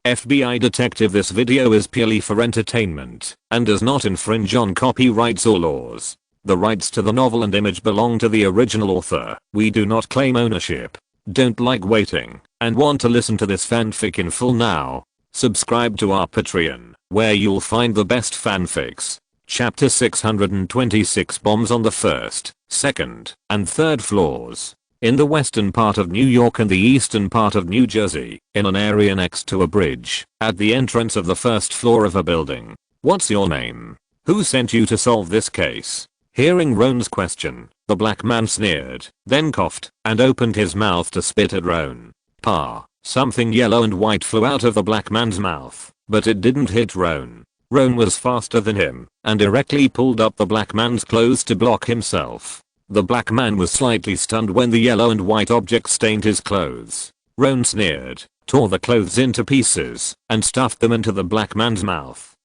FBI detective, this video is purely for entertainment and does not infringe on copyrights or laws. The rights to the novel and image belong to the original author. We do not claim ownership. Don't like waiting and want to listen to this fanfic in full now? Subscribe to our Patreon, where you'll find the best fanfics. Chapter 626, Bombs on the first, second, and third floors. In the western part of New York and the eastern part of New Jersey, in an area next to a bridge, at the entrance of the first floor of a building. What's your name? Who sent you to solve this case? Hearing Roan's question, the black man sneered, then coughed, and opened his mouth to spit at Roan. Pa! Something yellow and white flew out of the black man's mouth, but it didn't hit Roan. Roan was faster than him, and directly pulled up the black man's clothes to block himself. The black man was slightly stunned when the yellow and white object stained his clothes. Roan sneered, tore the clothes into pieces, and stuffed them into the black man's mouth.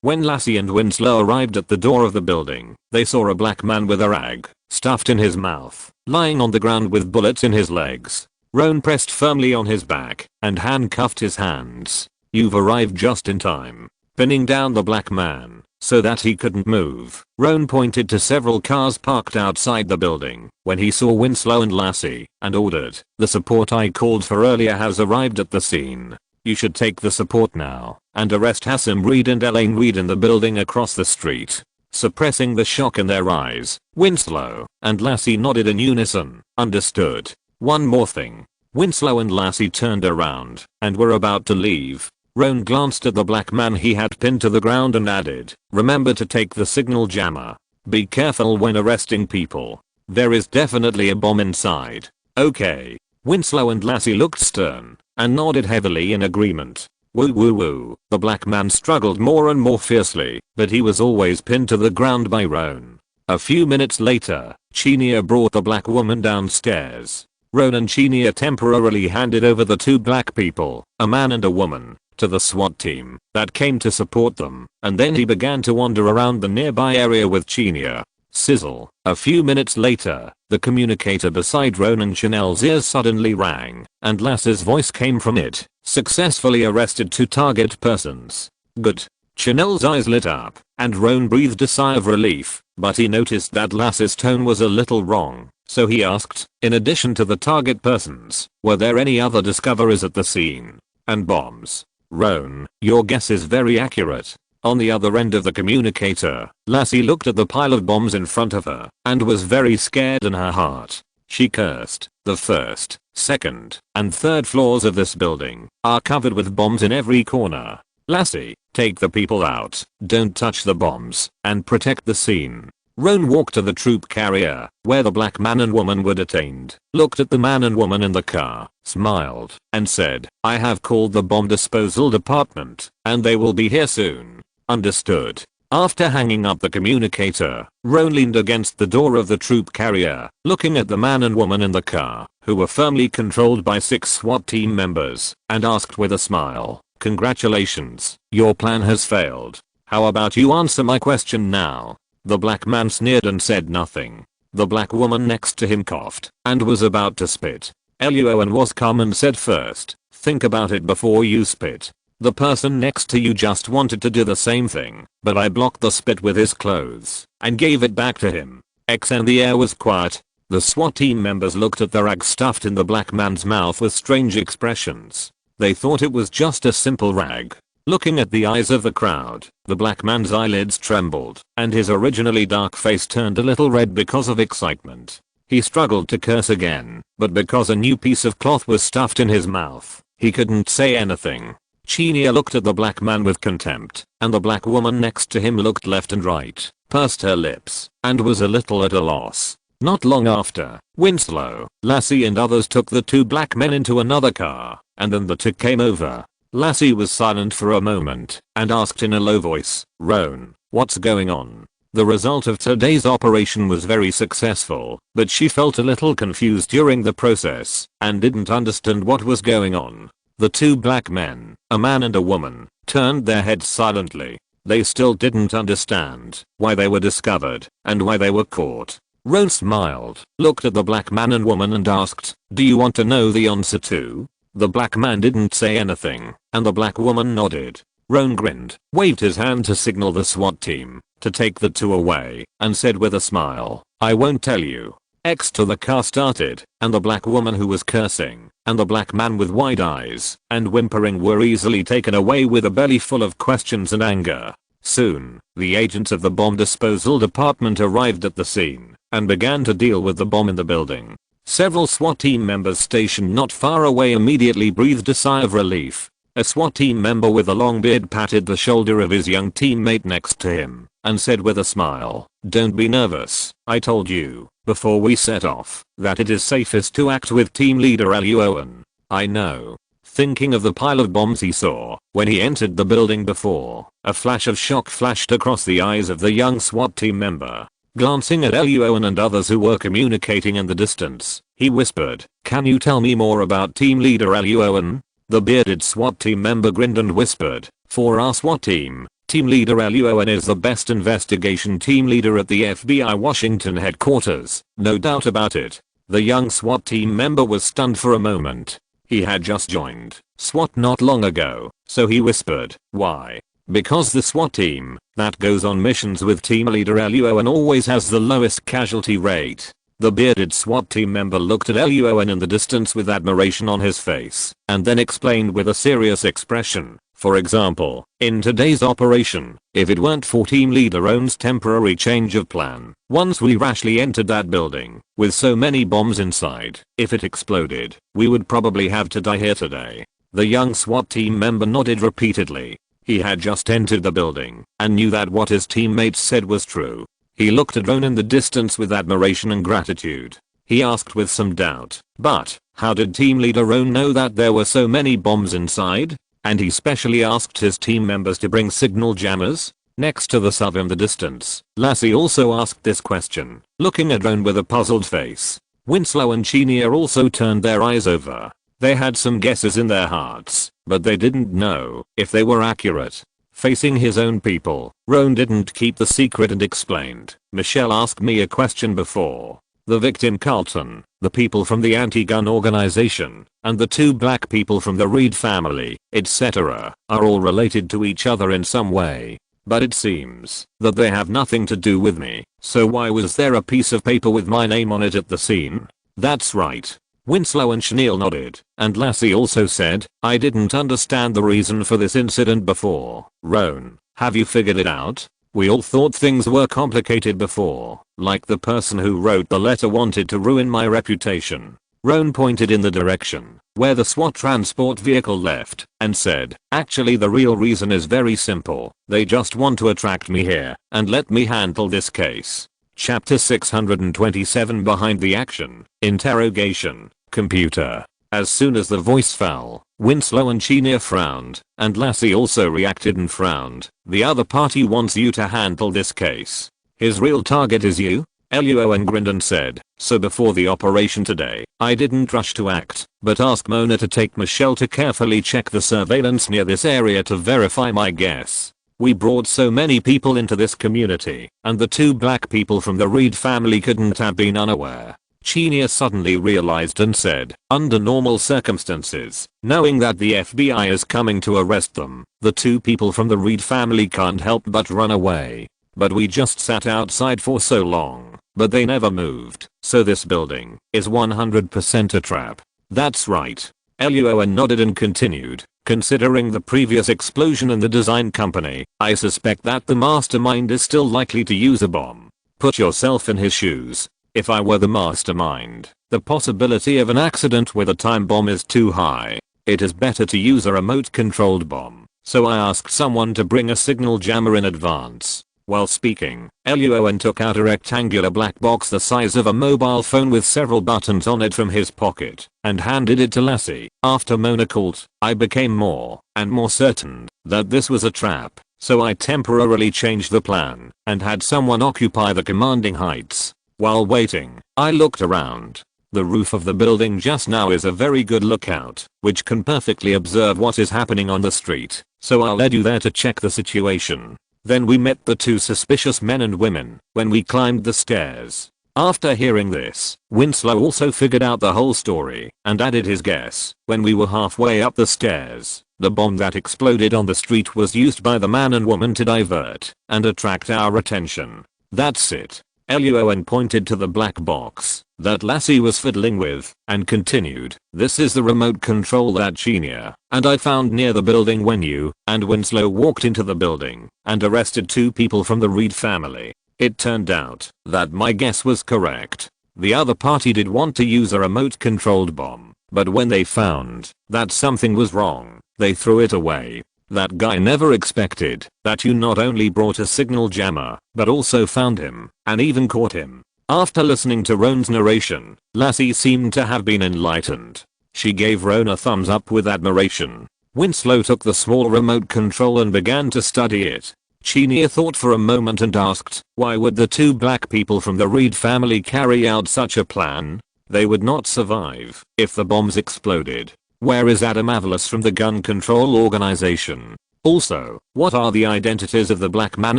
When Lassie and Winslow arrived at the door of the building, they saw a black man with a rag stuffed in his mouth, lying on the ground with bullets in his legs. Roan pressed firmly on his back and handcuffed his hands. You've arrived just in time. Pinning down the black man so that he couldn't move, Roan pointed to several cars parked outside the building when he saw Winslow and Lassie and ordered, "The support I called for earlier has arrived at the scene. You should take the support now and arrest Hassan Reed and Elaine Reed in the building across the street." Suppressing the shock in their eyes, Winslow and Lassie nodded in unison. Understood. One more thing. Winslow and Lassie turned around and were about to leave. Roan glanced at the black man he had pinned to the ground and added, "Remember to take the signal jammer. Be careful when arresting people. There is definitely a bomb inside." "Okay." Winslow and Lassie looked stern and nodded heavily in agreement. Woo woo woo. The black man struggled more and more fiercely, but he was always pinned to the ground by Roan. A few minutes later, Chenia brought the black woman downstairs. Roan and Chenia temporarily handed over the two black people, a man and a woman, to the SWAT team that came to support them, and then he began to wander around the nearby area with Chenia. Sizzle. A few minutes later, the communicator beside Roan and Chanel's ears suddenly rang, and Lassie's voice came from it. "Successfully arrested 2 target persons." Good. Chanel's eyes lit up, and Roan breathed a sigh of relief, but he noticed that Lassie's tone was a little wrong, so he asked, "In addition to the target persons, were there any other discoveries at the scene? And bombs?" "Roan, your guess is very accurate." On the other end of the communicator, Lassie looked at the pile of bombs in front of her and was very scared in her heart. She cursed. "The first, second, and third floors of this building are covered with bombs in every corner. Lassie, take the people out, don't touch the bombs, and protect the scene." Roan walked to the troop carrier, where the black man and woman were detained, looked at the man and woman in the car, smiled, and said, "I have called the bomb disposal department, and they will be here soon." Understood. After hanging up the communicator, Roan leaned against the door of the troop carrier, looking at the man and woman in the car, who were firmly controlled by 6 SWAT team members, and asked with a smile, "Congratulations, your plan has failed. How about you answer my question now?" The black man sneered and said nothing. The black woman next to him coughed and was about to spit. Luo An was calm and said, "First, think about it before you spit. The person next to you just wanted to do the same thing, but I blocked the spit with his clothes and gave it back to him." And the air was quiet. The SWAT team members looked at the rag stuffed in the black man's mouth with strange expressions. They thought it was just a simple rag. Looking at the eyes of the crowd, the black man's eyelids trembled, and his originally dark face turned a little red because of excitement. He struggled to curse again, but because a new piece of cloth was stuffed in his mouth, he couldn't say anything. Chenia looked at the black man with contempt, and the black woman next to him looked left and right, pursed her lips, and was a little at a loss. Not long after, Winslow, Lassie and others took the 2 black men into another car, and then the 2 came over. Lassie was silent for a moment and asked in a low voice, "Roan, what's going on?" The result of today's operation was very successful, but she felt a little confused during the process and didn't understand what was going on. The 2 black men, a man and a woman, turned their heads silently. They still didn't understand why they were discovered and why they were caught. Roan smiled, looked at the black man and woman and asked, "Do you want to know the answer too?" The black man didn't say anything, and the black woman nodded. Roan grinned, waved his hand to signal the SWAT team to take the two away, and said with a smile, "I won't tell you." X to the car started, and the black woman who was cursing, and the black man with wide eyes and whimpering were easily taken away with a belly full of questions and anger. Soon, the agents of the bomb disposal department arrived at the scene and began to deal with the bomb in the building. Several SWAT team members stationed not far away immediately breathed a sigh of relief. A SWAT team member with a long beard patted the shoulder of his young teammate next to him and said with a smile, "Don't be nervous. I told you, before we set off, that it is safest to act with team leader Luo An." "I know." Thinking of the pile of bombs he saw when he entered the building before, a flash of shock flashed across the eyes of the young SWAT team member. Glancing at Luo An and others who were communicating in the distance, he whispered, "Can you tell me more about team leader Luo An?" The bearded SWAT team member grinned and whispered, "For our SWAT team, team leader Luo An is the best investigation team leader at the FBI Washington headquarters, no doubt about it." The young SWAT team member was stunned for a moment. He had just joined SWAT not long ago, so he whispered, "Why?" "Because the SWAT team that goes on missions with team leader Luo An always has the lowest casualty rate." The bearded SWAT team member looked at Luo An in the distance with admiration on his face, and then explained with a serious expression, "For example, in today's operation, if it weren't for team leader On's temporary change of plan, once we rashly entered that building, with so many bombs inside, if it exploded, we would probably have to die here today." The young SWAT team member nodded repeatedly. He had just entered the building, and knew that what his teammates said was true. He looked at Roan in the distance with admiration and gratitude. He asked with some doubt, "But, how did team leader Roan know that there were so many bombs inside?" And he specially asked his team members to bring signal jammers. Next to the sub in the distance, Lassie also asked this question, looking at Roan with a puzzled face. Winslow and Chenier also turned their eyes over. They had some guesses in their hearts, but they didn't know if they were accurate. Facing his own people, Roan didn't keep the secret and explained, "Michelle asked me a question before. The victim Carlton, the people from the anti-gun organization, and the two black people from the Reed family, etc., are all related to each other in some way. But it seems that they have nothing to do with me, so why was there a piece of paper with my name on it at the scene?" "That's right." Winslow and Chenille nodded, and Lassie also said, "I didn't understand the reason for this incident before." "Roan, have you figured it out? We all thought things were complicated before, like the person who wrote the letter wanted to ruin my reputation." Roan pointed in the direction where the SWAT transport vehicle left and said, "Actually the real reason is very simple. They just want to attract me here and let me handle this case." Chapter 627 Behind the Action, Interrogation, Computer. As soon as the voice fell, Winslow and Chenier frowned, and Lassie also reacted and frowned. "The other party wants you to handle this case. His real target is you?" Luo An grinned and said, "So before the operation today, I didn't rush to act, but asked Mona to take Michelle to carefully check the surveillance near this area to verify my guess. We brought so many people into this community, and the two black people from the Reed family couldn't have been unaware." Chenier suddenly realized and said, "Under normal circumstances, knowing that the FBI is coming to arrest them, the two people from the Reed family can't help but run away. But we just sat outside for so long, but they never moved, so this building is 100% a trap." "That's right." Luo An nodded and continued, "Considering the previous explosion in the design company, I suspect that the mastermind is still likely to use a bomb. Put yourself in his shoes. If I were the mastermind, the possibility of an accident with a time bomb is too high. It is better to use a remote-controlled bomb, so I asked someone to bring a signal jammer in advance." While speaking, Luo An took out a rectangular black box the size of a mobile phone with several buttons on it from his pocket and handed it to Lassie. "After Mona called, I became more and more certain that this was a trap, so I temporarily changed the plan and had someone occupy the commanding heights. While waiting, I looked around. The roof of the building just now is a very good lookout, which can perfectly observe what is happening on the street, so I led you there to check the situation. Then we met the two suspicious men and women when we climbed the stairs. After hearing this, Winslow also figured out the whole story and added his guess. When we were halfway up the stairs, the bomb that exploded on the street was used by the man and woman to divert and attract our attention. That's it. Luo An pointed to the black box that Lassie was fiddling with and continued, "This is the remote control that Genia and I found near the building when you and Winslow walked into the building and arrested 2 people from the Reed family." It turned out that my guess was correct. The other party did want to use a remote controlled bomb, but when they found that something was wrong, they threw it away. That guy never expected that you not only brought a signal jammer, but also found him and even caught him. After listening to Roan's narration, Lassie seemed to have been enlightened. She gave Roan a thumbs up with admiration. Winslow took the small remote control and began to study it. Genia thought for a moment and asked, why would the 2 black people from the Reed family carry out such a plan? They would not survive if the bombs exploded. Where is Adam Avalos from the gun control organization? Also, what are the identities of the black man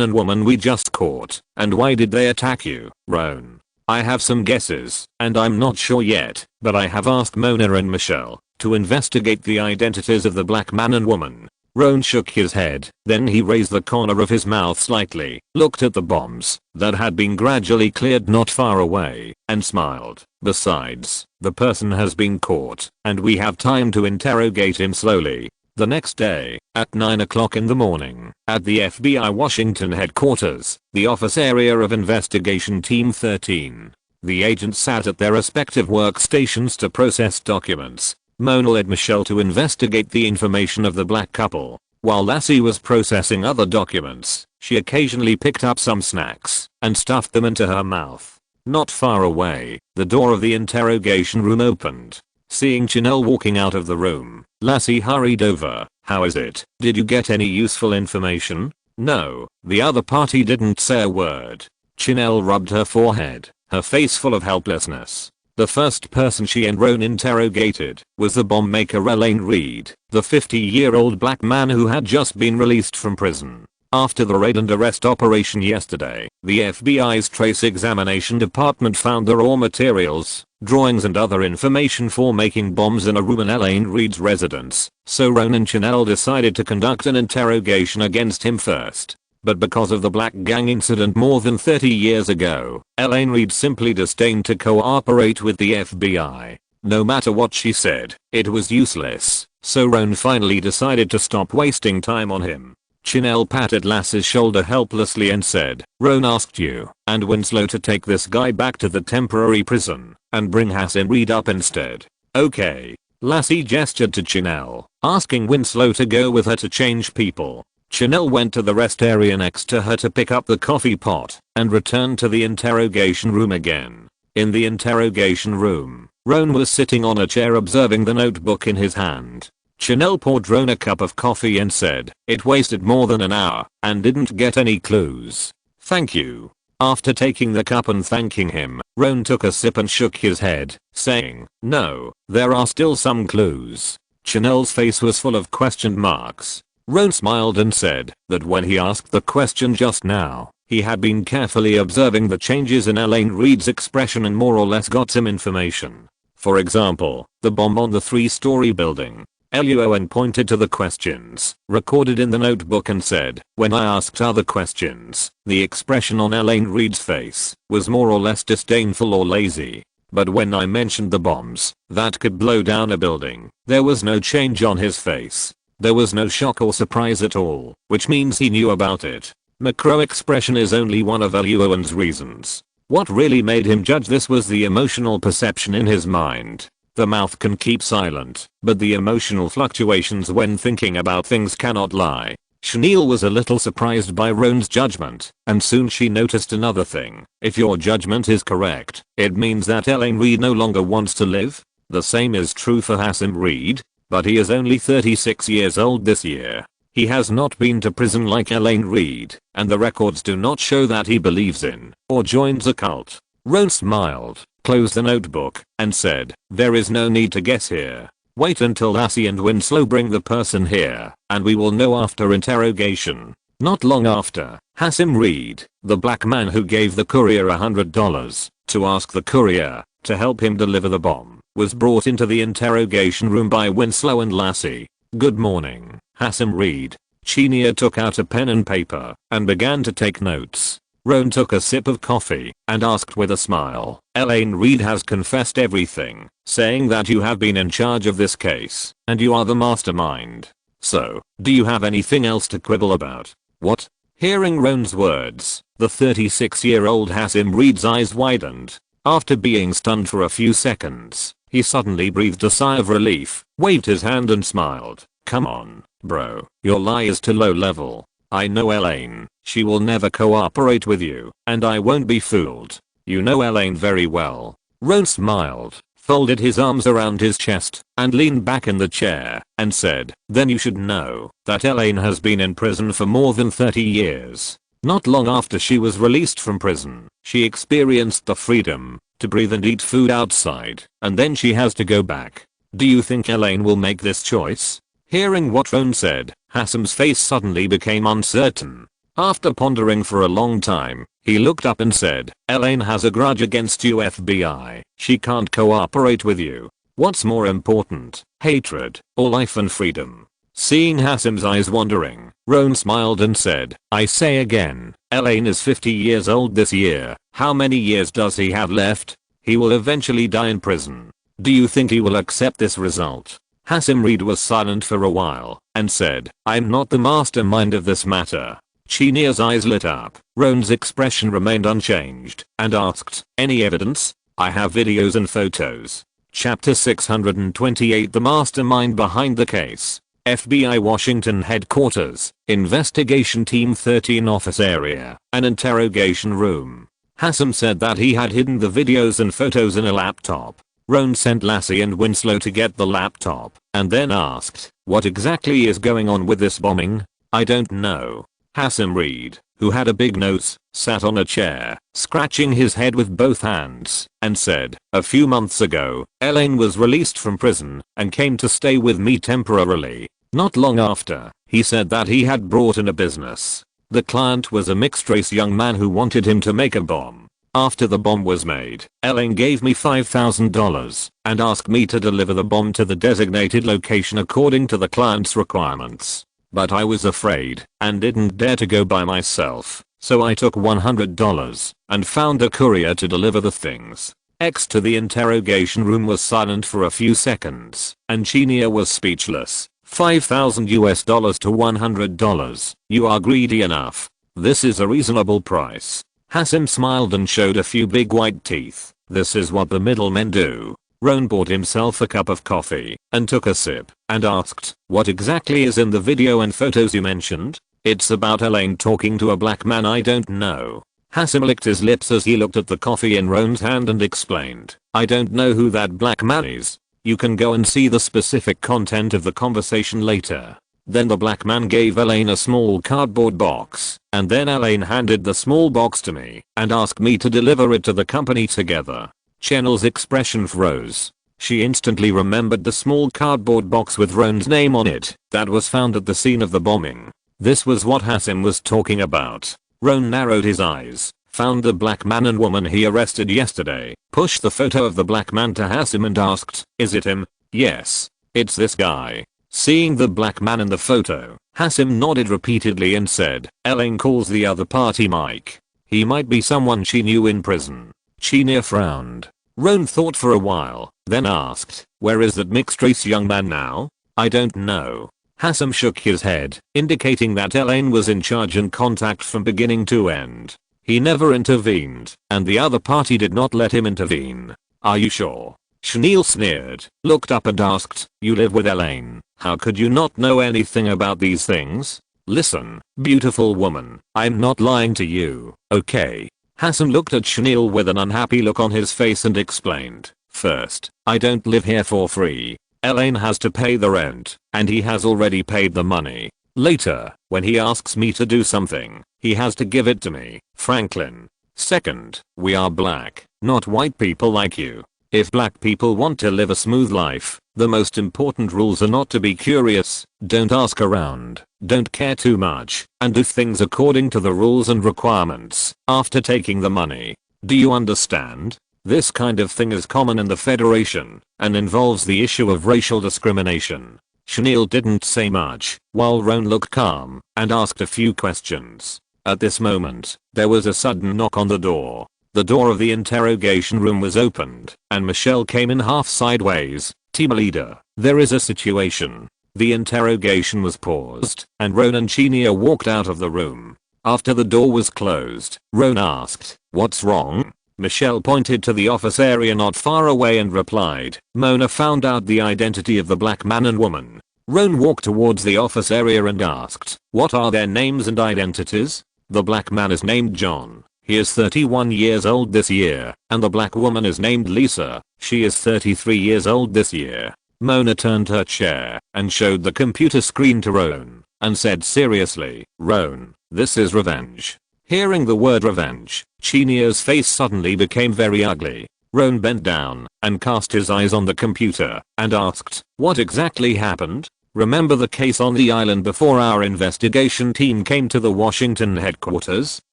and woman we just caught, and why did they attack you, Roan? I have some guesses, and I'm not sure yet, but I have asked Mona and Michelle to investigate the identities of the black man and woman. Roan shook his head, then he raised the corner of his mouth slightly, looked at the bombs that had been gradually cleared not far away, and smiled. Besides, the person has been caught, and we have time to interrogate him slowly. The next day, at 9 o'clock in the morning, at the FBI Washington headquarters, the office area of Investigation Team 13, the agents sat at their respective workstations to process documents. Mona led Michelle to investigate the information of the black couple. While Lassie was processing other documents, she occasionally picked up some snacks and stuffed them into her mouth. Not far away, the door of the interrogation room opened. Seeing Chanel walking out of the room, Lassie hurried over. "How is it? Did you get any useful information?" "No." The other party didn't say a word. Chanel rubbed her forehead, her face full of helplessness. The first person she and Roan interrogated was the bomb maker Elaine Reed, the 50-year-old black man who had just been released from prison. After the raid and arrest operation yesterday, the FBI's Trace Examination Department found the raw materials, drawings and other information for making bombs in a room in Elaine Reed's residence, so Roan and Chanel decided to conduct an interrogation against him first. But because of the Black Gang incident more than 30 years ago, Elaine Reed simply disdained to cooperate with the FBI. No matter what she said, it was useless, so Roan finally decided to stop wasting time on him. Chanel patted Lassie's shoulder helplessly and said, "Roan asked you and Winslow to take this guy back to the temporary prison and bring Hassan Reed up instead." "Okay." Lassie gestured to Chanel, asking Winslow to go with her to change people. Chanel went to the rest area next to her to pick up the coffee pot and returned to the interrogation room again. In the interrogation room, Roan was sitting on a chair observing the notebook in his hand. Chanel poured Roan a cup of coffee and said, "It wasted more than an hour and didn't get any clues. Thank you." After taking the cup and thanking him, Roan took a sip and shook his head, saying, "No, there are still some clues." Chanel's face was full of question marks. Roan smiled and said that when he asked the question just now, he had been carefully observing the changes in Elaine Reed's expression and more or less got some information. For example, the bomb on the 3-story building. Luo An pointed to the questions recorded in the notebook and said, "When I asked other questions, the expression on Elaine Reed's face was more or less disdainful or lazy. But when I mentioned the bombs that could blow down a building, there was no change on his face. There was no shock or surprise at all, which means he knew about it." Macro expression is only one of Luo An's reasons. What really made him judge this was the emotional perception in his mind. The mouth can keep silent, but the emotional fluctuations when thinking about things cannot lie. Chanel was a little surprised by Roan's judgment, and soon she noticed another thing. If your judgment is correct, it means that Elaine Reed no longer wants to live. The same is true for Hassan Reed. But he is only 36 years old this year. He has not been to prison like Elaine Reed, and the records do not show that he believes in or joins a cult. Roan smiled, closed the notebook, and said, "There is no need to guess here. Wait until Lassie and Winslow bring the person here, and we will know after interrogation." Not long after, Hassan Reed, the black man who gave the courier $100, to ask the courier to help him deliver the bomb, was brought into the interrogation room by Winslow and Lassie. "Good morning, Hassim Reed." Chenia took out a pen and paper and began to take notes. Roan took a sip of coffee and asked with a smile, "Elaine Reed has confessed everything, saying that you have been in charge of this case, and you are the mastermind. So, do you have anything else to quibble about?" "What?" Hearing Roan's words, the 36-year-old Hassim Reed's eyes widened. After being stunned for a few seconds, he suddenly breathed a sigh of relief, waved his hand and smiled. "Come on, bro, your lie is too low level. I know Elaine, she will never cooperate with you, and I won't be fooled. You know Elaine very well." Roan smiled, folded his arms around his chest, and leaned back in the chair, and said, "Then you should know that Elaine has been in prison for more than 30 years. Not long after she was released from prison, she experienced the freedom to breathe and eat food outside, and then she has to go back. Do you think Elaine will make this choice?" Hearing what Roan said, Hassim's face suddenly became uncertain. After pondering for a long time, he looked up and said, "Elaine has a grudge against you, FBI. She can't cooperate with you. What's more important, hatred or life and freedom?" Seeing Hassim's eyes wandering, Roan smiled and said, "I say again, Elaine is 50 years old this year. How many years does he have left? He will eventually die in prison. Do you think he will accept this result?" Hassim Reed was silent for a while and said, "I'm not the mastermind of this matter." Chenia's eyes lit up. Roan's expression remained unchanged and asked, "Any evidence?" "I have videos and photos." Chapter 628. The mastermind behind the case. FBI Washington Headquarters, Investigation Team 13 Office Area, an interrogation room. Hassim said that he had hidden the videos and photos in a laptop. Roan sent Lassie and Winslow to get the laptop, and then asked, "What exactly is going on with this bombing?" "I don't know." Hassim Reed, who had a big nose, sat on a chair, scratching his head with both hands, and said, "A few months ago, Elaine was released from prison and came to stay with me temporarily. Not long after, he said that he had brought in a business. The client was a mixed-race young man who wanted him to make a bomb. After the bomb was made, Elaine gave me $5,000 and asked me to deliver the bomb to the designated location according to the client's requirements. But I was afraid and didn't dare to go by myself, so I took $100 and found a courier to deliver the things." X to the interrogation room was silent for a few seconds, and Chenia was speechless. $5,000 to $100. You are greedy enough. This is a reasonable price. Hassim smiled and showed a few big white teeth. This is what the middlemen do. Roan bought himself a cup of coffee and took a sip and asked, "What exactly is in the video and photos you mentioned?" "It's about Elaine talking to a black man I don't know." Hassim licked his lips as he looked at the coffee in Roan's hand and explained, "I don't know who that black man is. You can go and see the specific content of the conversation later." Then the black man gave Elaine a small cardboard box, and then Elaine handed the small box to me and asked me to deliver it to the company together. Chenel's expression froze. She instantly remembered the small cardboard box with Roan's name on it that was found at the scene of the bombing. This was what Hassim was talking about. Roan narrowed his eyes, found the black man and woman he arrested yesterday, pushed the photo of the black man to Hassim and asked, "Is it him?" "Yes, it's this guy." Seeing the black man in the photo, Hassim nodded repeatedly and said, "Elaine calls the other party Mike. He might be someone she knew in prison." Chenia frowned. Roan thought for a while, then asked, "Where is that mixed-race young man now?" "I don't know." Hassim shook his head, indicating that Elaine was in charge and contact from beginning to end. He never intervened, and the other party did not let him intervene. "Are you sure?" Chenille sneered, looked up and asked, "You live with Elaine. How could you not know anything about these things?" "Listen, beautiful woman, I'm not lying to you, okay?" Hassim looked at Chenille with an unhappy look on his face and explained, "First, I don't live here for free. Elaine has to pay the rent, and he has already paid the money. Later, when he asks me to do something, he has to give it to me, Franklin. Second, we are black, not white people like you. If black people want to live a smooth life, the most important rules are not to be curious, don't ask around, don't care too much, and do things according to the rules and requirements. After taking the money, Do you understand? This kind of thing is common in the Federation and involves the issue of racial discrimination. Chenille didn't say much, while Roan looked calm and asked a few questions. At this moment, there was a sudden knock on the door. The door of the interrogation room was opened, and Michelle came in half sideways. Team leader, there is a situation. The interrogation was paused, and Roan and Chenia walked out of the room. After the door was closed, Roan asked, "What's wrong?" Michelle pointed to the office area not far away and replied, "Mona found out the identity of the black man and woman." Roan walked towards the office area and asked, "What are their names and identities?" "The black man is named John. He is 31 years old this year, and the black woman is named Lisa. She is 33 years old this year." Mona turned her chair and showed the computer screen to Roan and said seriously, "Roan, this is revenge." Hearing the word revenge, Chenia's face suddenly became very ugly. Roan bent down and cast his eyes on the computer and asked, "What exactly happened? Remember the case on the island before our investigation team came to the Washington headquarters?"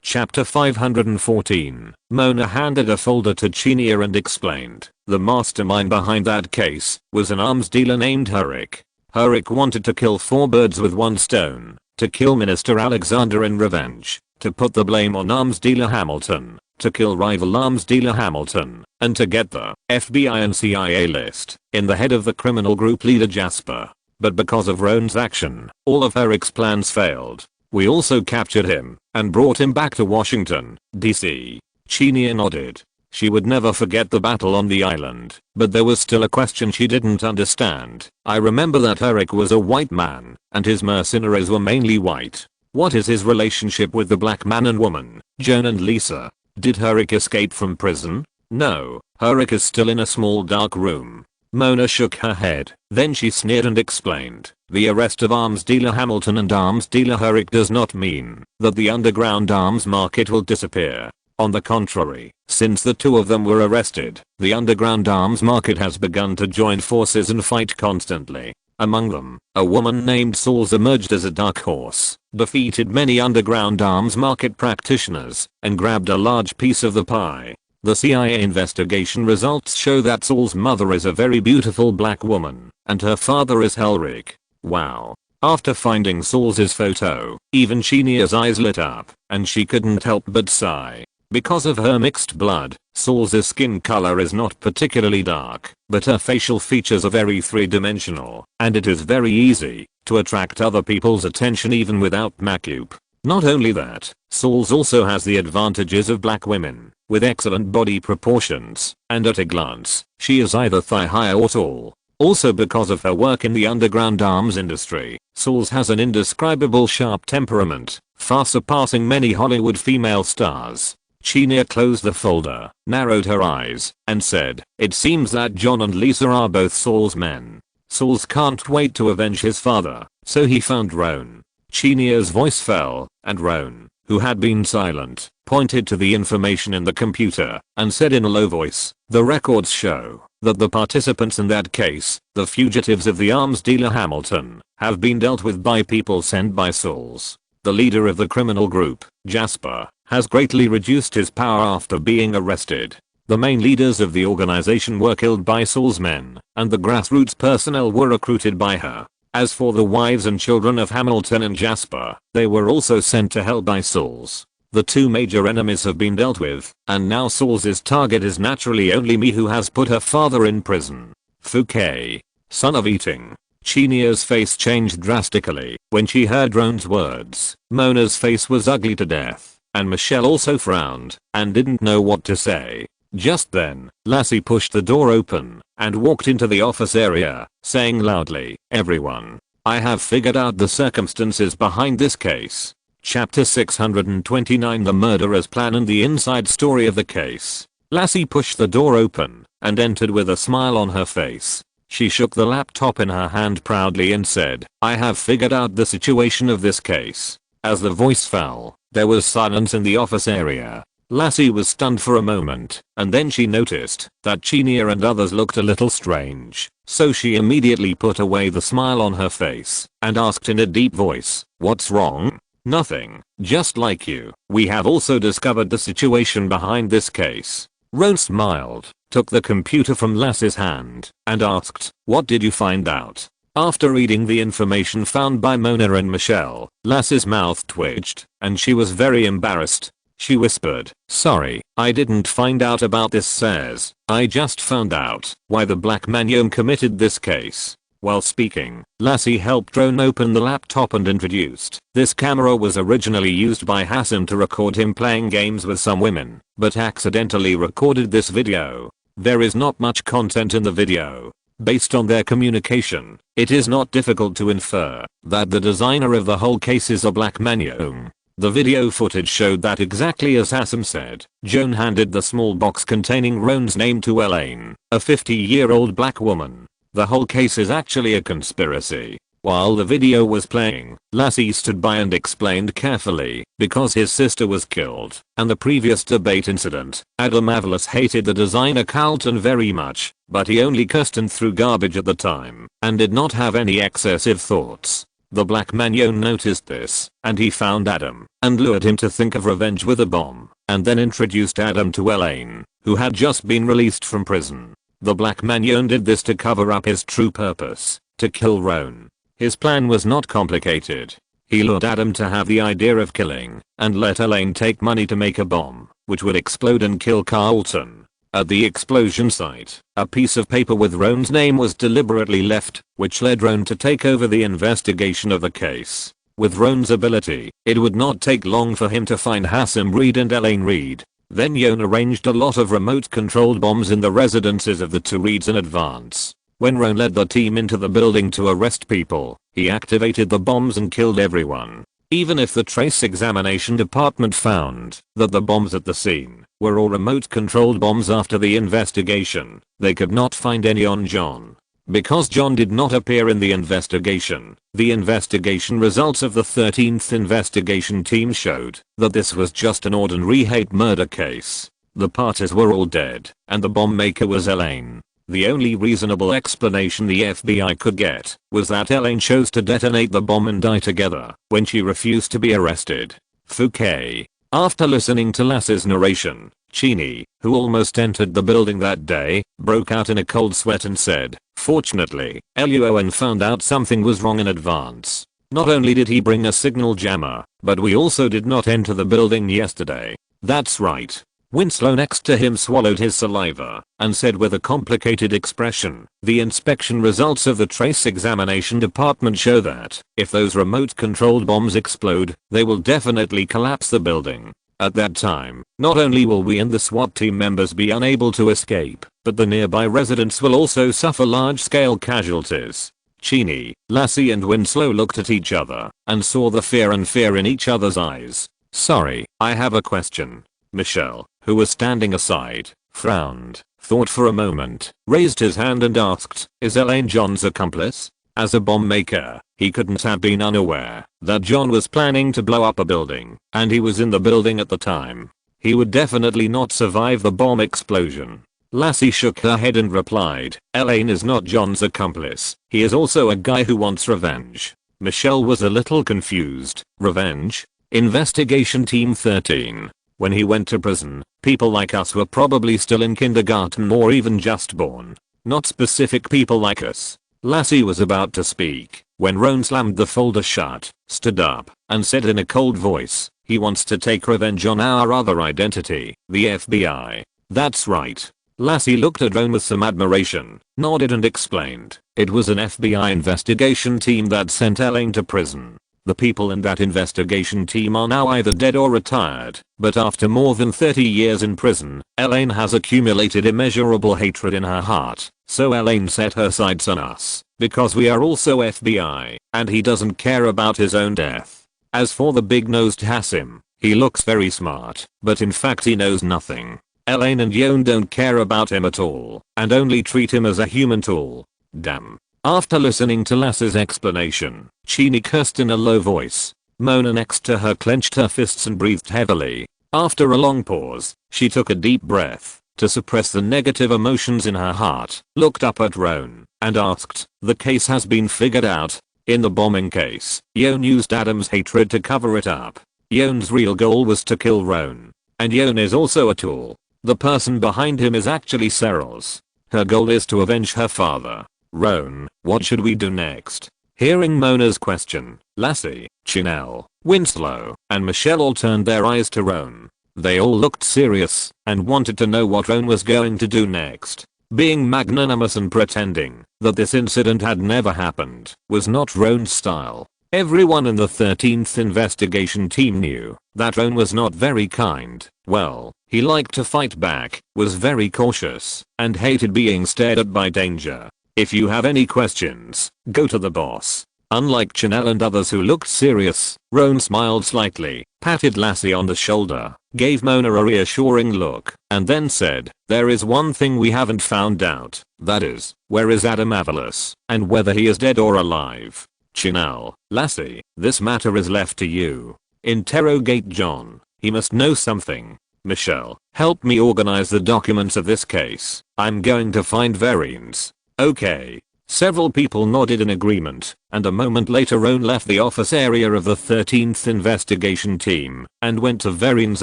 Chapter 514. Mona handed a folder to Chenia and explained, "The mastermind behind that case was an arms dealer named Herrick. Herrick wanted to kill 4 birds with 1 stone, to kill Minister Alexander in revenge, to put the blame on arms dealer Hamilton, to kill rival arms dealer Hamilton, and to get the FBI and CIA list in the head of the criminal group leader Jasper. But because of Roan's action, all of Herrick's plans failed. We also captured him and brought him back to Washington, D.C. Chenia nodded. She would never forget the battle on the island, but there was still a question she didn't understand. "I remember that Herrick was a white man, and his mercenaries were mainly white. What is his relationship with the black man and woman, Joan and Lisa? Did Herrick escape from prison?" "No, Herrick is still in a small dark room." Mona shook her head. Then she sneered and explained, "The arrest of arms dealer Hamilton and arms dealer Herrick does not mean that the underground arms market will disappear. On the contrary, since the 2 of them were arrested, the underground arms market has begun to join forces and fight constantly. Among them, a woman named Sauls emerged as a dark horse, defeated many underground arms market practitioners, and grabbed a large piece of the pie. The CIA investigation results show that Saul's mother is a very beautiful black woman, and her father is Herrick." Wow. After finding Saul's photo, even Chenia's eyes lit up, and she couldn't help but sigh. Because of her mixed blood, Saul's skin color is not particularly dark, but her facial features are very 3-dimensional, and it is very easy to attract other people's attention even without makeup. Not only that, Saul's also has the advantages of black women, with excellent body proportions, and at a glance, she is either thigh-high or tall. Also because of her work in the underground arms industry, Saul's has an indescribable sharp temperament, far surpassing many Hollywood female stars. Chenia closed the folder, narrowed her eyes, and said, "It seems that John and Lisa are both Saul's men. Saul's can't wait to avenge his father, so he found Roan." Chenia's voice fell, and Roan, who had been silent, pointed to the information in the computer and said in a low voice, "The records show that the participants in that case, the fugitives of the arms dealer Hamilton, have been dealt with by people sent by Saul's. The leader of the criminal group, Jasper, has greatly reduced his power after being arrested. The main leaders of the organization were killed by Saul's men, and the grassroots personnel were recruited by her. As for the wives and children of Hamilton and Jasper, they were also sent to hell by Saul's. The 2 major enemies have been dealt with, and now Saul's target is naturally only me, who has put her father in prison. Fouquet, son of eating." Chenia's face changed drastically when she heard Roan's words. Mona's face was ugly to death, and Michelle also frowned and didn't know what to say. Just then, Lassie pushed the door open and walked into the office area, saying loudly, "Everyone, I have figured out the circumstances behind this case." Chapter 629. The murderer's plan and the inside story of the case. Lassie pushed the door open and entered with a smile on her face. She shook the laptop in her hand proudly and said, "I have figured out the situation of this case." As the voice fell, there was silence in the office area. Lassie was stunned for a moment, and then she noticed that Chenia and others looked a little strange, so she immediately put away the smile on her face and asked in a deep voice, "What's wrong?" Nothing, just like you. We have also discovered the situation behind this case. Roan smiled, took the computer from Lassie's hand, and asked, what did you find out? After reading the information found by Mona and Michelle, Lassie's mouth twitched, and she was very embarrassed. She whispered, sorry, I didn't find out about this says. I just found out why the Black Manyom committed this case. While speaking, Lassie helped Roan open the laptop and introduced. This camera was originally used by Hassan to record him playing games with some women, but accidentally recorded this video. There is not much content in the video. Based on their communication, it is not difficult to infer that the designer of the whole case is a Black Manyom. The video footage showed that exactly as Hassan said. Joan handed the small box containing Roan's name to Elaine, a 50-year-old black woman. The whole case is actually a conspiracy. While the video was playing, Lassie stood by and explained carefully, because his sister was killed, and the previous debate incident, Adam Avalos hated the designer Carlton very much, but he only cursed and threw garbage at the time, and did not have any excessive thoughts. The Black Manyom noticed this, and he found Adam, and lured him to think of revenge with a bomb, and then introduced Adam to Elaine, who had just been released from prison. The Black Manyom did this to cover up his true purpose, to kill Roan. His plan was not complicated. He lured Adam to have the idea of killing, and let Elaine take money to make a bomb, which would explode and kill Carlton. At the explosion site, a piece of paper with Roan's name was deliberately left, which led Roan to take over the investigation of the case. With Roan's ability, it would not take long for him to find Hassan Reed and Elaine Reed. Then Yoon arranged a lot of remote-controlled bombs in the residences of the two Reeds in advance. When Roan led the team into the building to arrest people, he activated the bombs and killed everyone. Even if the trace examination department found that the bombs at the scene were all remote-controlled bombs after the investigation, they could not find any on John. Because John did not appear in the investigation results of the 13th investigation team showed that this was just an ordinary hate murder case. The parties were all dead, and the bomb maker was Elaine. The only reasonable explanation the FBI could get was that Elaine chose to detonate the bomb and die together when she refused to be arrested. Fouquet. After listening to Lassie's narration, Cheney, who almost entered the building that day, broke out in a cold sweat and said, fortunately, Luo An found out something was wrong in advance. Not only did he bring a signal jammer, but we also did not enter the building yesterday. That's right. Winslow next to him swallowed his saliva and said with a complicated expression, the inspection results of the trace examination department show that if those remote-controlled bombs explode, they will definitely collapse the building. At that time, not only will we and the SWAT team members be unable to escape, but the nearby residents will also suffer large-scale casualties. Cheney, Lassie and Winslow looked at each other and saw the fear in each other's eyes. Sorry, I have a question. Michelle, who was standing aside, frowned, thought for a moment, raised his hand and asked, is Elaine John's accomplice? As a bomb maker, he couldn't have been unaware that John was planning to blow up a building, and he was in the building at the time. He would definitely not survive the bomb explosion. Lassie shook her head and replied, Elaine is not John's accomplice, he is also a guy who wants revenge. Michelle was a little confused. Revenge? Investigation Team 13. When he went to prison, people like us were probably still in kindergarten or even just born. Not specific people like us. Lassie was about to speak when Roan slammed the folder shut, stood up, and said in a cold voice, he wants to take revenge on our other identity, the FBI. That's right. Lassie looked at Roan with some admiration, nodded and explained, it was an FBI investigation team that sent Elaine to prison. The people in that investigation team are now either dead or retired, but after more than 30 years in prison, Elaine has accumulated immeasurable hatred in her heart, so Elaine set her sights on us, because we are also FBI, and he doesn't care about his own death. As for the big-nosed Hassim, he looks very smart, but in fact he knows nothing. Elaine and Yoon don't care about him at all, and only treat him as a human tool. Damn. After listening to Lassie's explanation, Cheney cursed in a low voice. Mona next to her clenched her fists and breathed heavily. After a long pause, she took a deep breath to suppress the negative emotions in her heart, looked up at Roan, and asked, the case has been figured out? In the bombing case, Yoon used Adam's hatred to cover it up. Yoon's real goal was to kill Roan. And Yoon is also a tool. The person behind him is actually Cyril's. Her goal is to avenge her father. Roan, what should we do next? Hearing Mona's question, Lassie, Chanel, Winslow, and Michelle all turned their eyes to Roan. They all looked serious and wanted to know what Roan was going to do next. Being magnanimous and pretending that this incident had never happened was not Roan's style. Everyone in the 13th investigation team knew that Roan was not very kind. Well, he liked to fight back, was very cautious, and hated being stared at by danger. If you have any questions, go to the boss. Unlike Chanel and others who looked serious, Roan smiled slightly, patted Lassie on the shoulder, gave Mona a reassuring look, and then said, there is one thing we haven't found out. That is, where is Adam Avalos, and whether he is dead or alive. Chanel, Lassie, this matter is left to you. Interrogate John. He must know something. Michelle, help me organize the documents of this case. I'm going to find Verines. Okay. Several people nodded in agreement, and a moment later Roan left the office area of the 13th investigation team and went to Verines'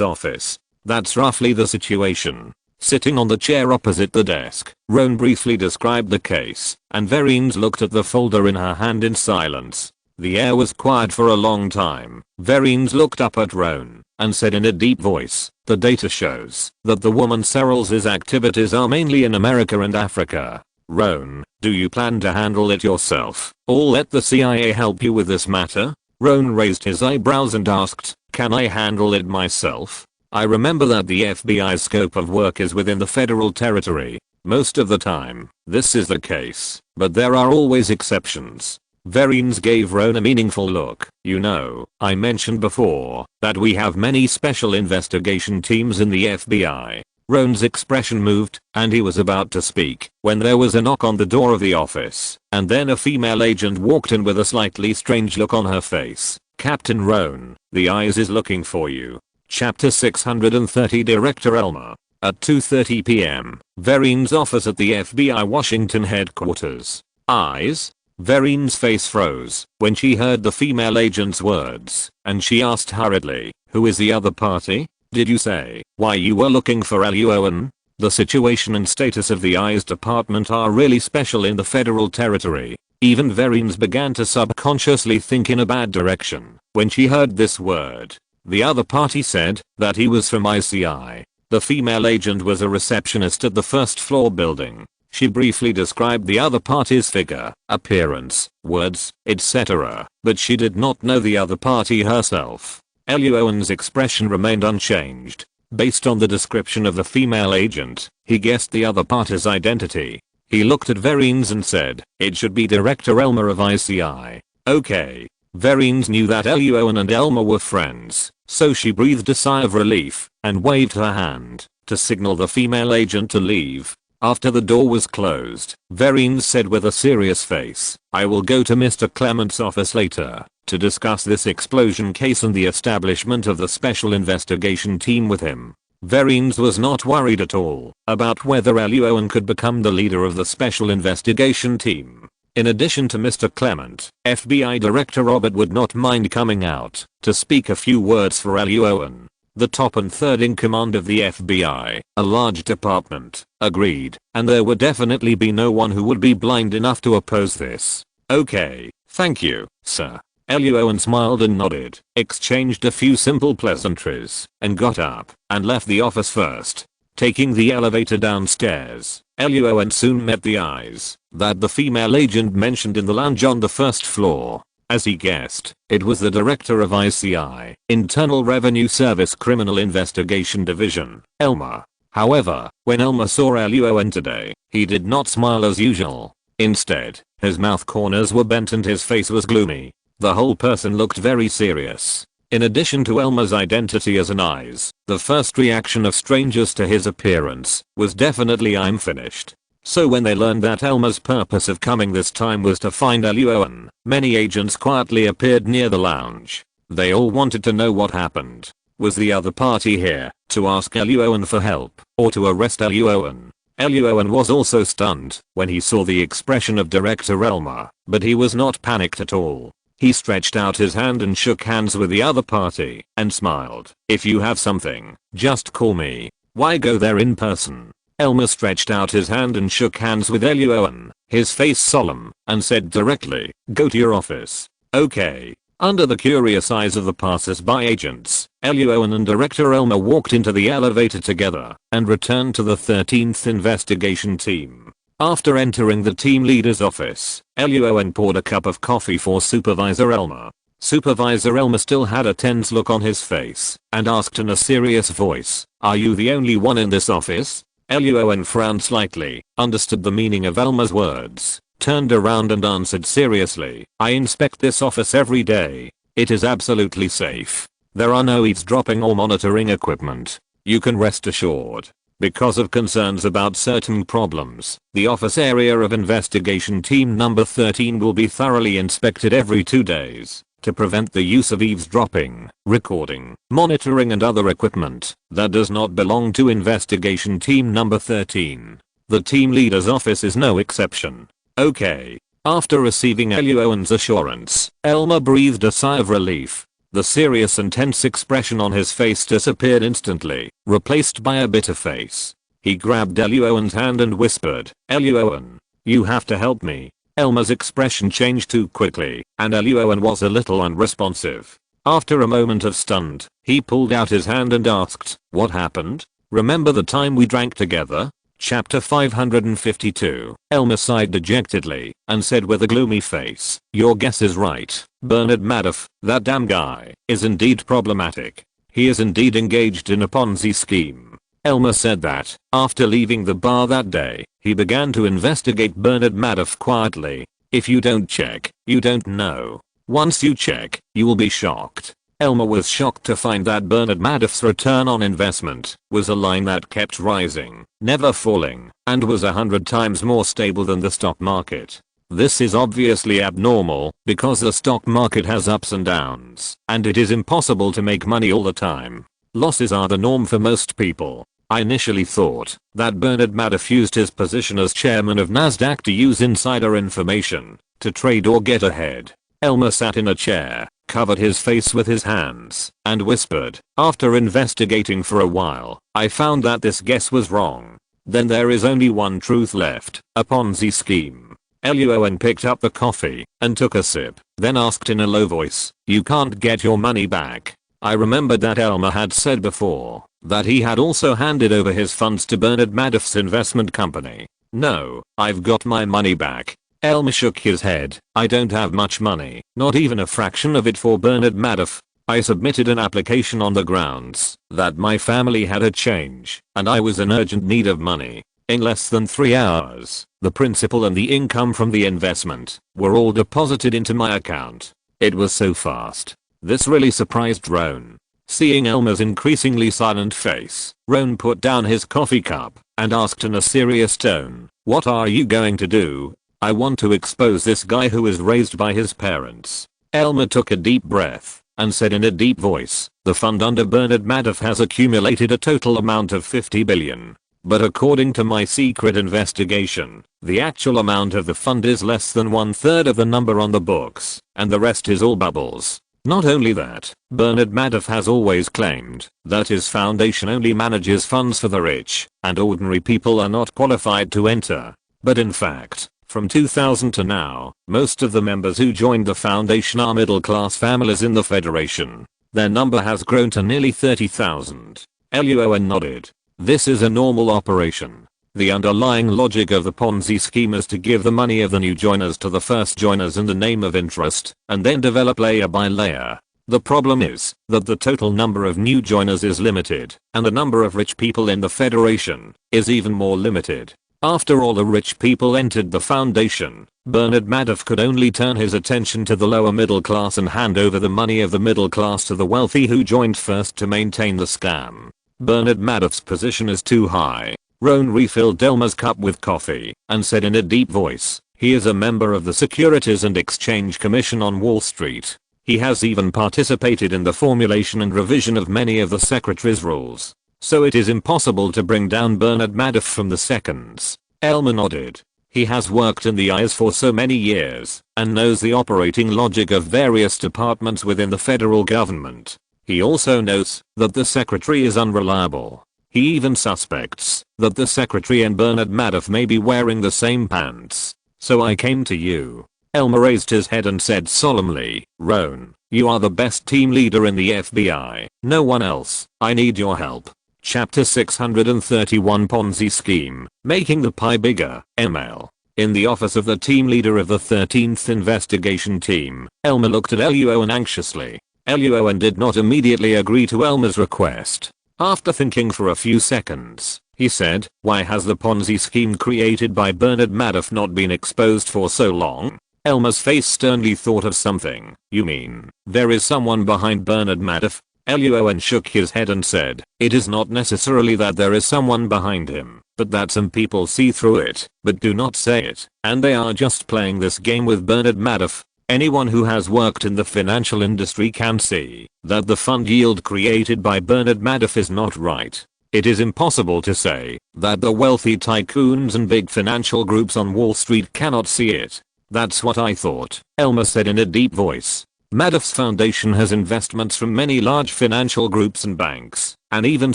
office. That's roughly the situation. Sitting on the chair opposite the desk, Roan briefly described the case, and Verines looked at the folder in her hand in silence. The air was quiet for a long time. Verines looked up at Roan and said in a deep voice, the data shows that the woman Cyril's activities are mainly in America and Africa. Roan, do you plan to handle it yourself, or let the CIA help you with this matter? Roan raised his eyebrows and asked, can I handle it myself? I remember that the FBI's scope of work is within the federal territory. Most of the time, this is the case, but there are always exceptions. Verines gave Roan a meaningful look. You know, I mentioned before that we have many special investigation teams in the FBI. Roan's expression moved, and he was about to speak when there was a knock on the door of the office, and then a female agent walked in with a slightly strange look on her face. Captain Roan, the eyes is looking for you. Chapter 630 Director Elmer. At 2:30 p.m., Verines' office at the FBI Washington headquarters. Eyes? Verines' face froze when she heard the female agent's words, and she asked hurriedly, who is the other party? Did you say why you were looking for Luo An? The situation and status of the eyes department are really special in the federal territory. Even Verines began to subconsciously think in a bad direction when she heard this word. The other party said that he was from ICI. The female agent was a receptionist at the first floor building. She briefly described the other party's figure, appearance, words, etc., but she did not know the other party herself. Luo An's expression remained unchanged. Based on the description of the female agent, he guessed the other party's identity. He looked at Verines and said, it should be Director Elmer of ICI. Okay. Verines knew that Luo An and Elmer were friends, so she breathed a sigh of relief and waved her hand to signal the female agent to leave. After the door was closed, Verines said with a serious face, I will go to Mr. Clement's office later to discuss this explosion case and the establishment of the special investigation team with him. Verines was not worried at all about whether Luo An could become the leader of the special investigation team. In addition to Mr. Clement, FBI Director Robert would not mind coming out to speak a few words for Luo An. The top and third in command of the FBI, a large department, agreed, and there would definitely be no one who would be blind enough to oppose this. Okay, thank you, sir. Luo An smiled and nodded, exchanged a few simple pleasantries, and got up and left the office first. Taking the elevator downstairs, Luo An soon met the eyes that the female agent mentioned in the lounge on the first floor. As he guessed, it was the director of ICI, Internal Revenue Service Criminal Investigation Division, Elmer. However, when Elmer saw Luo An today, he did not smile as usual. Instead, his mouth corners were bent and his face was gloomy. The whole person looked very serious. In addition to Elmer's identity as an eyes, the first reaction of strangers to his appearance was definitely I'm finished. So when they learned that Elmer's purpose of coming this time was to find Luo An, many agents quietly appeared near the lounge. They all wanted to know what happened. Was the other party here to ask Luo An for help or to arrest Luo An? Luo An was also stunned when he saw the expression of Director Elmer, but he was not panicked at all. He stretched out his hand and shook hands with the other party and smiled. "If you have something, just call me. Why go there in person?" Elmer stretched out his hand and shook hands with Luo An, his face solemn, and said directly, "Go to your office." "Okay." Under the curious eyes of the passers-by agents, Luo An and Director Elmer walked into the elevator together and returned to the 13th investigation team. After entering the team leader's office, Luo An poured a cup of coffee for Supervisor Elmer. Supervisor Elmer still had a tense look on his face and asked in a serious voice, "Are you the only one in this office?" Luo An frowned slightly, understood the meaning of Elmer's words, turned around and answered seriously, "I inspect this office every day. It is absolutely safe. There are no eavesdropping or monitoring equipment. You can rest assured. Because of concerns about certain problems, the office area of investigation team number 13 will be thoroughly inspected every 2 days to prevent the use of eavesdropping, recording, monitoring and other equipment that does not belong to investigation team number 13. The team leader's office is no exception." "Okay." After receiving Luo An's assurance, Elmer breathed a sigh of relief. The serious and tense expression on his face disappeared instantly, replaced by a bitter face. He grabbed Luo An's hand and whispered, "Luo An, you have to help me." Elmer's expression changed too quickly, and Luo An was a little unresponsive. After a moment of stunned, he pulled out his hand and asked, "What happened? Remember the time we drank together?" Chapter 552. Elmer sighed dejectedly and said with a gloomy face, "Your guess is right. Bernard Madoff, that damn guy, is indeed problematic. He is indeed engaged in a Ponzi scheme." Elmer said that, after leaving the bar that day, he began to investigate Bernard Madoff quietly. "If you don't check, you don't know. Once you check, you will be shocked." Elmer was shocked to find that Bernard Madoff's return on investment was a line that kept rising, never falling, and was 100 times more stable than the stock market. This is obviously abnormal because the stock market has ups and downs, and it is impossible to make money all the time. Losses are the norm for most people. I initially thought that Bernard Madoff used his position as chairman of Nasdaq to use insider information to trade or get ahead. Elmer sat in a chair, covered his face with his hands, and whispered, "After investigating for a while, I found that this guess was wrong. Then there is only one truth left, a Ponzi scheme." Luo An picked up the coffee and took a sip, then asked in a low voice, "You can't get your money back?" I remembered that Elmer had said before that he had also handed over his funds to Bernard Madoff's investment company. "No, I've got my money back." Elmer shook his head. "I don't have much money, not even a fraction of it for Bernard Madoff. I submitted an application on the grounds that my family had a change and I was in urgent need of money. In less than 3 hours, the principal and the income from the investment were all deposited into my account. It was so fast." This really surprised Roan. Seeing Elmer's increasingly silent face, Roan put down his coffee cup and asked in a serious tone, "What are you going to do?" "I want to expose this guy who was raised by his parents." Elmer took a deep breath and said in a deep voice, "The fund under Bernard Madoff has accumulated a total amount of 50 billion. But according to my secret investigation, the actual amount of the fund is less than 1/3 of the number on the books, and the rest is all bubbles." Not only that, Bernard Madoff has always claimed that his foundation only manages funds for the rich, and ordinary people are not qualified to enter. But in fact, from 2000 to now, most of the members who joined the foundation are middle-class families in the Federation. Their number has grown to nearly 30,000. Luo An nodded. "This is a normal operation. The underlying logic of the Ponzi scheme is to give the money of the new joiners to the first joiners in the name of interest, and then develop layer by layer. The problem is that the total number of new joiners is limited, and the number of rich people in the Federation is even more limited. After all the rich people entered the foundation, Bernard Madoff could only turn his attention to the lower middle class and hand over the money of the middle class to the wealthy who joined first to maintain the scam. Bernard Madoff's position is too high." Roan refilled Elmer's cup with coffee and said in a deep voice, "He is a member of the Securities and Exchange Commission on Wall Street. He has even participated in the formulation and revision of many of the secretary's rules. So it is impossible to bring down Bernard Madoff from the seconds. Elmer nodded. He has worked in the IS for so many years and knows the operating logic of various departments within the federal government. He also knows that the secretary is unreliable. He even suspects that the secretary and Bernard Madoff may be wearing the same pants. So I came to you. Elmer raised his head and said solemnly, Roan, you are the best team leader in the FBI. No one else. I need your help. Chapter 631 Ponzi Scheme, Making the Pie Bigger, ML. In the office of the team leader of the 13th investigation team, Elmer looked at Luo An anxiously. Luo An did not immediately agree to Elmer's request. After thinking for a few seconds, he said, why has the Ponzi scheme created by Bernard Madoff not been exposed for so long? Elmer's face sternly thought of something. You mean, there is someone behind Bernard Madoff? Luo An shook his head and said, it is not necessarily that there is someone behind him, but that some people see through it, but do not say it, and they are just playing this game with Bernard Madoff. Anyone who has worked in the financial industry can see that the fund yield created by Bernard Madoff is not right. It is impossible to say that the wealthy tycoons and big financial groups on Wall Street cannot see it. That's what I thought, Elmer said in a deep voice. Madoff's foundation has investments from many large financial groups and banks, and even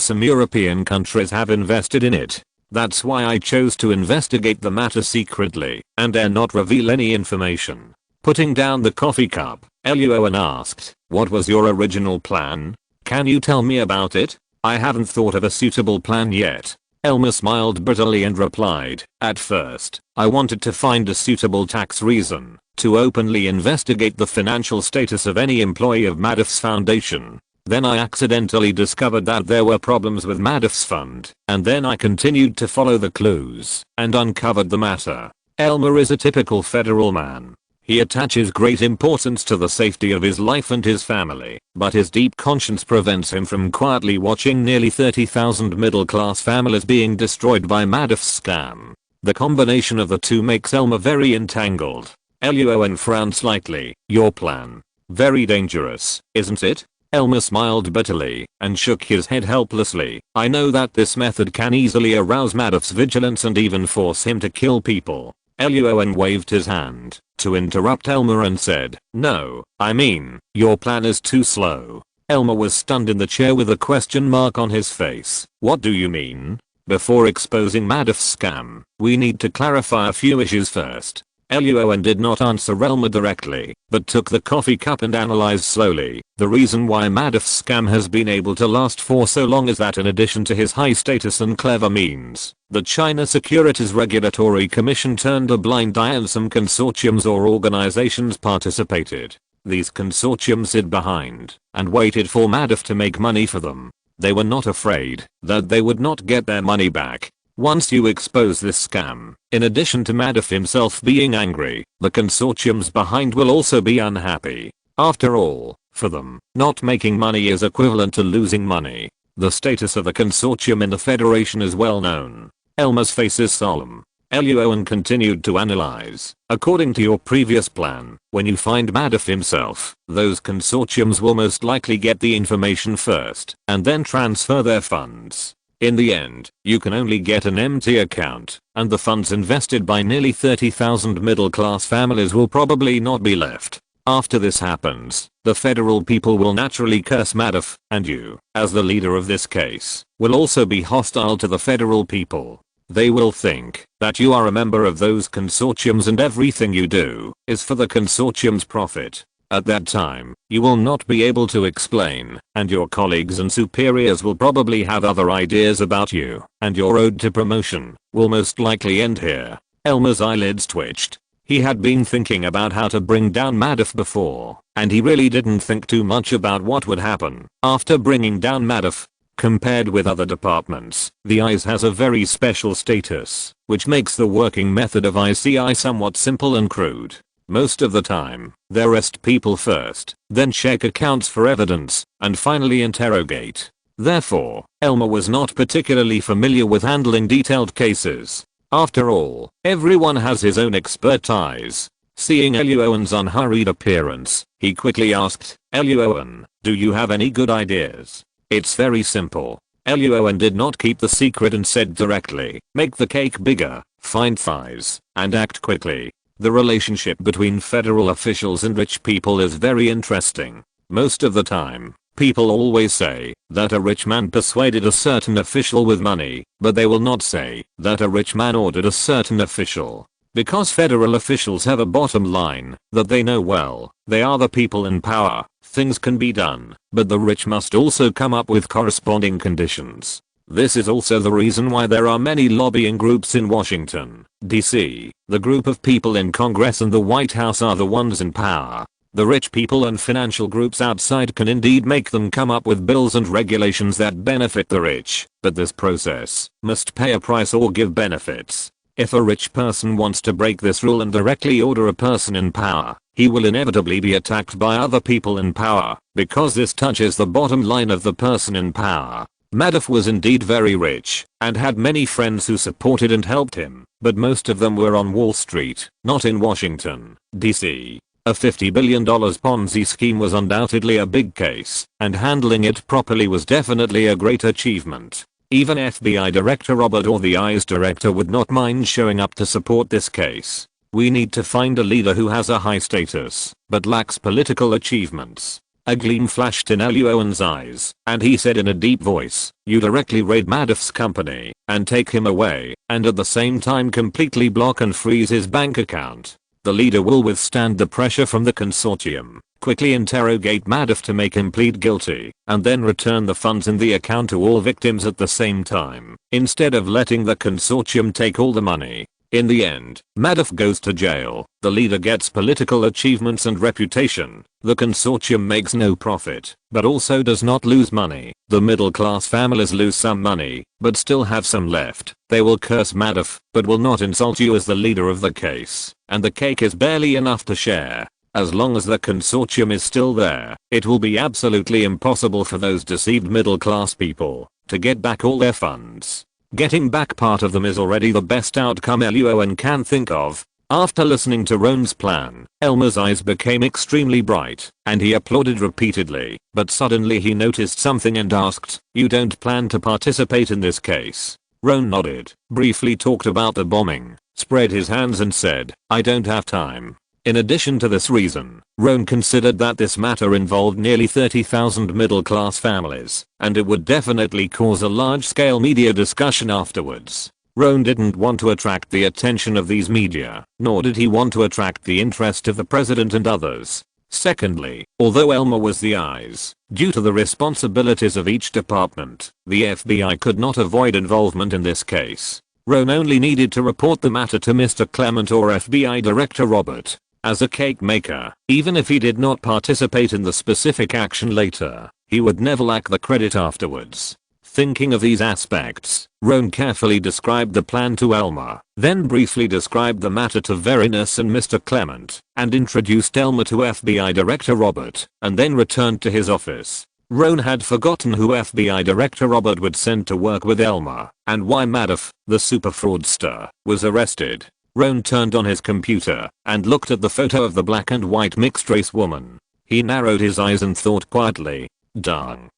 some European countries have invested in it. That's why I chose to investigate the matter secretly and dare not reveal any information. Putting down the coffee cup, Luo An asked, what was your original plan? Can you tell me about it? I haven't thought of a suitable plan yet. Elmer smiled bitterly and replied, at first, I wanted to find a suitable tax reason to openly investigate the financial status of any employee of Madoff's foundation. Then I accidentally discovered that there were problems with Madoff's fund, and then I continued to follow the clues and uncovered the matter. Elmer is a typical federal man. He attaches great importance to the safety of his life and his family, but his deep conscience prevents him from quietly watching nearly 30,000 middle-class families being destroyed by Madoff's scam. The combination of the two makes Elmer very entangled. Luo An frowned slightly. Your plan? Very dangerous, isn't it? Elmer smiled bitterly and shook his head helplessly. I know that this method can easily arouse Madoff's vigilance and even force him to kill people. Luo An waved his hand to interrupt Elmer and said, no, I mean, your plan is too slow. Elmer was stunned in the chair with a question mark on his face. What do you mean? Before exposing Madoff's scam, we need to clarify a few issues first. Luo An did not answer Elmer directly, but took the coffee cup and analyzed slowly. The reason why Madoff's scam has been able to last for so long is that in addition to his high status and clever means, the China Securities Regulatory Commission turned a blind eye and some consortiums or organizations participated. These consortiums hid behind and waited for Madoff to make money for them. They were not afraid that they would not get their money back. Once you expose this scam, in addition to Madoff himself being angry, the consortiums behind will also be unhappy. After all, for them, not making money is equivalent to losing money. The status of the consortium in the Federation is well known. Elmer's face is solemn. Luo An continued to analyze. According to your previous plan, when you find Madoff himself, those consortiums will most likely get the information first and then transfer their funds. In the end, you can only get an empty account, and the funds invested by nearly 30,000 middle-class families will probably not be left. After this happens, the federal people will naturally curse Madoff, and you, as the leader of this case, will also be hostile to the federal people. They will think that you are a member of those consortiums and everything you do is for the consortium's profit. At that time, you will not be able to explain, and your colleagues and superiors will probably have other ideas about you, and your road to promotion will most likely end here. Elmer's eyelids twitched. He had been thinking about how to bring down Madoff before, and he really didn't think too much about what would happen after bringing down Madoff. Compared with other departments, the ICE has a very special status, which makes the working method of ICI somewhat simple and crude. Most of the time, they arrest people first, then check accounts for evidence, and finally interrogate. Therefore, Elmer was not particularly familiar with handling detailed cases. After all, everyone has his own expertise. Seeing Luo An's unhurried appearance, he quickly asked, Luo An, do you have any good ideas? It's very simple. Luo An did not keep the secret and said directly, make the cake bigger, find thighs, and act quickly. The relationship between federal officials and rich people is very interesting. Most of the time, people always say that a rich man persuaded a certain official with money, but they will not say that a rich man ordered a certain official. Because federal officials have a bottom line that they know well, they are the people in power, things can be done, but the rich must also come up with corresponding conditions. This is also the reason why there are many lobbying groups in Washington, D.C. The group of people in Congress and the White House are the ones in power. The rich people and financial groups outside can indeed make them come up with bills and regulations that benefit the rich, but this process must pay a price or give benefits. If a rich person wants to break this rule and directly order a person in power, he will inevitably be attacked by other people in power, because this touches the bottom line of the person in power. Madoff was indeed very rich, and had many friends who supported and helped him, but most of them were on Wall Street, not in Washington, D.C. A $50 billion Ponzi scheme was undoubtedly a big case, and handling it properly was definitely a great achievement. Even FBI Director Robert or the ICE Director would not mind showing up to support this case. We need to find a leader who has a high status, but lacks political achievements. A gleam flashed in Luo An's eyes, and he said in a deep voice, you directly raid Madoff's company, and take him away, and at the same time completely block and freeze his bank account. The leader will withstand the pressure from the consortium, quickly interrogate Madoff to make him plead guilty, and then return the funds in the account to all victims at the same time, instead of letting the consortium take all the money. In the end, Madoff goes to jail, the leader gets political achievements and reputation, the consortium makes no profit, but also does not lose money. The middle class families lose some money, but still have some left. They will curse Madoff, but will not insult you as the leader of the case, and the cake is barely enough to share. As long as the consortium is still there, it will be absolutely impossible for those deceived middle class people to get back all their funds. Getting back part of them is already the best outcome Luo An can think of. After listening to Roan's plan, Elmer's eyes became extremely bright, and he applauded repeatedly, but suddenly he noticed something and asked, you don't plan to participate in this case? Roan nodded, briefly talked about the bombing, spread his hands and said, I don't have time. In addition to this reason, Roan considered that this matter involved nearly 30,000 middle-class families, and it would definitely cause a large-scale media discussion afterwards. Roan didn't want to attract the attention of these media, nor did he want to attract the interest of the president and others. Secondly, although Elmer was the eyes, due to the responsibilities of each department, the FBI could not avoid involvement in this case. Roan only needed to report the matter to Mr. Clement or FBI Director Robert. As a cake maker, even if he did not participate in the specific action later, he would never lack the credit afterwards. Thinking of these aspects, Roan carefully described the plan to Elmer, then briefly described the matter to Verinus and Mr. Clement, and introduced Elmer to FBI Director Robert, and then returned to his office. Roan had forgotten who FBI Director Robert would send to work with Elmer, and why Madoff, the super fraudster, was arrested. Roan turned on his computer and looked at the photo of the black and white mixed race woman. He narrowed his eyes and thought quietly, darn.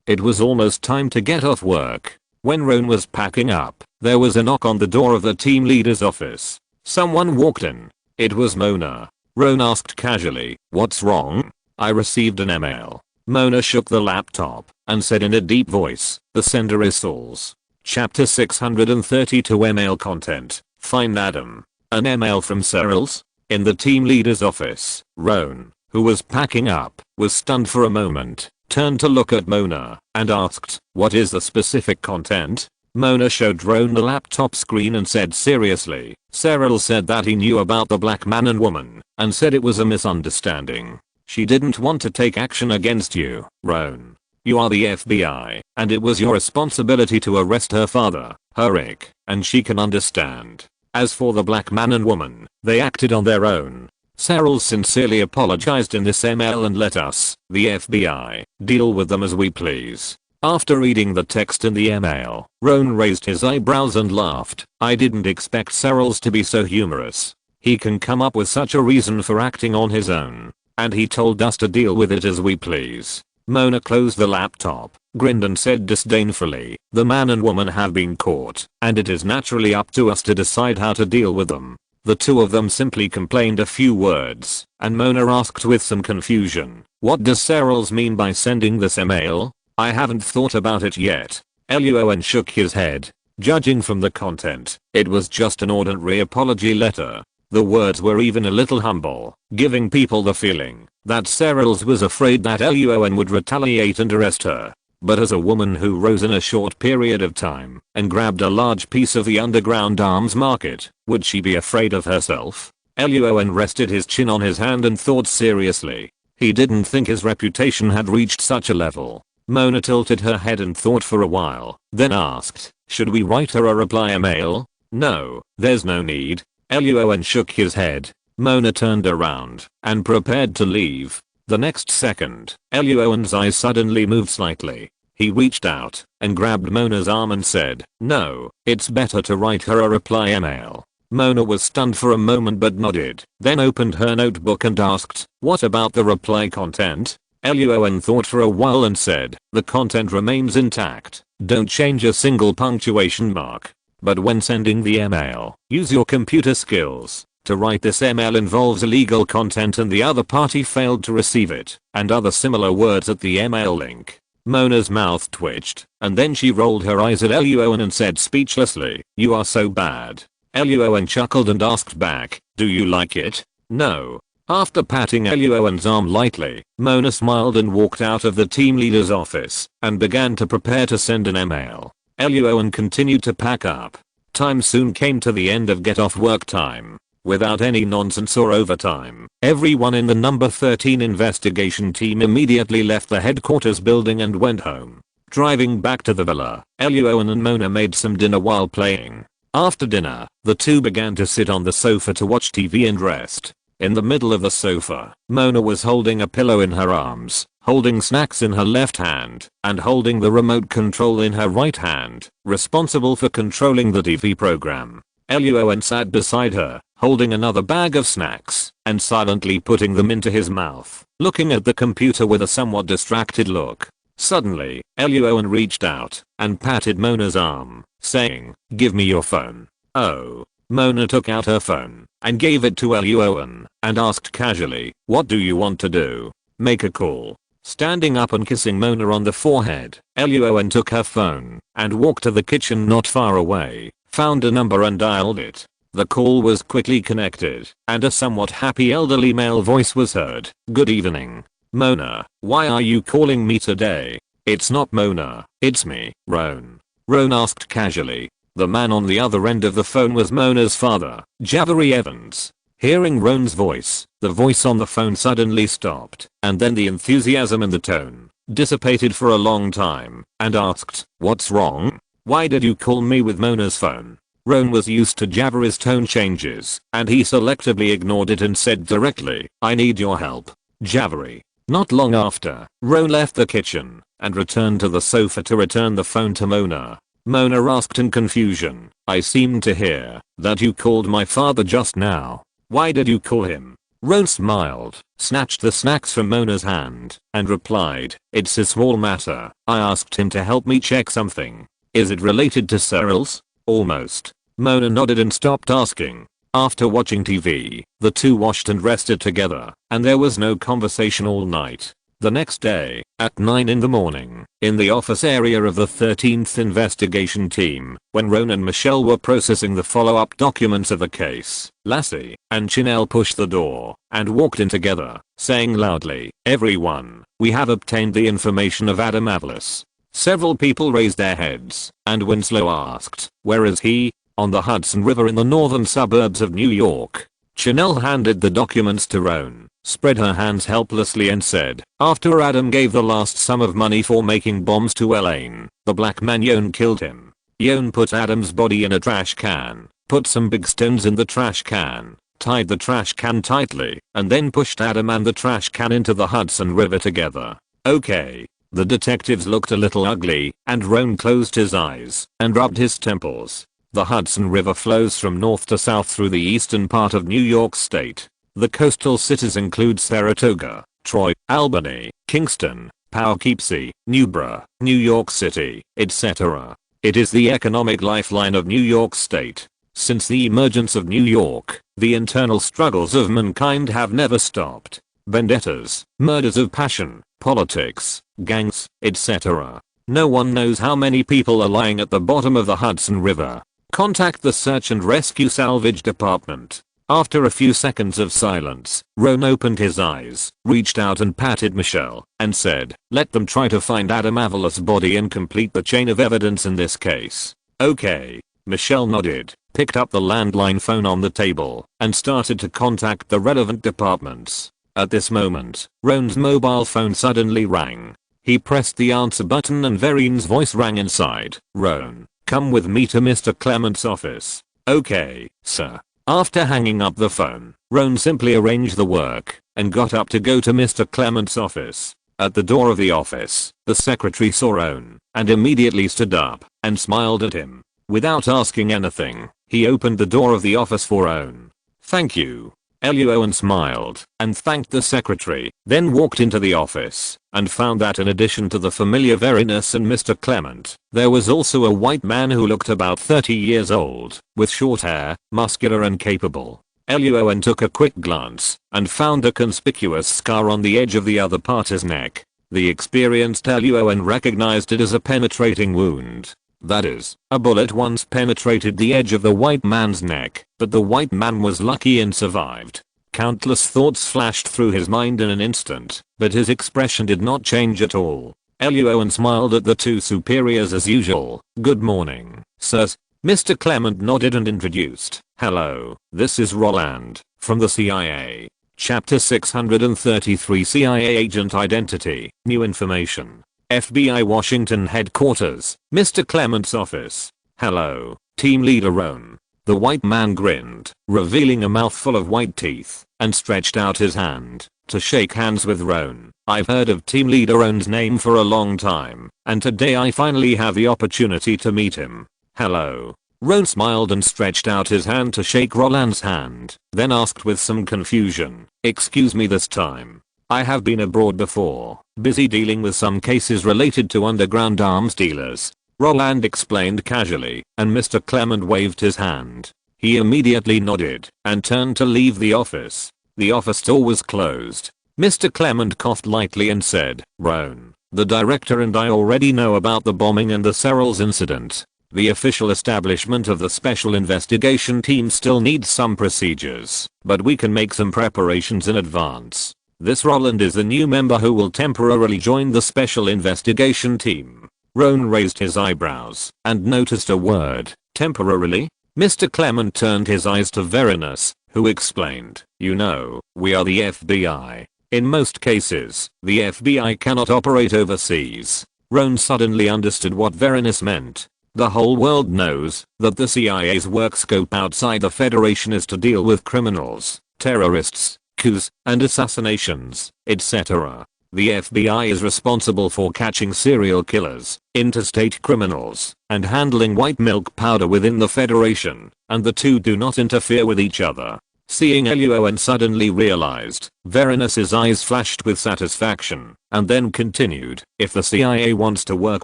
It was almost time to get off work. When Roan was packing up, there was a knock on the door of the team leader's office. Someone walked in. It was Mona. Roan asked casually, what's wrong? I received an email. Mona shook the laptop and said in a deep voice, the sender is Saul's. Chapter 632 Email content. Find Adam. An email from Searles? In the team leader's office, Roan, who was packing up, was stunned for a moment, turned to look at Mona, and asked, what is the specific content? Mona showed Roan the laptop screen and said seriously, Searles said that he knew about the black man and woman, and said it was a misunderstanding. She didn't want to take action against you, Roan. You are the FBI, and it was your responsibility to arrest her father, Rick, and she can understand. As for the black man and woman, they acted on their own. Searles sincerely apologized in this email and let us, the FBI, deal with them as we please. After reading the text in the email, Roan raised his eyebrows and laughed. I didn't expect Searles to be so humorous. He can come up with such a reason for acting on his own. And he told us to deal with it as we please. Mona closed the laptop, grinned and said disdainfully, the man and woman have been caught, and it is naturally up to us to decide how to deal with them. The two of them simply complained a few words, and Mona asked with some confusion, what does Serrels mean by sending this email? I haven't thought about it yet. Luo An shook his head. Judging from the content, it was just an ordinary apology letter. The words were even a little humble, giving people the feeling that Serrels was afraid that Luo An would retaliate and arrest her. But as a woman who rose in a short period of time and grabbed a large piece of the underground arms market, would she be afraid of herself? Luo An rested his chin on his hand and thought seriously. He didn't think his reputation had reached such a level. Mona tilted her head and thought for a while, then asked, should we write her a reply email? No, there's no need. Luo An shook his head. Mona turned around and prepared to leave. The next second, Luo An's eyes suddenly moved slightly. He reached out and grabbed Mona's arm and said, no, it's better to write her a reply email. Mona was stunned for a moment but nodded, then opened her notebook and asked, what about the reply content? Luo An thought for a while and said, the content remains intact. Don't change a single punctuation mark. But when sending the email, use your computer skills. To write this email involves illegal content and the other party failed to receive it, and other similar words at the email link. Mona's mouth twitched, and then she rolled her eyes at Luo An and said speechlessly, you are so bad. Luo An chuckled and asked back, do you like it? No. After patting Luo An's arm lightly, Mona smiled and walked out of the team leader's office and began to prepare to send an email. Luo An continued to pack up. Time soon came to the end of get off work time. Without any nonsense or overtime, everyone in the number 13 investigation team immediately left the headquarters building and went home. Driving back to the villa, Luo An and Mona made some dinner while playing. After dinner, the two began to sit on the sofa to watch TV and rest. In the middle of the sofa, Mona was holding a pillow in her arms, holding snacks in her left hand, and holding the remote control in her right hand, responsible for controlling the TV program. Luo An sat beside her, holding another bag of snacks, and silently putting them into his mouth, looking at the computer with a somewhat distracted look. Suddenly, Luo An reached out and patted Mona's arm, saying, give me your phone. Oh. Mona took out her phone and gave it to Luo An and asked casually, what do you want to do? Make a call. Standing up and kissing Mona on the forehead, Luo An took her phone and walked to the kitchen not far away, found a number and dialed it. The call was quickly connected, and a somewhat happy elderly male voice was heard. Good evening. Mona, why are you calling me today? It's not Mona, it's me, Ron. Ron asked casually. The man on the other end of the phone was Mona's father, Javery Evans. Hearing Ron's voice, the voice on the phone suddenly stopped, and then the enthusiasm in the tone dissipated for a long time, and asked, what's wrong? Why did you call me with Mona's phone? Ron was used to Javery's tone changes, and he selectively ignored it and said directly, I need your help, Javery. Not long after, Ron left the kitchen and returned to the sofa to return the phone to Mona. Mona asked in confusion, I seem to hear that you called my father just now. Why did you call him? Ron smiled, snatched the snacks from Mona's hand, and replied, it's a small matter. I asked him to help me check something. Is it related to Serrels? Almost. Mona nodded and stopped asking. After watching TV, the two washed and rested together, and there was no conversation all night. The next day, at 9 in the morning, in the office area of the 13th investigation team, when Ron and Michelle were processing the follow-up documents of the case, Lassie and Chanel pushed the door and walked in together, saying loudly, everyone, we have obtained the information of Adam Avalos. Several people raised their heads, and Winslow asked, where is he? On the Hudson River in the northern suburbs of New York. Chanel handed the documents to Ron, spread her hands helplessly and said, after Adam gave the last sum of money for making bombs to Elaine, the black man Yon killed him. Yon put Adam's body in a trash can, put some big stones in the trash can, tied the trash can tightly, and then pushed Adam and the trash can into the Hudson River together. Okay. The detectives looked a little ugly, and Ron closed his eyes and rubbed his temples. The Hudson River flows from north to south through the eastern part of New York State. The coastal cities include Saratoga, Troy, Albany, Kingston, Poughkeepsie, Newborough, New York City, etc. It is the economic lifeline of New York State. Since the emergence of New York, the internal struggles of mankind have never stopped. Vendettas, murders of passion, politics, gangs, etc. No one knows how many people are lying at the bottom of the Hudson River. Contact the Search and Rescue Salvage Department. After a few seconds of silence, Roan opened his eyes, reached out and patted Michelle, and said, "Let them try to find Adam Avila's body and complete the chain of evidence in this case." "Okay." Michelle nodded, picked up the landline phone on the table, and started to contact the relevant departments. At this moment, Roan's mobile phone suddenly rang. He pressed the answer button and Verine's voice rang inside. "Roan, come with me to Mr. Clement's office." "Okay, sir." After hanging up the phone, Roan simply arranged the work and got up to go to Mr. Clement's office. At the door of the office, the secretary saw Roan and immediately stood up and smiled at him. Without asking anything, he opened the door of the office for Roan. "Thank you." Luo An smiled and thanked the secretary, then walked into the office and found that in addition to the familiar Verinus and Mr. Clement, there was also a white man who looked about 30 years old, with short hair, muscular and capable. Luo An took a quick glance and found a conspicuous scar on the edge of the other party's neck. The experienced Luo An recognized it as a penetrating wound. That is, a bullet once penetrated the edge of the white man's neck, but the white man was lucky and survived. Countless thoughts flashed through his mind in an instant, but his expression did not change at all. Luo An smiled at the two superiors as usual. "Good morning, sirs." Mr. Clement nodded and introduced. "Hello, this is Roland, from the CIA. Chapter 633 CIA Agent Identity, New Information. FBI Washington Headquarters, Mr. Clement's office. Hello, Team Leader Roan." The white man grinned, revealing a mouthful of white teeth, and stretched out his hand to shake hands with Roan. "I've heard of Team Leader Roan's name for a long time, and today I finally have the opportunity to meet him." "Hello." Roan smiled and stretched out his hand to shake Roland's hand, then asked with some confusion, "Excuse me this time. I have been abroad before, busy dealing with some cases related to underground arms dealers." Roland explained casually, and Mr. Clement waved his hand. He immediately nodded and turned to leave the office. The office door was closed. Mr. Clement coughed lightly and said, "Roan, the director and I already know about the bombing and the Serrals incident. The official establishment of the Special Investigation Team still needs some procedures, but we can make some preparations in advance. This Roland is the new member who will temporarily join the Special Investigation Team." Roan raised his eyebrows and noticed a word, "temporarily?" Mr. Clement turned his eyes to Verinus, who explained, "You know, we are the FBI. In most cases, the FBI cannot operate overseas." Roan suddenly understood what Verinus meant. The whole world knows that the CIA's work scope outside the Federation is to deal with criminals, terrorists, coups, and assassinations, etc. The FBI is responsible for catching serial killers, interstate criminals, and handling white milk powder within the Federation, and the two do not interfere with each other. Seeing Luo An suddenly realized, Verinus's eyes flashed with satisfaction, and then continued, "If the CIA wants to work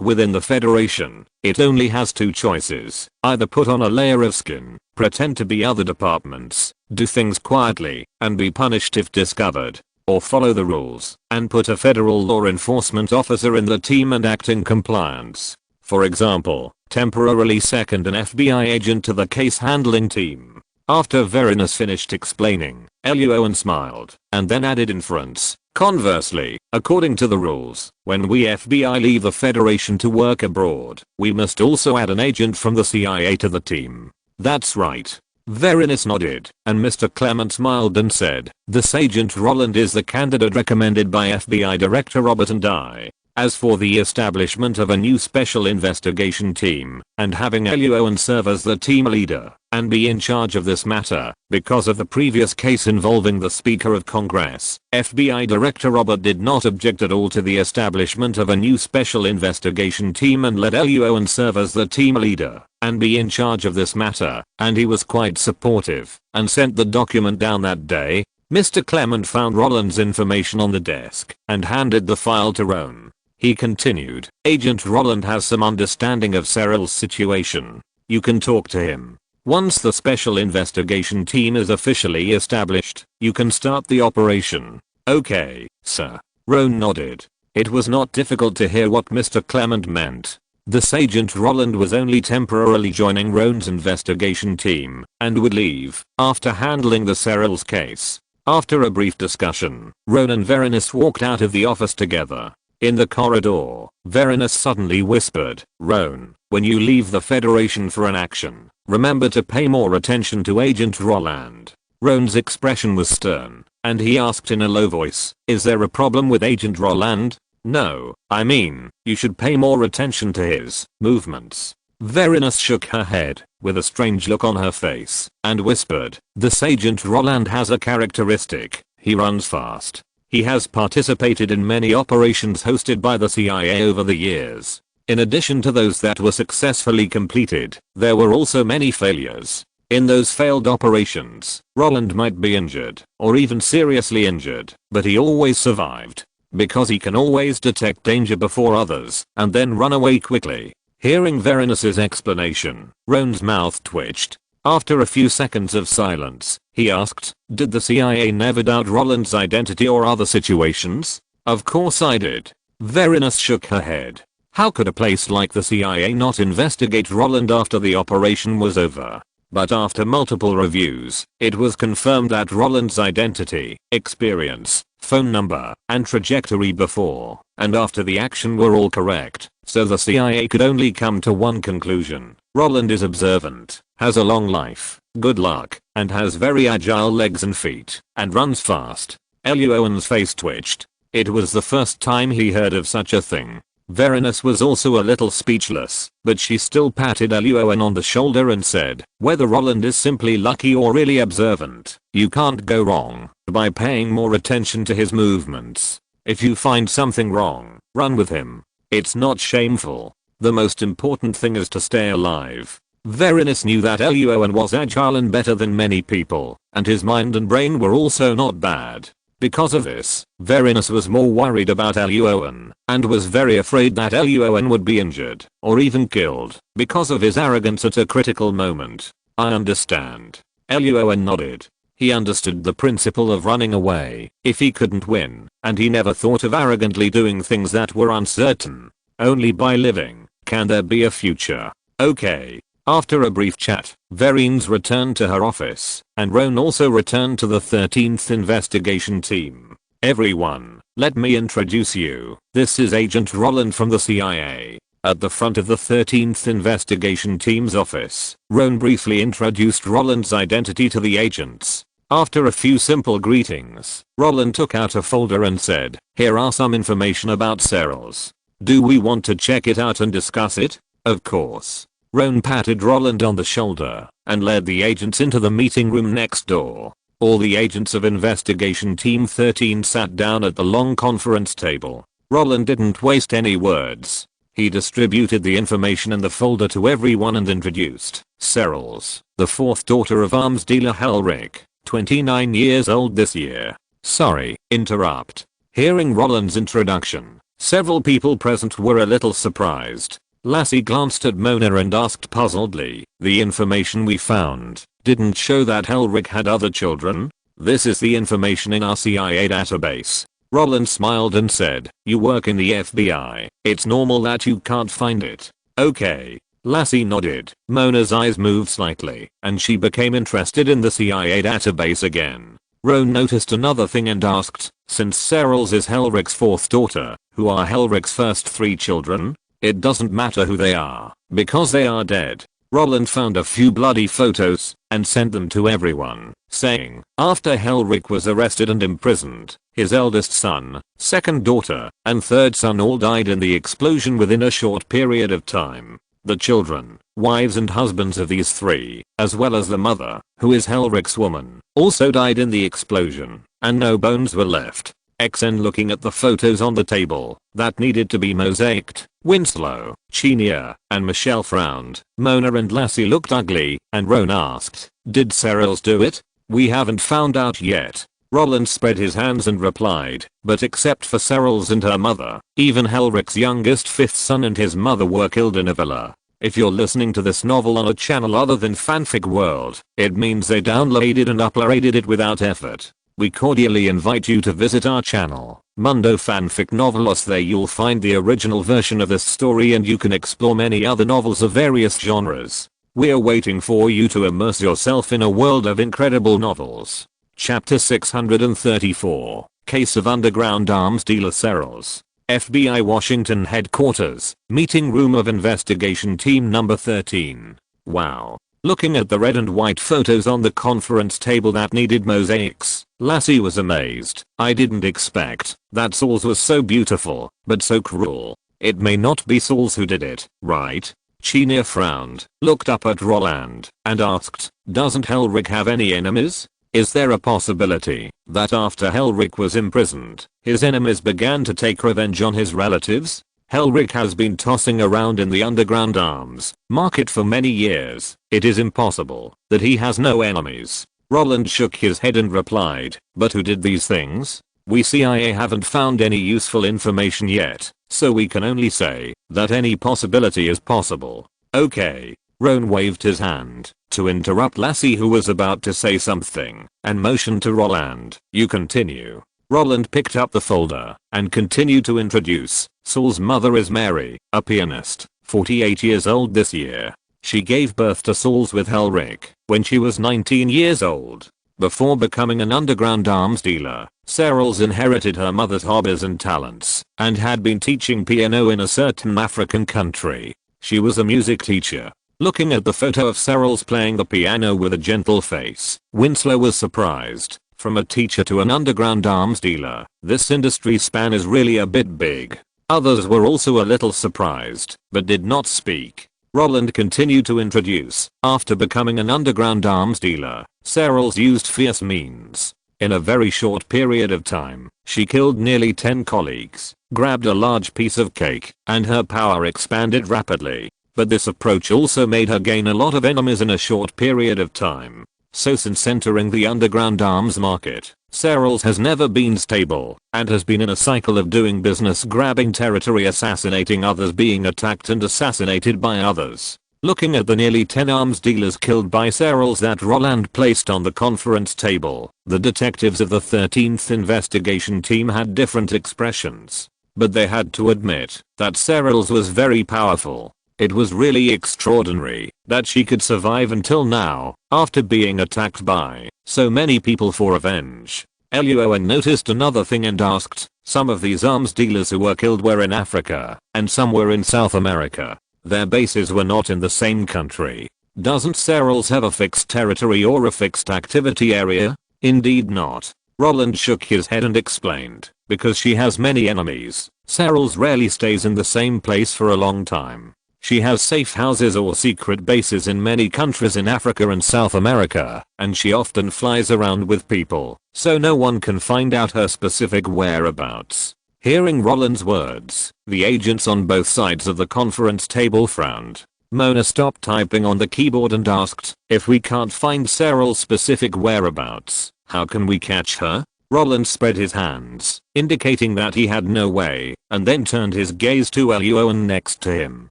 within the Federation, it only has two choices. Either put on a layer of skin, pretend to be other departments, do things quietly, and be punished if discovered, or follow the rules, and put a federal law enforcement officer in the team and act in compliance. For example, temporarily second an FBI agent to the case handling team." After Verinus finished explaining, Luo An smiled, and then added inference, "Conversely, according to the rules, when we FBI leave the Federation to work abroad, we must also add an agent from the CIA to the team." "That's right." Verinus nodded, and Mr. Clement smiled and said, "This agent Roland is the candidate recommended by FBI Director Robert and I. As for the establishment of a new special investigation team, and having Luo An serve as the team leader, and be in charge of this matter, because of the previous case involving the Speaker of Congress, FBI Director Robert did not object at all to the establishment of a new special investigation team and let Luo An serve as the team leader, and be in charge of this matter, and he was quite supportive, and sent the document down that day." Mr. Clement found Roland's information on the desk, and handed the file to Roan. He continued, Agent Roland has some understanding of Cyril's situation. You can talk to him. Once the special investigation team is officially established, you can start the operation. Okay, sir. Roan nodded. It was not difficult to hear what Mr. Clement meant. This Agent Roland was only temporarily joining Roan's investigation team and would leave after handling the Cyril's case. After a brief discussion, Roan and Veronis walked out of the office together. In the corridor, Veronis suddenly whispered, Roan, when you leave the Federation for an action, remember to pay more attention to Agent Roland. Roan's expression was stern, and he asked in a low voice, is there a problem with Agent Roland? No, I mean, you should pay more attention to his movements. Veronis shook her head, with a strange look on her face, and whispered, this Agent Roland has a characteristic, he runs fast. He has participated in many operations hosted by the CIA over the years. In addition to those that were successfully completed, there were also many failures. In those failed operations, Roland might be injured, or even seriously injured, but he always survived. Because he can always detect danger before others, and then run away quickly. Hearing Veronis's explanation, Roan's mouth twitched. After a few seconds of silence, he asked, did the CIA never doubt Roland's identity or other situations? Of course I did. Veronis shook her head. How could a place like the CIA not investigate Roland after the operation was over? But after multiple reviews, it was confirmed that Roland's identity, experience, phone number, and trajectory before and after the action were all correct, so the CIA could only come to one conclusion. Roland is observant, has a long life, good luck, and has very agile legs and feet, and runs fast. Luo An's face twitched. It was the first time he heard of such a thing. Veronis was also a little speechless, but she still patted Luo An on the shoulder and said, whether Roland is simply lucky or really observant, you can't go wrong by paying more attention to his movements. If you find something wrong, run with him. It's not shameful. The most important thing is to stay alive. Veronis knew that Luo An was agile and better than many people, and his mind and brain were also not bad. Because of this, Veronis was more worried about Luo An, and was very afraid that Luo An would be injured, or even killed, because of his arrogance at a critical moment. I understand. Luo An nodded. He understood the principle of running away if he couldn't win, and he never thought of arrogantly doing things that were uncertain. Only by living can there be a future. Okay. After a brief chat, Veronis returned to her office, and Roan also returned to the 13th investigation team. Everyone, let me introduce you. This is Agent Roland from the CIA. At the front of the 13th investigation team's office, Roan briefly introduced Roland's identity to the agents. After a few simple greetings, Roland took out a folder and said, here are some information about Cyril's. Do we want to check it out and discuss it? Of course. Roan patted Roland on the shoulder and led the agents into the meeting room next door. All the agents of investigation team 13 sat down at the long conference table. Roland didn't waste any words. He distributed the information in the folder to everyone and introduced Cyril's, the fourth daughter of arms dealer Helric, 29 years old this year. Sorry, interrupt. Hearing Roland's introduction, several people present were a little surprised. Lassie glanced at Mona and asked puzzledly, the information we found didn't show that Helric had other children? This is the information in our CIA database. Roland smiled and said, you work in the FBI. It's normal that you can't find it. Okay. Lassie nodded. Mona's eyes moved slightly, and she became interested in the CIA database again. Roan noticed another thing and asked, since Cyril's is Helric's fourth daughter, who are Helric's first three children? It doesn't matter who they are, because they are dead. Roland found a few bloody photos and sent them to everyone, saying, after Helric was arrested and imprisoned, his eldest son, second daughter, and third son all died in the explosion within a short period of time. The children, wives and husbands of these three, as well as the mother, who is Helric's woman, also died in the explosion, and no bones were left. XN looking at the photos on the table that needed to be mosaiced, Winslow, Chinia, and Michelle frowned. Mona and Lassie looked ugly, and Roan asked, did Cyril's do it? We haven't found out yet. Roland spread his hands and replied, but except for Serrals and her mother, even Helric's youngest fifth son and his mother were killed in a villa. If you're listening to this novel on a channel other than Fanfic World, it means they downloaded and uploaded it without effort. We cordially invite you to visit our channel, Mundo Fanfic Novelos. There you'll find the original version of this story and you can explore many other novels of various genres. We're waiting for you to immerse yourself in a world of incredible novels. Chapter 634, Case of Underground Arms Dealer Serrals. FBI Washington Headquarters, Meeting Room of Investigation Team Number 13. Wow. Looking at the red and white photos on the conference table that needed mosaics, Lassie was amazed. I didn't expect that Saul's was so beautiful, but so cruel. It may not be Saul's who did it, right? Chenia frowned, looked up at Roland, and asked, doesn't Helric have any enemies? Is there a possibility that after Helric was imprisoned, his enemies began to take revenge on his relatives? Helric has been tossing around in the underground arms market for many years. It is impossible that he has no enemies. Roland shook his head and replied, but who did these things? We CIA haven't found any useful information yet, so we can only say that any possibility is possible. Okay. Roan waved his hand to interrupt Lassie, who was about to say something, and motioned to Roland. You continue. Roland picked up the folder and continued to introduce. Saul's mother is Mary, a pianist, 48 years old this year. She gave birth to Saul's with Helric when she was 19 years old. Before becoming an underground arms dealer, Serrals inherited her mother's hobbies and talents and had been teaching piano in a certain African country. She was a music teacher. Looking at the photo of Serrals playing the piano with a gentle face, Winslow was surprised. From a teacher to an underground arms dealer, this industry span is really a bit big. Others were also a little surprised, but did not speak. Roland continued to introduce. After becoming an underground arms dealer, Serrals used fierce means. In a very short period of time, she killed nearly 10 colleagues, grabbed a large piece of cake, and her power expanded rapidly. But this approach also made her gain a lot of enemies in a short period of time. So since entering the underground arms market, Serrals has never been stable and has been in a cycle of doing business, grabbing territory, assassinating others, being attacked and assassinated by others. Looking at the nearly 10 arms dealers killed by Serrals that Roland placed on the conference table, the detectives of the 13th investigation team had different expressions. But they had to admit that Serrals was very powerful. It was really extraordinary that she could survive until now, after being attacked by so many people for revenge. Luo An noticed another thing and asked, some of these arms dealers who were killed were in Africa, and some were in South America. Their bases were not in the same country. Doesn't Serrals have a fixed territory or a fixed activity area? Indeed not. Roland shook his head and explained, because she has many enemies, Serrals rarely stays in the same place for a long time. She has safe houses or secret bases in many countries in Africa and South America, and she often flies around with people, so no one can find out her specific whereabouts. Hearing Roland's words, the agents on both sides of the conference table frowned. Mona stopped typing on the keyboard and asked, if we can't find Serral's specific whereabouts, how can we catch her? Roland spread his hands, indicating that he had no way, and then turned his gaze to Luo An next to him.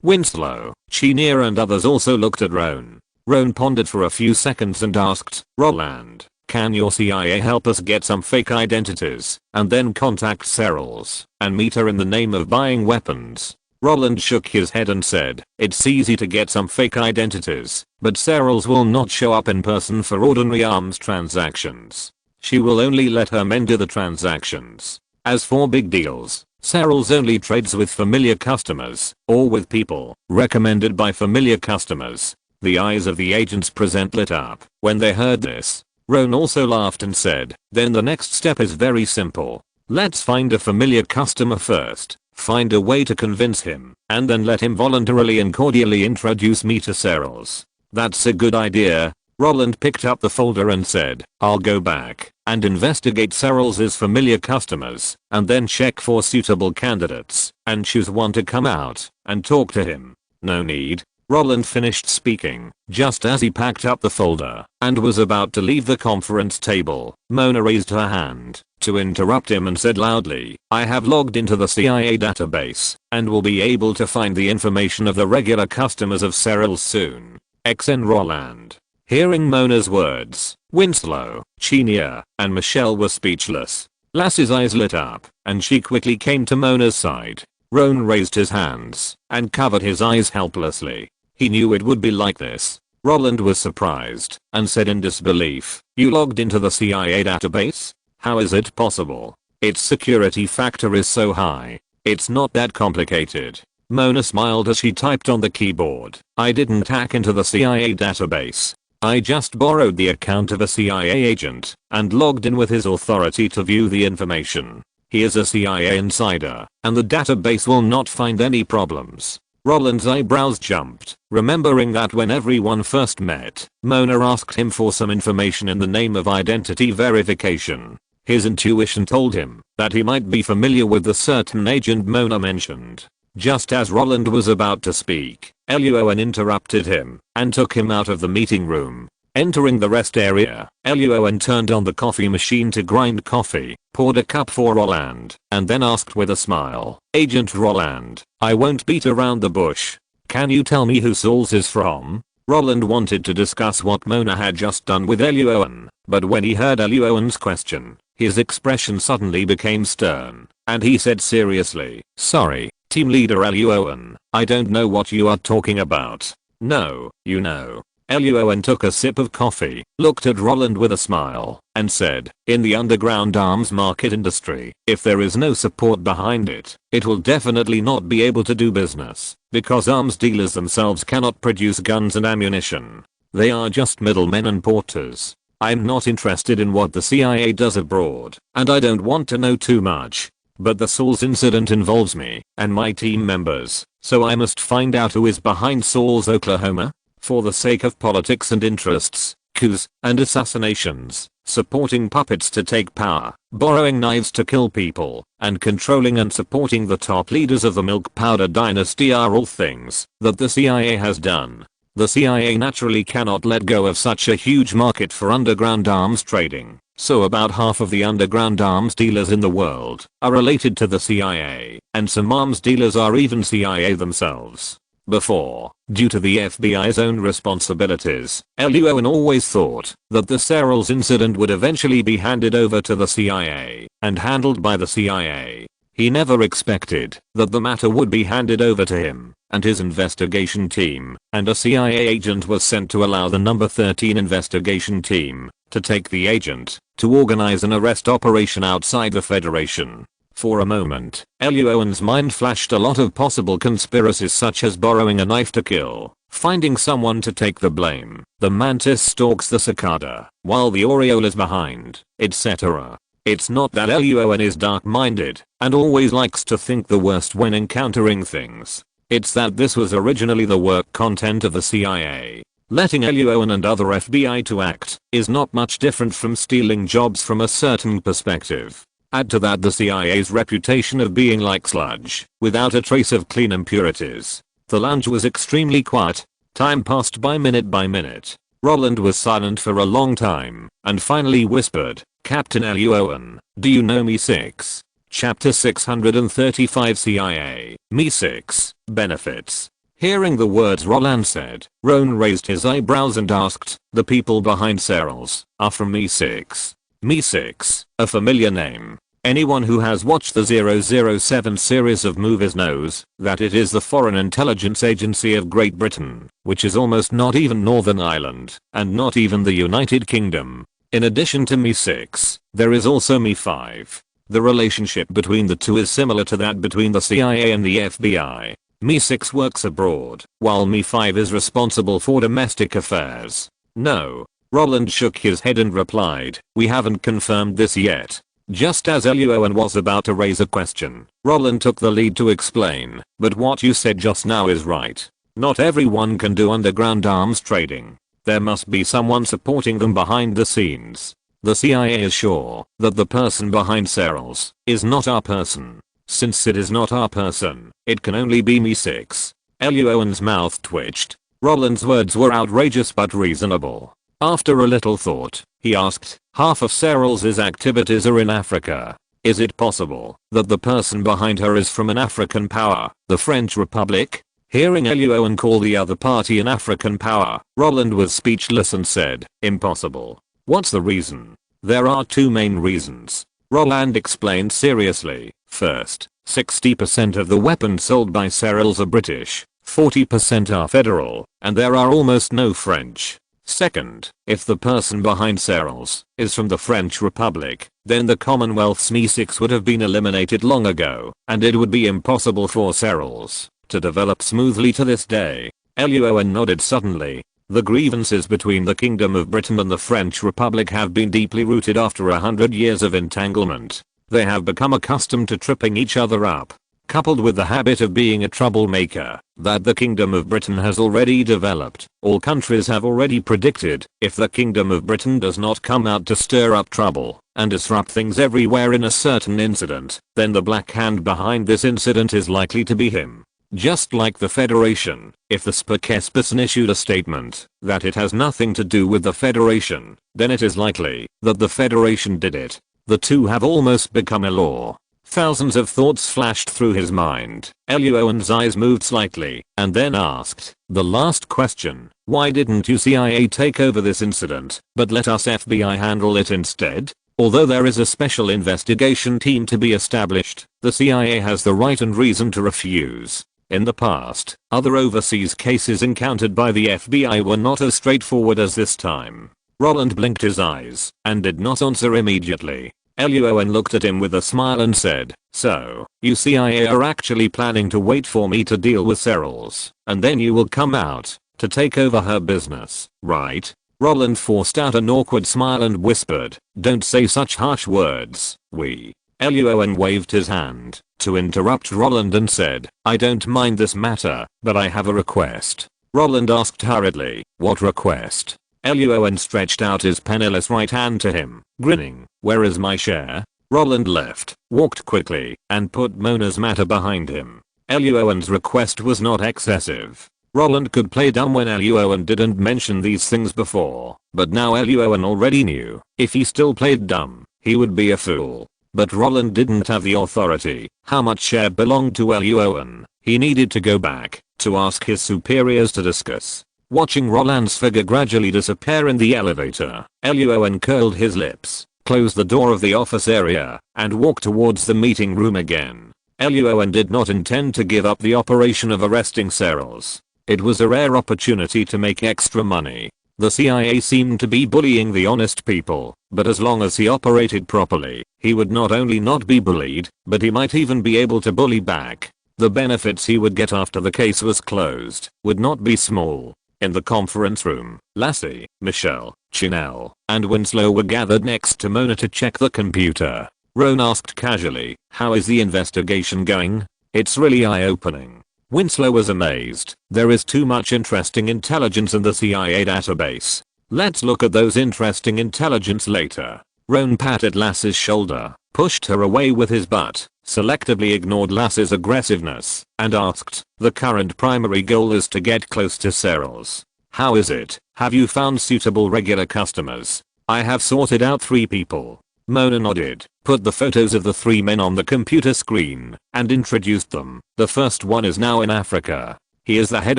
Winslow, Chenia and others also looked at Roan. Roan pondered for a few seconds and asked, Roland, can your CIA help us get some fake identities, and then contact Serrals, and meet her in the name of buying weapons? Roland shook his head and said, it's easy to get some fake identities, but Serrals will not show up in person for ordinary arms transactions. She will only let her men do the transactions. As for big deals, Serrals only trades with familiar customers, or with people recommended by familiar customers. The eyes of the agents present lit up when they heard this. Roan also laughed and said, then the next step is very simple. Let's find a familiar customer first, find a way to convince him, and then let him voluntarily and cordially introduce me to Serrals. That's a good idea. Roland picked up the folder and said, I'll go back and investigate Serrals' familiar customers, and then check for suitable candidates, and choose one to come out and talk to him. No need Roland finished speaking. Just as he packed up the folder and was about to leave the conference table, Mona raised her hand to interrupt him and said loudly, "I have logged into the CIA database and will be able to find the information of the regular customers of Cyril's soon. XN Roland." Hearing Mona's words, Winslow, Chinia, and Michelle were speechless. Lass's eyes lit up, and she quickly came to Mona's side. Roan raised his hands and covered his eyes helplessly. He knew it would be like this. Roland was surprised and said in disbelief, "You logged into the CIA database? How is it possible? Its security factor is so high. It's not that complicated." Mona smiled as she typed on the keyboard. "I didn't hack into the CIA database. I just borrowed the account of a CIA agent and logged in with his authority to view the information. He is a CIA insider, and the database will not find any problems." Roland's eyebrows jumped, remembering that when everyone first met, Mona asked him for some information in the name of identity verification. His intuition told him that he might be familiar with the certain agent Mona mentioned. Just as Roland was about to speak, Luo An interrupted him and took him out of the meeting room. Entering the rest area, Luo An turned on the coffee machine to grind coffee, poured a cup for Roland, and then asked with a smile, "Agent Roland, I won't beat around the bush. Can you tell me who Sauls is from?" Roland wanted to discuss what Mona had just done with Luo An, but when he heard Luo An's question, his expression suddenly became stern, and he said seriously, "Sorry, Team Leader Luo An, I don't know what you are talking about." "No, you know." Luo An took a sip of coffee, looked at Roland with a smile, and said, "In the underground arms market industry, if there is no support behind it, it will definitely not be able to do business, because arms dealers themselves cannot produce guns and ammunition. They are just middlemen and porters. I'm not interested in what the CIA does abroad, and I don't want to know too much. But the Sauls incident involves me and my team members, so I must find out who is behind Sauls, Oklahoma. For the sake of politics and interests, coups and assassinations, supporting puppets to take power, borrowing knives to kill people, and controlling and supporting the top leaders of the milk powder dynasty are all things that the CIA has done. The CIA naturally cannot let go of such a huge market for underground arms trading, so about half of the underground arms dealers in the world are related to the CIA, and some arms dealers are even CIA themselves. Before, due to the FBI's own responsibilities, Luo An always thought that the Cyril's incident would eventually be handed over to the CIA and handled by the CIA. He never expected that the matter would be handed over to him and his investigation team, and a CIA agent was sent to allow the number 13 investigation team to take the agent to organize an arrest operation outside the Federation. For a moment, Luo An's mind flashed a lot of possible conspiracies, such as borrowing a knife to kill, finding someone to take the blame, the mantis stalks the cicada, while the oriole is behind, etc. It's not that Luo An is dark-minded and always likes to think the worst when encountering things. It's that this was originally the work content of the CIA. Letting Luo An and other FBI to act is not much different from stealing jobs from a certain perspective. Add to that the CIA's reputation of being like sludge, without a trace of clean impurities. The lounge was extremely quiet. Time passed by minute. Roland was silent for a long time, and finally whispered, "Captain Luo An, do you know Me 6? Chapter 635 CIA, Me 6, Benefits." Hearing the words Roland said, Roan raised his eyebrows and asked, "The people behind Cyril's are from Me 6. Me 6, a familiar name. Anyone who has watched the 007 series of movies knows that it is the Foreign Intelligence Agency of Great Britain, which is almost not even Northern Ireland, and not even the United Kingdom. In addition to Me 6, there is also Me 5. The relationship between the two is similar to that between the CIA and the FBI. Me 6 works abroad, while Me 5 is responsible for domestic affairs." "No." Roland shook his head and replied, "We haven't confirmed this yet." Just as Luo An was about to raise a question, Roland took the lead to explain, "But what you said just now is right. Not everyone can do underground arms trading. There must be someone supporting them behind the scenes. The CIA is sure that the person behind Cyril's is not our person. Since it is not our person, it can only be Me 6. Luoan's mouth twitched. Roland's words were outrageous but reasonable. After a little thought, he asked, half of Seral's activities are in Africa. Is it possible that the person behind her is from an African power, the French Republic? Hearing Luo An call the other party an African power, Roland was speechless and said, impossible. What's the reason? There are two main reasons. Roland explained seriously. First, 60% of the weapons sold by Serals are British, 40% are federal, and there are almost no French. Second, if the person behind Serals is from the French Republic, then the Commonwealth's MI6 would have been eliminated long ago, and it would be impossible for Serals to develop smoothly to this day. Luo An nodded suddenly. The grievances between the Kingdom of Britain and the French Republic have been deeply rooted after 100 years of entanglement. They have become accustomed to tripping each other up, coupled with the habit of being a troublemaker that the Kingdom of Britain has already developed. All countries have already predicted, if the Kingdom of Britain does not come out to stir up trouble and disrupt things everywhere in a certain incident, then the black hand behind this incident is likely to be him. Just like the Federation, if the spokesperson issued a statement that it has nothing to do with the Federation, then it is likely that the Federation did it. The two have almost become a law. Thousands of thoughts flashed through his mind. Luo An's eyes moved slightly, and then asked, the last question, why didn't you CIA take over this incident, but let us FBI handle it instead? Although there is a special investigation team to be established, the CIA has the right and reason to refuse. In the past, other overseas cases encountered by the FBI were not as straightforward as this time. Roland blinked his eyes and did not answer immediately. Luo An looked at him with a smile and said, so, you CIA are actually planning to wait for me to deal with Serals, and then you will come out to take over her business, right? Roland forced out an awkward smile and whispered, don't say such harsh words, Luo An waved his hand to interrupt Roland and said, I don't mind this matter, but I have a request. Roland asked hurriedly, what request? Luo An stretched out his penniless right hand to him, grinning, where is my share? Roland left, walked quickly, and put Mona's matter behind him. Luo An's request was not excessive. Roland could play dumb when Luo An didn't mention these things before, but now Luo An already knew, if he still played dumb, he would be a fool. But Roland didn't have the authority. How much share belonged to Luo An? He needed to go back to ask his superiors to discuss. Watching Roland's figure gradually disappear in the elevator, Luo An curled his lips, closed the door of the office area, and walked towards the meeting room again. Luo An did not intend to give up the operation of arresting Serals. It was a rare opportunity to make extra money. The CIA seemed to be bullying the honest people, but as long as he operated properly, he would not only not be bullied, but he might even be able to bully back. The benefits he would get after the case was closed would not be small. In the conference room, Lassie, Michelle, Chinel, and Winslow were gathered next to Mona to check the computer. Roan asked casually, how is the investigation going? It's really eye-opening. Winslow was amazed. There is too much interesting intelligence in the CIA database. Let's look at those interesting intelligence later. Roan patted Lassie's shoulder, pushed her away with his butt, selectively ignored Lassie's aggressiveness, and asked, the current primary goal is to get close to Serals. How is it? Have you found suitable regular customers? I have sorted out 3 people. Mona nodded, put the photos of the 3 men on the computer screen, and introduced them. The first one is now in Africa. He is the head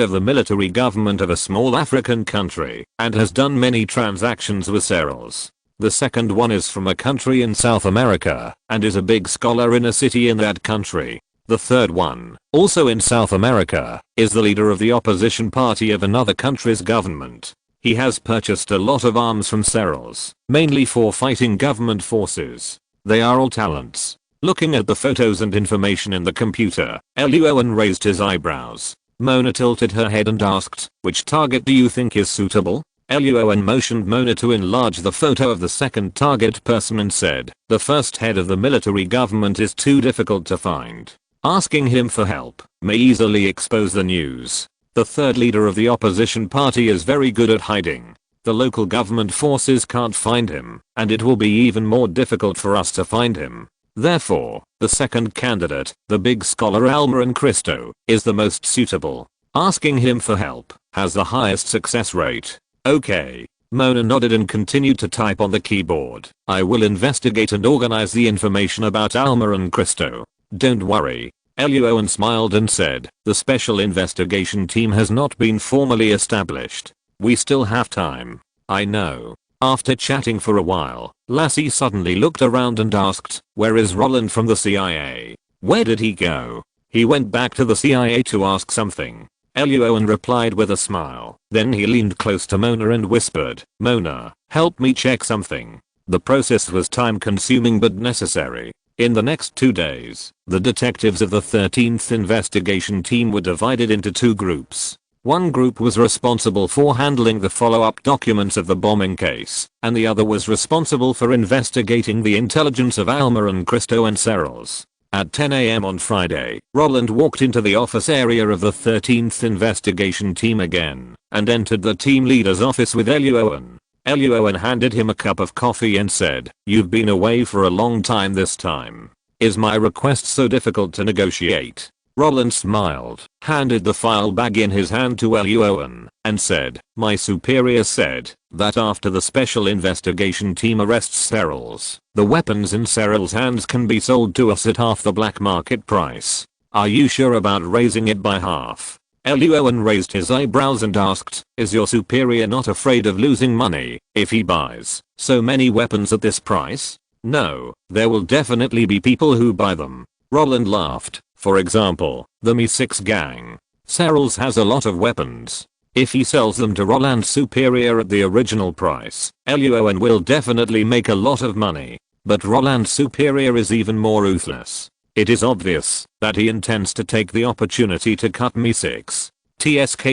of the military government of a small African country, and has done many transactions with Serals. The second one is from a country in South America, and is a big scholar in a city in that country. The third one, also in South America, is the leader of the opposition party of another country's government. He has purchased a lot of arms from Serals, mainly for fighting government forces. They are all talents. Looking at the photos and information in the computer, Luo An raised his eyebrows. Mona tilted her head and asked, which target do you think is suitable? Luo An motioned Mona to enlarge the photo of the second target person and said, the first head of the military government is too difficult to find. Asking him for help may easily expose the news. The third leader of the opposition party is very good at hiding. The local government forces can't find him, and it will be even more difficult for us to find him. Therefore, the second candidate, the big scholar Alma and Christo, is the most suitable. Asking him for help has the highest success rate. Okay. Mona nodded and continued to type on the keyboard. I will investigate and organize the information about Alma and Christo. Don't worry. Luo An smiled and said, the special investigation team has not been formally established. We still have time. I know. After chatting for a while, Lassie suddenly looked around and asked, where is Roland from the CIA? Where did he go? He went back to the CIA to ask something. Luo An replied with a smile. Then he leaned close to Mona and whispered, Mona, help me check something. The process was time consuming but necessary. In the next 2 days, the detectives of the 13th investigation team were divided into 2 groups. One group was responsible for handling the follow-up documents of the bombing case, and the other was responsible for investigating the intelligence of Alma and Christo and Serrals. At 10 AM on Friday, Roland walked into the office area of the 13th investigation team again, and entered the team leader's office with Luo An. Luo An handed him a cup of coffee and said, you've been away for a long time this time. Is my request so difficult to negotiate? Roland smiled, handed the file bag in his hand to Luo An, and said, my superior said that after the special investigation team arrests Serrals, the weapons in Serrals' hands can be sold to us at half the black market price. Are you sure about raising it by half? Luo An raised his eyebrows and asked, is your superior not afraid of losing money if he buys so many weapons at this price? No, there will definitely be people who buy them. Roland laughed. For example, the Mi-6 gang. Serrals has a lot of weapons. If he sells them to Roland's superior at the original price, Luo An will definitely make a lot of money. But Roland's superior is even more ruthless. It is obvious that he intends to take the opportunity to cut Mi-6. TSK.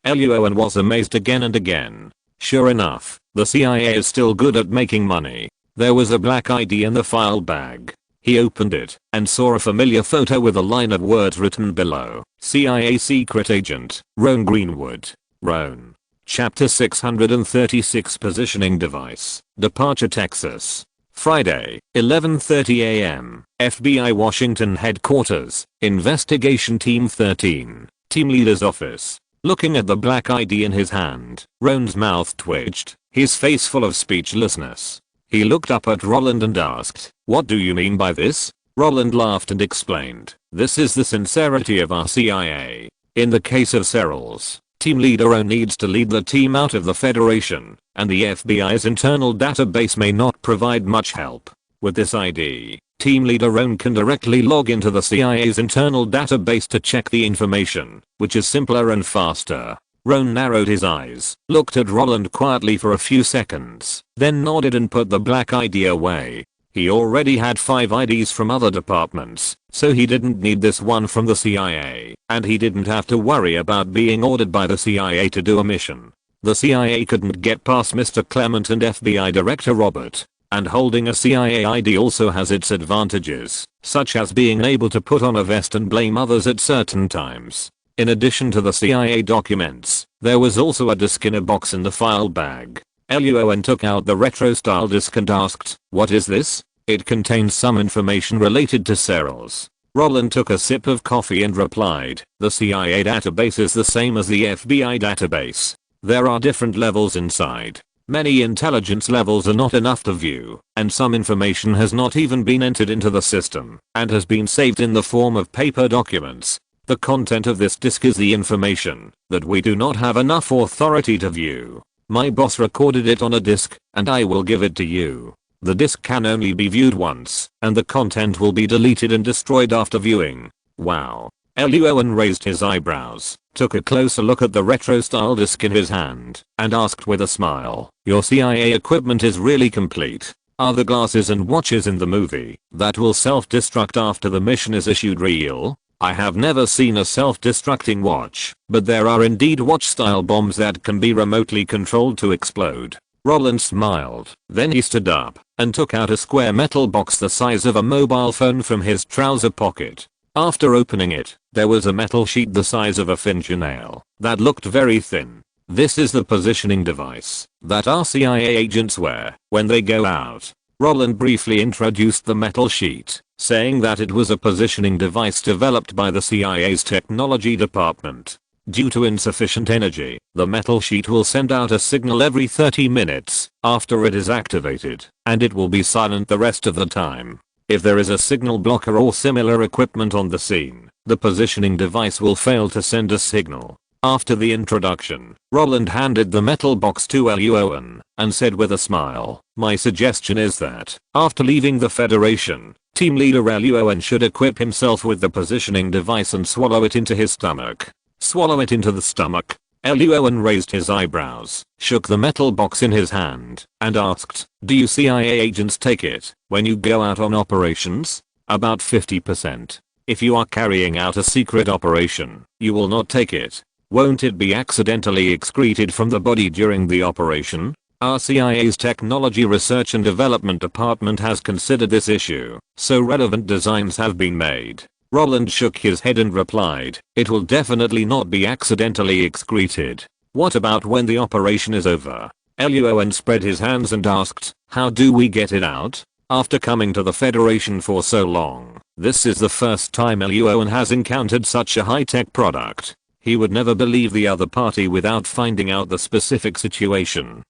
Luo An was amazed again and again. Sure enough, the CIA is still good at making money. There was a black ID in the file bag. He opened it and saw a familiar photo with a line of words written below. CIA Secret Agent, Roan Greenwood. Roan. Chapter 636 Positioning Device. Departure Texas. Friday, 11:30 AM. FBI Washington Headquarters. Investigation Team 13. Team Leader's Office. Looking at the black ID in his hand, Roan's mouth twitched, his face full of speechlessness. He looked up at Roland and asked, what do you mean by this? Roland laughed and explained, this is the sincerity of our CIA. In the case of Serrals, Team Leader Roan needs to lead the team out of the Federation, and the FBI's internal database may not provide much help. With this ID, Team Leader Roan can directly log into the CIA's internal database to check the information, which is simpler and faster. Roan narrowed his eyes, looked at Roland quietly for a few seconds, then nodded and put the black ID away. He already had 5 IDs from other departments, so he didn't need this one from the CIA, and he didn't have to worry about being ordered by the CIA to do a mission. The CIA couldn't get past Mr. Clement and FBI Director Robert, and holding a CIA ID also has its advantages, such as being able to put on a vest and blame others at certain times. In addition to the CIA documents, there was also a disk in a box in the file bag. Luo An took out the retro-style disk and asked, what is this? It contains some information related to Serrals. Roland took a sip of coffee and replied, the CIA database is the same as the FBI database. There are different levels inside. Many intelligence levels are not enough to view, and some information has not even been entered into the system, and has been saved in the form of paper documents. The content of this disk is the information that we do not have enough authority to view. My boss recorded it on a disk, and I will give it to you. The disk can only be viewed once, and the content will be deleted and destroyed after viewing. Wow. Luo An raised his eyebrows, took a closer look at the retro-style disk in his hand, and asked with a smile, your CIA equipment is really complete. Are the glasses and watches in the movie that will self-destruct after the mission is issued real? I have never seen a self-destructing watch, but there are indeed watch-style bombs that can be remotely controlled to explode. Roland smiled, then he stood up and took out a square metal box the size of a mobile phone from his trouser pocket. After opening it, there was a metal sheet the size of a fingernail that looked very thin. This is the positioning device that our CIA agents wear when they go out. Roland briefly introduced the metal sheet, saying that it was a positioning device developed by the CIA's technology department. Due to insufficient energy, the metal sheet will send out a signal every 30 minutes after it is activated, and it will be silent the rest of the time. If there is a signal blocker or similar equipment on the scene, the positioning device will fail to send a signal. After the introduction, Roland handed the metal box to Luo An and said with a smile, "My suggestion is that, after leaving the Federation, team leader Luo An should equip himself with the positioning device and swallow it into his stomach." Swallow it into the stomach? Luo An raised his eyebrows, shook the metal box in his hand, and asked, "Do you CIA agents take it when you go out on operations?" "About 50%. If you are carrying out a secret operation, you will not take it. Won't it be accidentally excreted from the body during the operation?" Our CIA's Technology Research and Development Department has considered this issue, so relevant designs have been made. Roland shook his head and replied, "It will definitely not be accidentally excreted." "What about when the operation is over?" Luo An spread his hands and asked, "How do we get it out?" After coming to the Federation for so long, this is the first time Luo An has encountered such a high-tech product. He would never believe the other party without finding out the specific situation.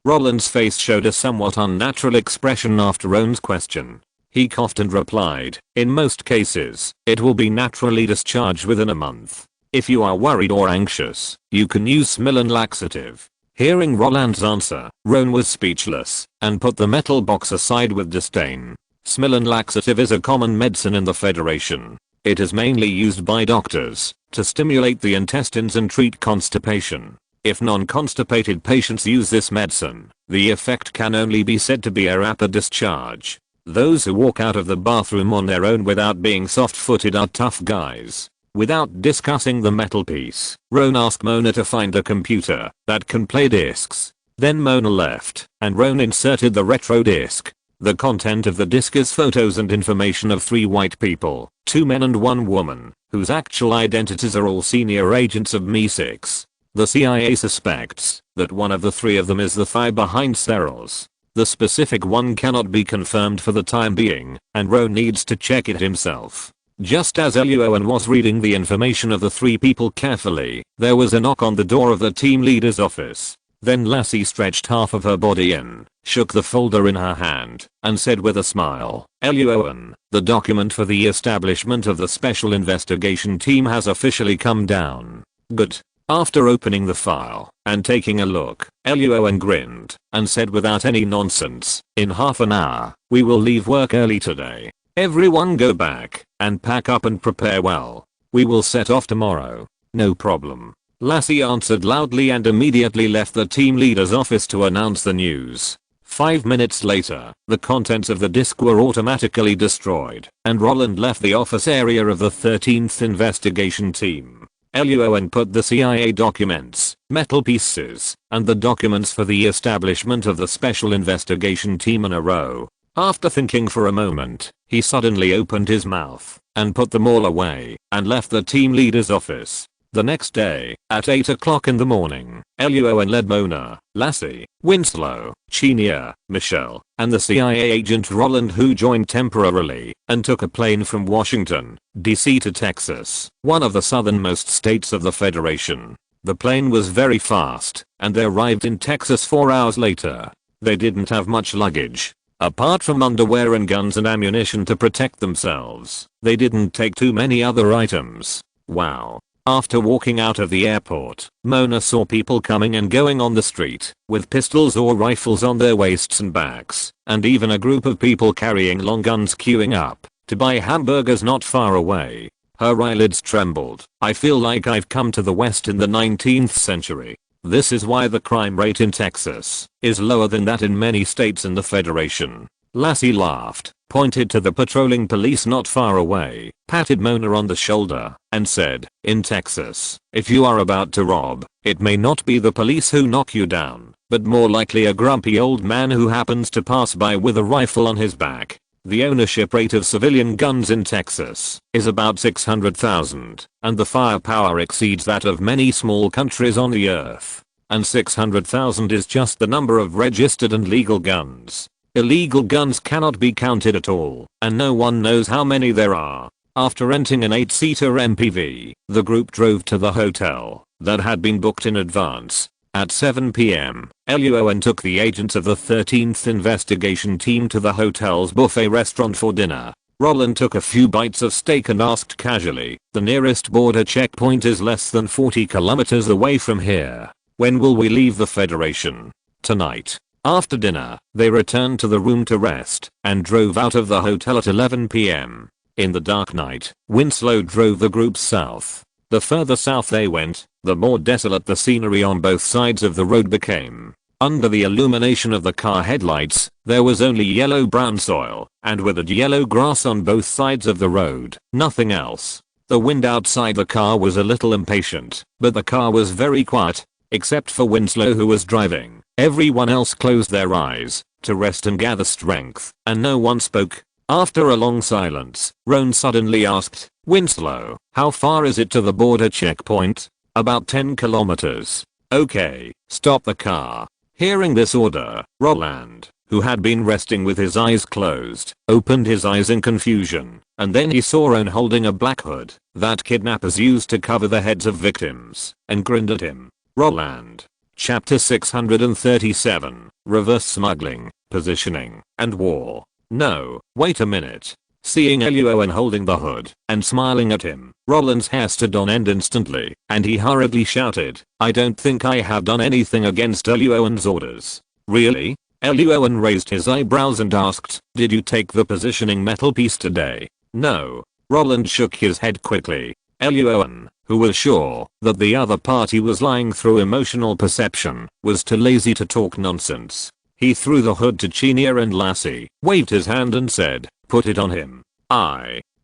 Roland's face showed a somewhat unnatural expression after Roan's question. He coughed and replied, "In most cases, it will be naturally discharged within a month. If you are worried or anxious, you can use Smillen laxative." Hearing Roland's answer, Roan was speechless and put the metal box aside with disdain. Smillen laxative is a common medicine in the Federation. It is mainly used by doctors to stimulate the intestines and treat constipation. If non-constipated patients use this medicine, the effect can only be said to be a rapid discharge. Those who walk out of the bathroom on their own without being soft-footed are tough guys. Without discussing the metal piece, Roan asked Mona to find a computer that can play discs. Then Mona left, and Roan inserted the retro disc. The content of the disc is photos and information of 3 white people, 2 men and 1 woman, whose actual identities are all senior agents of MI6. The CIA suspects that one of the 3 of them is the thigh behind Cyril's. The specific one cannot be confirmed for the time being, and Roan needs to check it himself. Just as Luo An was reading the information of the 3 people carefully, there was a knock on the door of the team leader's office. Then Lassie stretched half of her body in, shook the folder in her hand, and said with a smile, "Luo An, the document for the establishment of the Special Investigation Team has officially come down." "Good." After opening the file and taking a look, Luo An grinned and said without any nonsense, "In half an hour, we will leave work early today. Everyone go back and pack up and prepare well. We will set off tomorrow." "No problem." Lassie answered loudly and immediately left the team leader's office to announce the news. 5 minutes later, the contents of the disk were automatically destroyed, and Roland left the office area of the 13th Investigation Team. Luo An put the CIA documents, metal pieces, and the documents for the establishment of the Special Investigation Team in a row. After thinking for a moment, he suddenly opened his mouth and put them all away and left the team leader's office. The next day, at 8 o'clock in the morning, Luo An led Mona, Lassie, Winslow, Chinia, Michelle, and the CIA agent Roland, who joined temporarily, and took a plane from Washington, D.C. to Texas, one of the southernmost states of the Federation. The plane was very fast, and they arrived in Texas 4 hours later. They didn't have much luggage. Apart from underwear and guns and ammunition to protect themselves, they didn't take too many other items. Wow. After walking out of the airport, Mona saw people coming and going on the street, with pistols or rifles on their waists and backs, and even a group of people carrying long guns queuing up to buy hamburgers not far away. Her eyelids trembled. "I feel like I've come to the West in the 19th century. This is why the crime rate in Texas is lower than that in many states in the Federation." Lassie laughed, pointed to the patrolling police not far away, patted Mona on the shoulder, and said, "In Texas, if you are about to rob, it may not be the police who knock you down, but more likely a grumpy old man who happens to pass by with a rifle on his back." The ownership rate of civilian guns in Texas is about 600,000, and the firepower exceeds that of many small countries on the earth. And 600,000 is just the number of registered and legal guns. Illegal guns cannot be counted at all, and no one knows how many there are. After renting an 8-seater MPV, the group drove to the hotel that had been booked in advance. At 7 p.m., Luo An took the agents of the 13th investigation team to the hotel's buffet restaurant for dinner. Roland took a few bites of steak and asked casually, "The nearest border checkpoint is less than 40 kilometers away from here. When will we leave the Federation?" "Tonight." After dinner, they returned to the room to rest and drove out of the hotel at 11 p.m. In the dark night, Winslow drove the group south. The further south they went, the more desolate the scenery on both sides of the road became. Under the illumination of the car headlights, there was only yellow-brown soil and withered yellow grass on both sides of the road, nothing else. The wind outside the car was a little impatient, but the car was very quiet, except for Winslow who was driving. Everyone else closed their eyes to rest and gather strength, and no one spoke. After a long silence, Roan suddenly asked, "Winslow, how far is it to the border checkpoint?" "About 10 kilometers. "Okay, stop the car." Hearing this order, Roland, who had been resting with his eyes closed, opened his eyes in confusion, and then he saw Roan holding a black hood that kidnappers used to cover the heads of victims, and grinned at him. Roland. Chapter 637, Reverse Smuggling, Positioning, and War. No, wait a minute. Seeing Luo An holding the hood and smiling at him, Roland's hair stood on end instantly, and he hurriedly shouted, "I don't think I have done anything against Luo An's orders." "Really?" Luo An raised his eyebrows and asked, "Did you take the positioning metal piece today?" "No." Roland shook his head quickly. Luo An, who was sure that the other party was lying through emotional perception, was too lazy to talk nonsense. He threw the hood to Chinia and Lassie, waved his hand and said, "Put it on him."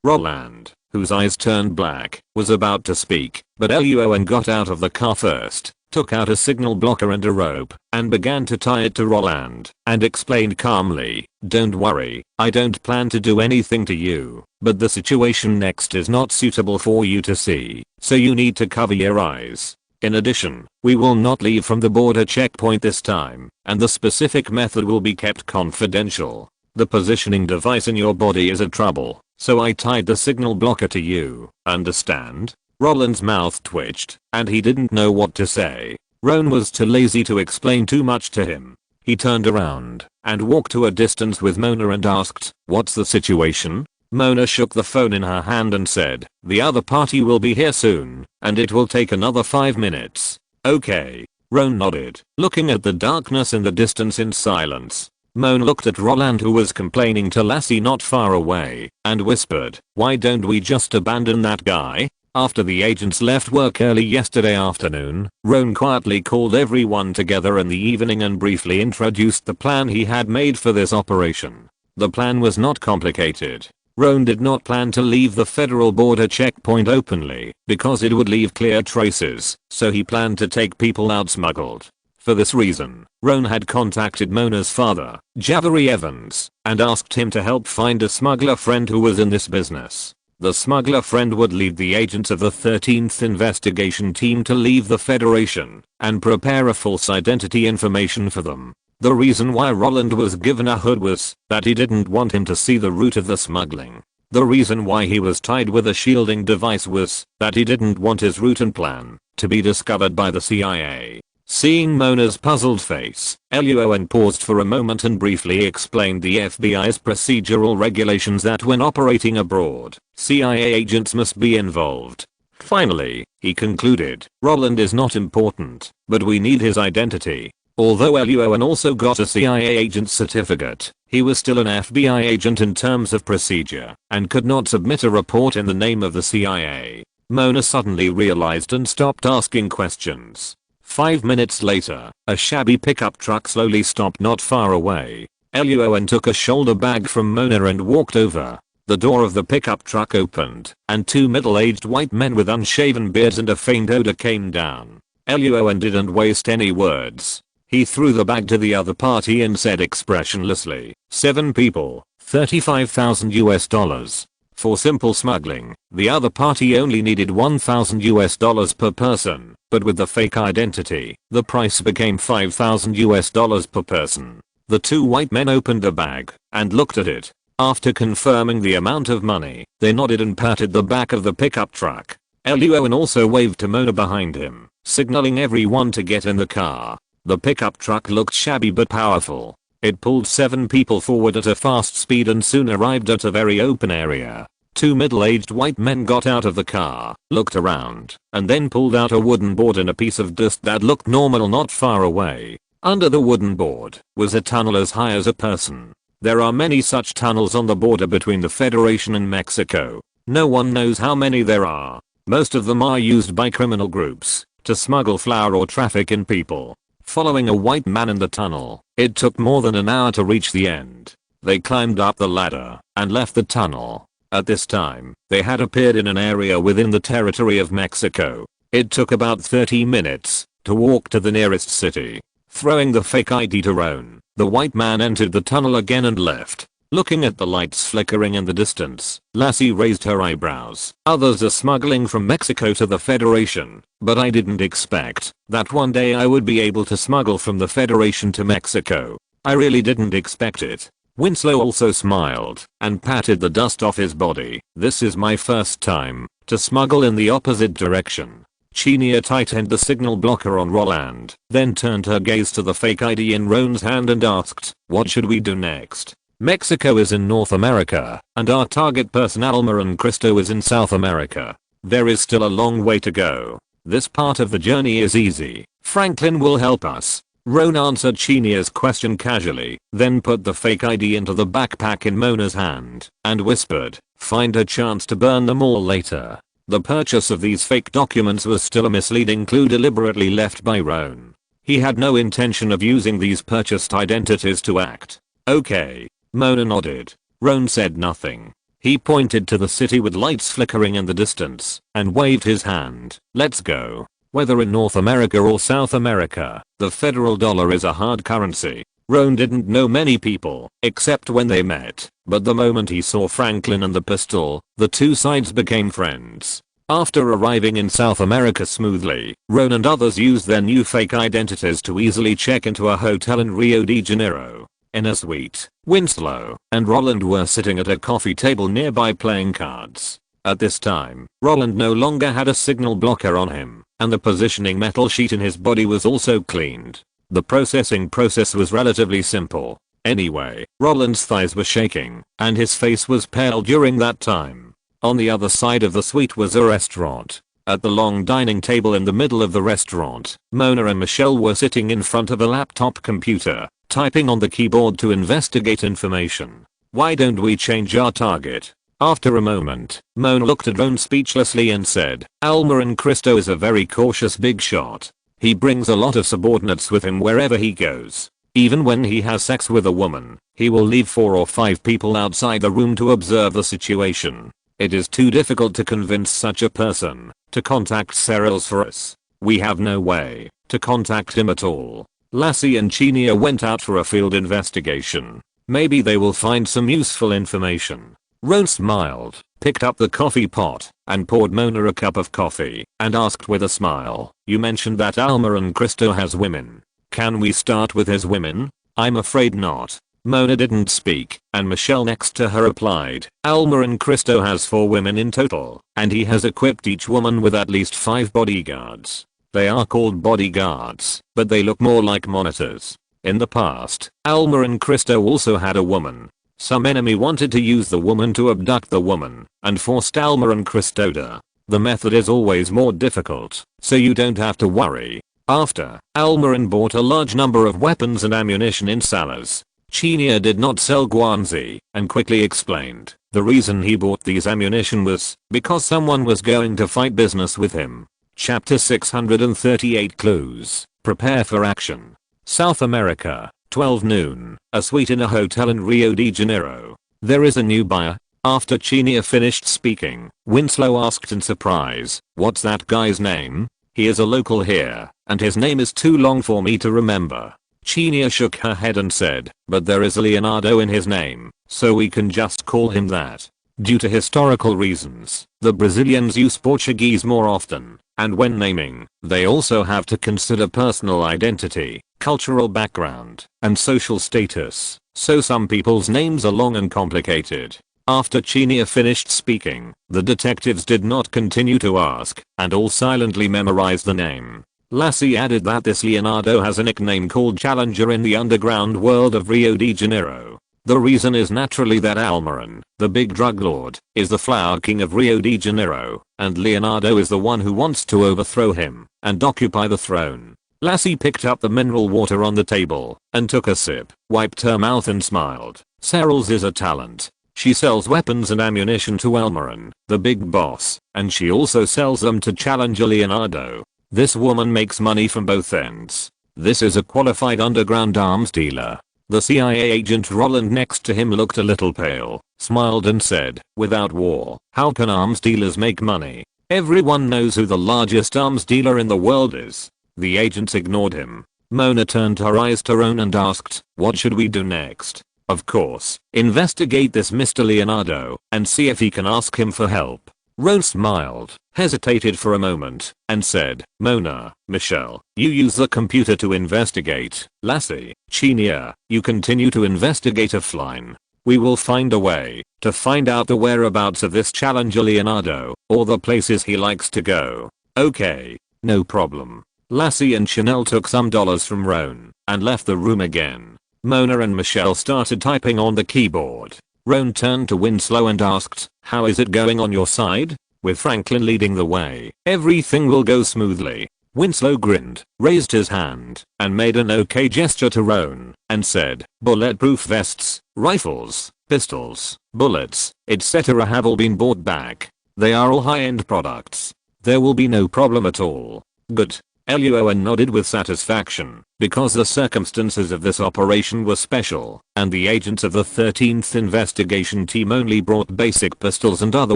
Roland, whose eyes turned black, was about to speak, but Luo An got out of the car first, took out a signal blocker and a rope, and began to tie it to Roland, and explained calmly, "Don't worry, I don't plan to do anything to you, but the situation next is not suitable for you to see, so you need to cover your eyes. In addition, we will not leave from the border checkpoint this time, and the specific method will be kept confidential. The positioning device in your body is a trouble, so I tied the signal blocker to you, understand?" Roland's mouth twitched, and he didn't know what to say. Roan was too lazy to explain too much to him. He turned around and walked to a distance with Mona and asked, "What's the situation?" Mona shook the phone in her hand and said, "The other party will be here soon, and it will take another 5 minutes. "Okay." Roan nodded, looking at the darkness in the distance in silence. Mona looked at Roland, who was complaining to Lassie not far away, and whispered, "Why don't we just abandon that guy?" After the agents left work early yesterday afternoon, Roan quietly called everyone together in the evening and briefly introduced the plan he had made for this operation. The plan was not complicated. Roan did not plan to leave the federal border checkpoint openly, because it would leave clear traces, so he planned to take people out smuggled. For this reason, Roan had contacted Mona's father, Javery Evans, and asked him to help find a smuggler friend who was in this business. The smuggler friend would lead the agents of the 13th investigation team to leave the Federation and prepare a false identity information for them. The reason why Roland was given a hood was that he didn't want him to see the route of the smuggling. The reason why he was tied with a shielding device was that he didn't want his route and plan to be discovered by the CIA. Seeing Mona's puzzled face, Luo An paused for a moment and briefly explained the FBI's procedural regulations that when operating abroad, CIA agents must be involved. Finally, he concluded, "Roland is not important, but we need his identity." Although Luo An also got a CIA agent certificate, he was still an FBI agent in terms of procedure, and could not submit a report in the name of the CIA. Mona suddenly realized and stopped asking questions. 5 minutes later, a shabby pickup truck slowly stopped not far away. Luo An took a shoulder bag from Mona and walked over. The door of the pickup truck opened, and 2 middle-aged white men with unshaven beards and a faint odor came down. Luo An didn't waste any words. He threw the bag to the other party and said expressionlessly, 7 people, $35,000. For simple smuggling, the other party only needed $1,000 per person, but with the fake identity, the price became $5,000 per person. The two white men opened a bag and looked at it. After confirming the amount of money, they nodded and patted the back of the pickup truck. Luo An also waved to Mona behind him, signaling everyone to get in the car. The pickup truck looked shabby but powerful. It pulled 7 people forward at a fast speed and soon arrived at a very open area. 2 middle-aged white men got out of the car, looked around, and then pulled out a wooden board in a piece of dust that looked normal not far away. Under the wooden board was a tunnel as high as a person. There are many such tunnels on the border between the Federation and Mexico. No one knows how many there are. Most of them are used by criminal groups to smuggle flour or traffic in people. Following a white man in the tunnel, it took more than an hour to reach the end. They climbed up the ladder and left the tunnel. At this time, they had appeared in an area within the territory of Mexico. It took about 30 minutes to walk to the nearest city. Throwing the fake ID to Roan, the white man entered the tunnel again and left. Looking at the lights flickering in the distance, Lassie raised her eyebrows. Others are smuggling from Mexico to the Federation, but I didn't expect that one day I would be able to smuggle from the Federation to Mexico. I really didn't expect it. Winslow also smiled and patted the dust off his body. This is my first time to smuggle in the opposite direction. Chinia tightened the signal blocker on Roland, then turned her gaze to the fake ID in Roan's hand and asked, what should we do next? Mexico is in North America, and our target person Alma and Cristo is in South America. There is still a long way to go. This part of the journey is easy. Franklin will help us. Roan answered Chinia's question casually, then put the fake ID into the backpack in Mona's hand, and whispered, find a chance to burn them all later. The purchase of these fake documents was still a misleading clue deliberately left by Roan. He had no intention of using these purchased identities to act. Okay. Mona nodded. Roan said nothing. He pointed to the city with lights flickering in the distance, and waved his hand. Let's go. Whether in North America or South America, the federal dollar is a hard currency. Roan didn't know many people, except when they met, but the moment he saw Franklin and the pistol, the two sides became friends. After arriving in South America smoothly, Roan and others used their new fake identities to easily check into a hotel in Rio de Janeiro. In a suite, Winslow and Roland were sitting at a coffee table nearby playing cards. At this time, Roland no longer had a signal blocker on him, and the positioning metal sheet in his body was also cleaned. The processing process was relatively simple. Anyway, Roland's thighs were shaking, and his face was pale during that time. On the other side of the suite was a restaurant. At the long dining table in the middle of the restaurant, Mona and Michelle were sitting in front of a laptop computer, typing on the keyboard to investigate information. Why don't we change our target? After a moment, Mona looked at Roan speechlessly and said, Alma and Cristo is a very cautious big shot. He brings a lot of subordinates with him wherever he goes. Even when he has sex with a woman, he will leave 4 or 5 people outside the room to observe the situation. It is too difficult to convince such a person to contact Cereals for us. We have no way to contact him at all. Lassie and Chinia went out for a field investigation. Maybe they will find some useful information. Roan smiled, picked up the coffee pot, and poured Mona a cup of coffee, and asked with a smile, you mentioned that Alma and Cristo has women. Can we start with his women? I'm afraid not. Mona didn't speak, and Michelle next to her replied, Alma and Cristo has 4 women in total, and he has equipped each woman with at least 5 bodyguards. They are called bodyguards, but they look more like monitors. In the past, Alma and Cristo also had a woman. Some enemy wanted to use the woman to abduct the woman, and forced Alma and Cristo to. The method is always more difficult, so you don't have to worry. After, Alma bought a large number of weapons and ammunition in Salas. Chinia did not sell Guanzi, and quickly explained, the reason he bought these ammunition was because someone was going to fight business with him. Chapter 638 Clues. Prepare for action. South America, 12 noon, a suite in a hotel in Rio de Janeiro. There is a new buyer. After Chinia finished speaking, Winslow asked in surprise, what's that guy's name? He is a local here, and his name is too long for me to remember. Chinia shook her head and said, but there is Leonardo in his name, so we can just call him that. Due to historical reasons, the Brazilians use Portuguese more often, and when naming, they also have to consider personal identity. cultural background, and social status, so some people's names are long and complicated. After Chinia finished speaking, the detectives did not continue to ask, and all silently memorized the name. Lassie added that this Leonardo has a nickname called Challenger in the underground world of Rio de Janeiro. The reason is naturally that Almiron, the big drug lord, is the flower king of Rio de Janeiro, and Leonardo is the one who wants to overthrow him and occupy the throne. Lassie picked up the mineral water on the table and took a sip, wiped her mouth and smiled. Serrals is a talent. She sells weapons and ammunition to Almiron, the big boss, and she also sells them to Challenger Leonardo. This woman makes money from both ends. This is a qualified underground arms dealer. The CIA agent Roland next to him looked a little pale, smiled and said, "Without war, how can arms dealers make money? Everyone knows who the largest arms dealer in the world is." The agents ignored him. Mona turned her eyes to Roan and asked, "What should we do next?" "Of course, investigate this Mr. Leonardo and see if he can ask him for help." Roan smiled, hesitated for a moment, and said, "Mona, Michelle, you use the computer to investigate. Lassie, Chinia, you continue to investigate offline. We will find a way to find out the whereabouts of this Challenger Leonardo, or the places he likes to go." "Okay, no problem." Lassie and Chanel took some dollars from Roan and left the room again. Mona and Michelle started typing on the keyboard. Roan turned to Winslow and asked, "How is it going on your side? With Franklin leading the way, everything will go smoothly." Winslow grinned, raised his hand, and made an okay gesture to Roan, and said, "Bulletproof vests, rifles, pistols, bullets, etc. have all been bought back. They are all high-end products. There will be no problem at all." "Good." Luo An nodded with satisfaction, because the circumstances of this operation were special, and the agents of the 13th investigation team only brought basic pistols and other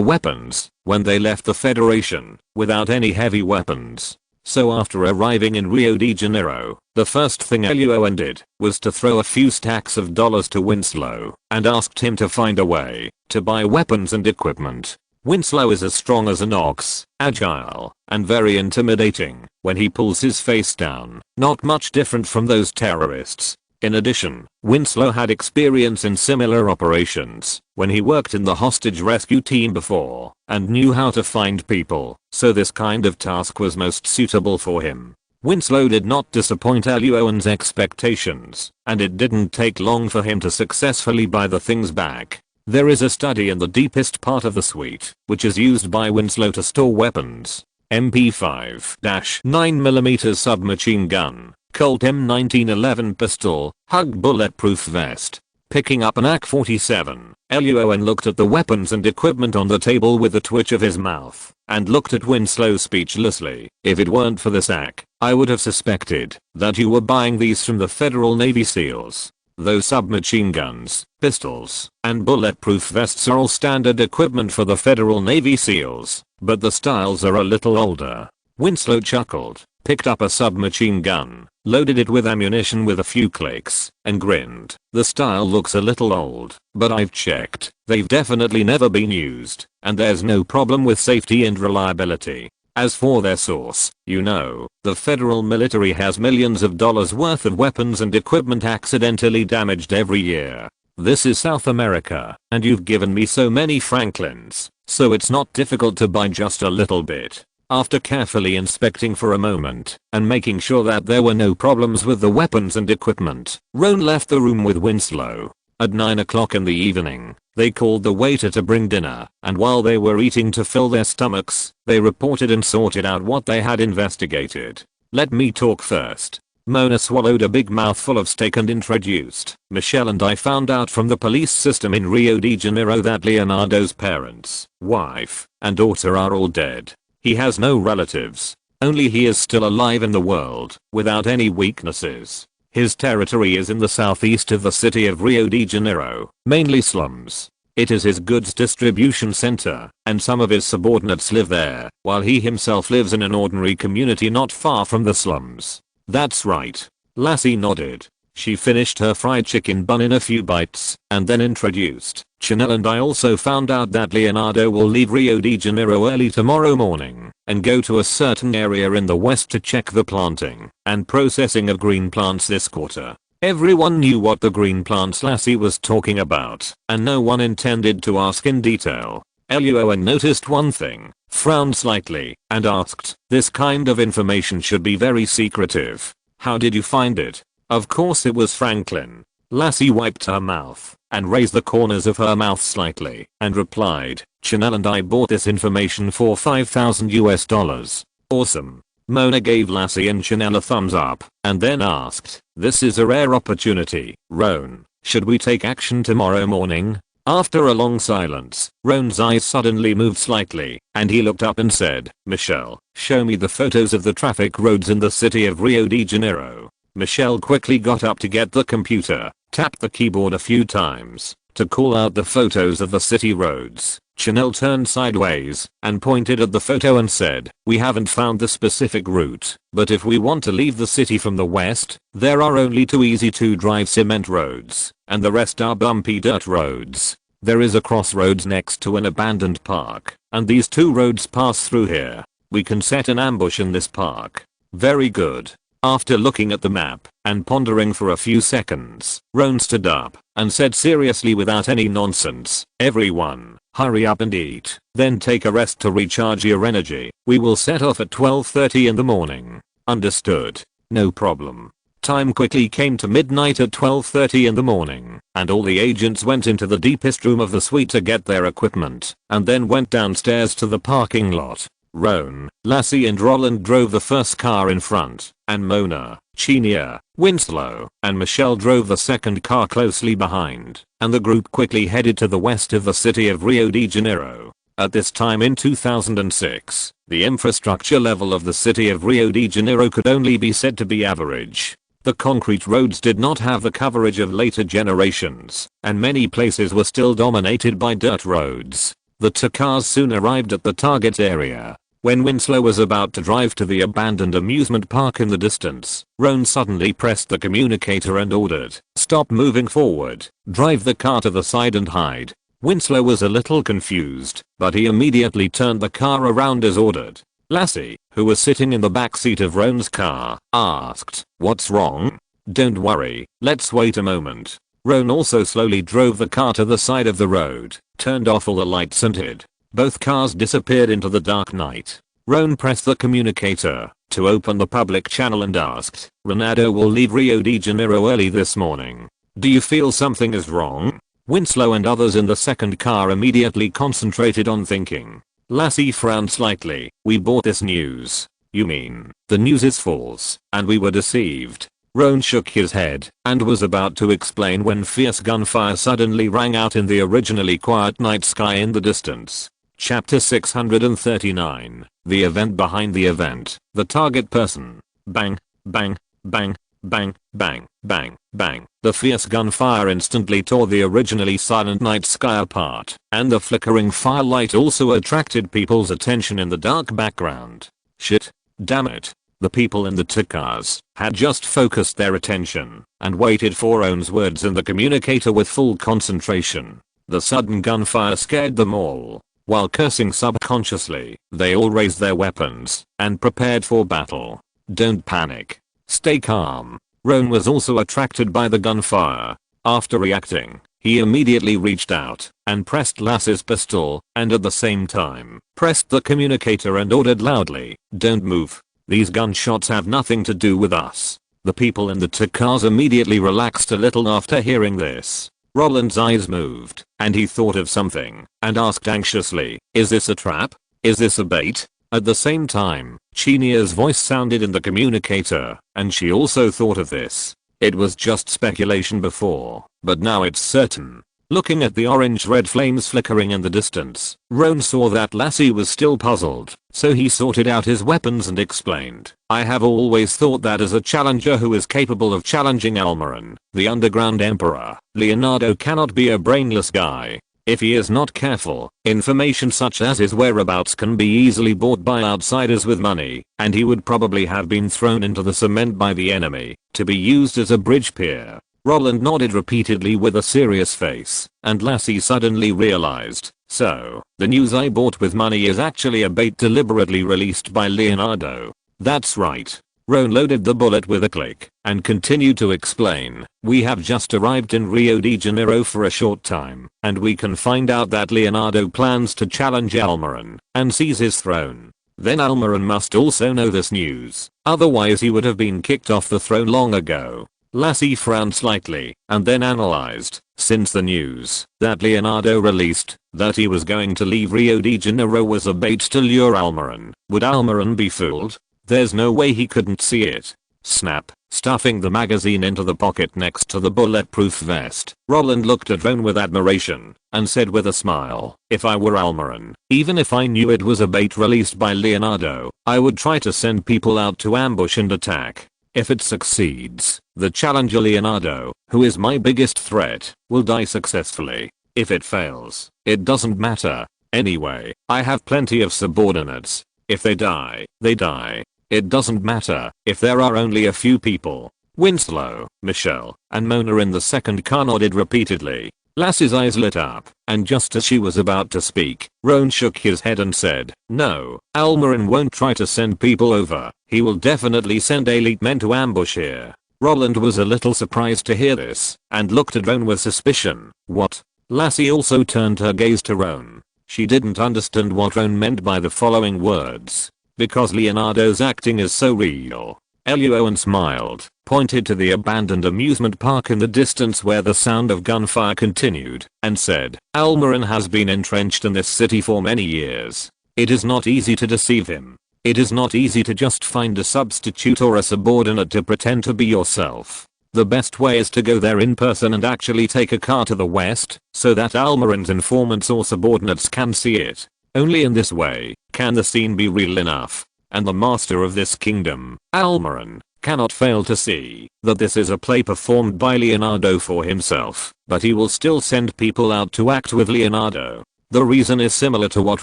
weapons when they left the Federation, without any heavy weapons. So after arriving in Rio de Janeiro, the first thing Luo An did was to throw a few stacks of dollars to Winslow and asked him to find a way to buy weapons and equipment. Winslow is as strong as an ox, agile, and very intimidating when he pulls his face down, not much different from those terrorists. In addition, Winslow had experience in similar operations when he worked in the hostage rescue team before and knew how to find people, so this kind of task was most suitable for him. Winslow did not disappoint Luo An's expectations, and it didn't take long for him to successfully buy the things back. There is a study in the deepest part of the suite, which is used by Winslow to store weapons. MP5-9mm submachine gun, Colt M1911 pistol, Hug bulletproof vest. Picking up an AK-47, Luo An looked at the weapons and equipment on the table with a twitch of his mouth, and looked at Winslow speechlessly. "If it weren't for this AK, I would have suspected that you were buying these from the Federal Navy SEALs. Those submachine guns, pistols, and bulletproof vests are all standard equipment for the Federal Navy SEALs, but the styles are a little older." Winslow chuckled, picked up a submachine gun, loaded it with ammunition with a few clicks, and grinned. "The style looks a little old, but I've checked. They've definitely never been used, and there's no problem with safety and reliability. As for their source, you know, the federal military has millions of dollars worth of weapons and equipment accidentally damaged every year. This is South America, and you've given me so many Franklins, so it's not difficult to buy just a little bit." After carefully inspecting for a moment and making sure that there were no problems with the weapons and equipment, Roan left the room with Winslow. At 9 o'clock in the evening, they called the waiter to bring dinner, and while they were eating to fill their stomachs, they reported and sorted out what they had investigated. "Let me talk first." Mona swallowed a big mouthful of steak and introduced, "Michelle and I found out from the police system in Rio de Janeiro that Leonardo's parents, wife, and daughter are all dead. He has no relatives. Only he is still alive in the world, without any weaknesses. His territory is in the southeast of the city of Rio de Janeiro, mainly slums. It is his goods distribution center, and some of his subordinates live there, while he himself lives in an ordinary community not far from the slums." "That's right." Lassie nodded. She finished her fried chicken bun in a few bites and then introduced, Chanel and I also found out that Leonardo will leave Rio de Janeiro early tomorrow morning and go to a certain area in the west to check the planting and processing of green plants this quarter. Everyone knew what the green plants Lassie was talking about, and no one intended to ask in detail. Luo An noticed one thing, frowned slightly, and asked, "This kind of information should be very secretive. How did you find it?" Of course it was Franklin. Lassie wiped her mouth and raised the corners of her mouth slightly and replied, "Chanel and I bought this information for $5,000 US. Awesome." Mona gave Lassie and Chanel a thumbs up and then asked, "This is a rare opportunity, Roan. Should we take action tomorrow morning?" After a long silence, Roan's eyes suddenly moved slightly, and he looked up and said, "Michelle, show me the photos of the traffic roads in the city of Rio de Janeiro." Michelle quickly got up to get the computer, tapped the keyboard a few times to call out the photos of the city roads. Chanel turned sideways and pointed at the photo and said, "We haven't found the specific route, but if we want to leave the city from the west, there are only two easy to drive cement roads, and the rest are bumpy dirt roads. There is a crossroads next to an abandoned park, and these two roads pass through here. We can set an ambush in this park." "Very good." After looking at the map and pondering for a few seconds, Roan stood up and said seriously without any nonsense, "Everyone, hurry up and eat, then take a rest to recharge your energy. We will set off at 12:30 in the morning." "Understood. No problem." Time quickly came to midnight at 12:30 in the morning, and all the agents went into the deepest room of the suite to get their equipment, and then went downstairs to the parking lot. Roan, Lassie and Roland drove the first car in front, and Mona, Chinia, Winslow, and Michelle drove the second car closely behind, and the group quickly headed to the west of the city of Rio de Janeiro. At this time in 2006, the infrastructure level of the city of Rio de Janeiro could only be said to be average. The concrete roads did not have the coverage of later generations, and many places were still dominated by dirt roads. The two cars soon arrived at the target area. When Winslow was about to drive to the abandoned amusement park in the distance, Roan suddenly pressed the communicator and ordered, "Stop moving forward, drive the car to the side and hide." Winslow was a little confused, but he immediately turned the car around as ordered. Lassie, who was sitting in the back seat of Roan's car, asked, "What's wrong?" "Don't worry, let's wait a moment." Roan also slowly drove the car to the side of the road, turned off all the lights and hid. Both cars disappeared into the dark night. Roan pressed the communicator to open the public channel and asked, "Ronaldo will leave Rio de Janeiro early this morning. Do you feel something is wrong?" Winslow and others in the second car immediately concentrated on thinking. Lassie frowned slightly. "We bought this news." "You mean, the news is false, and we were deceived?" Roan shook his head and was about to explain when fierce gunfire suddenly rang out in the originally quiet night sky in the distance. Chapter 639. The event behind the event. The target person. Bang, bang, bang, bang, bang, bang, bang. The fierce gunfire instantly tore the originally silent night sky apart, and the flickering firelight also attracted people's attention in the dark background. Shit. Damn it. The people in the two cars had just focused their attention and waited for Roan's words in the communicator with full concentration. The sudden gunfire scared them all. While cursing subconsciously, they all raised their weapons and prepared for battle. "Don't panic. Stay calm." Roan was also attracted by the gunfire. After reacting, he immediately reached out and pressed Lassie's pistol and at the same time pressed the communicator and ordered loudly, "Don't move. These gunshots have nothing to do with us." The people in the two cars immediately relaxed a little after hearing this. Roland's eyes moved, and he thought of something, and asked anxiously, "Is this a trap? Is this a bait?" At the same time, Chinia's voice sounded in the communicator, and she also thought of this. It was just speculation before, but now it's certain. Looking at the orange-red flames flickering in the distance, Roan saw that Lassie was still puzzled, so he sorted out his weapons and explained, "I have always thought that as a challenger who is capable of challenging Almiran, the underground emperor, Leonardo cannot be a brainless guy. If he is not careful, information such as his whereabouts can be easily bought by outsiders with money, and he would probably have been thrown into the cement by the enemy, to be used as a bridge pier. Roland nodded repeatedly with a serious face, and Lassie suddenly realized, so, the news I bought with money is actually a bait deliberately released by Leonardo. That's right. Roan loaded the bullet with a click, and continued to explain, we have just arrived in Rio de Janeiro for a short time, and we can find out that Leonardo plans to challenge Almiron, and seize his throne. Then Almiron must also know this news, otherwise he would have been kicked off the throne long ago. Lassie frowned slightly, and then analyzed, since the news that Leonardo released, that he was going to leave Rio de Janeiro was a bait to lure Almiron, would Almiron be fooled? There's no way he couldn't see it. Snap, stuffing the magazine into the pocket next to the bulletproof vest, Roland looked at Roan with admiration, and said with a smile, if I were Almiron, even if I knew it was a bait released by Leonardo, I would try to send people out to ambush and attack. If it succeeds, the challenger Leonardo, who is my biggest threat, will die successfully. If it fails, it doesn't matter. Anyway, I have plenty of subordinates. If they die, they die. It doesn't matter if there are only a few people. Winslow, Michelle, and Mona in the second car nodded repeatedly. Lassie's eyes lit up, and just as she was about to speak, Roan shook his head and said, no, Almiron won't try to send people over. He will definitely send elite men to ambush here. Roland was a little surprised to hear this, and looked at Roan with suspicion. What? Lassie also turned her gaze to Roan. She didn't understand what Roan meant by the following words. Because Leonardo's acting is so real. Luo An smiled, pointed to the abandoned amusement park in the distance where the sound of gunfire continued, and said, Almiron has been entrenched in this city for many years. It is not easy to deceive him. It is not easy to just find a substitute or a subordinate to pretend to be yourself. The best way is to go there in person and actually take a car to the west, so that Almiron's informants or subordinates can see it. Only in this way can the scene be real enough. And the master of this kingdom, Almiron, cannot fail to see that this is a play performed by Leonardo for himself, but he will still send people out to act with Leonardo. The reason is similar to what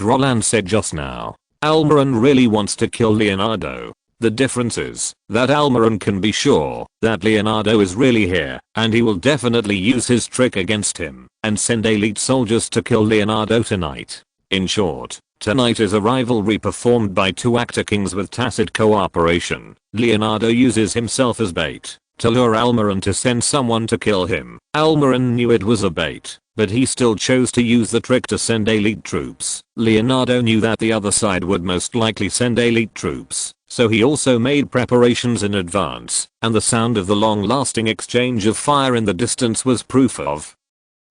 Roland said just now. Almiron really wants to kill Leonardo. The difference is that Almiron can be sure that Leonardo is really here, and he will definitely use his trick against him, and send elite soldiers to kill Leonardo tonight. In short, tonight is a rivalry performed by two actor kings with tacit cooperation. Leonardo uses himself as bait to lure Almiron to send someone to kill him. Almiron knew it was a bait, but he still chose to use the trick to send elite troops. Leonardo knew that the other side would most likely send elite troops, so he also made preparations in advance, and the sound of the long-lasting exchange of fire in the distance was proof of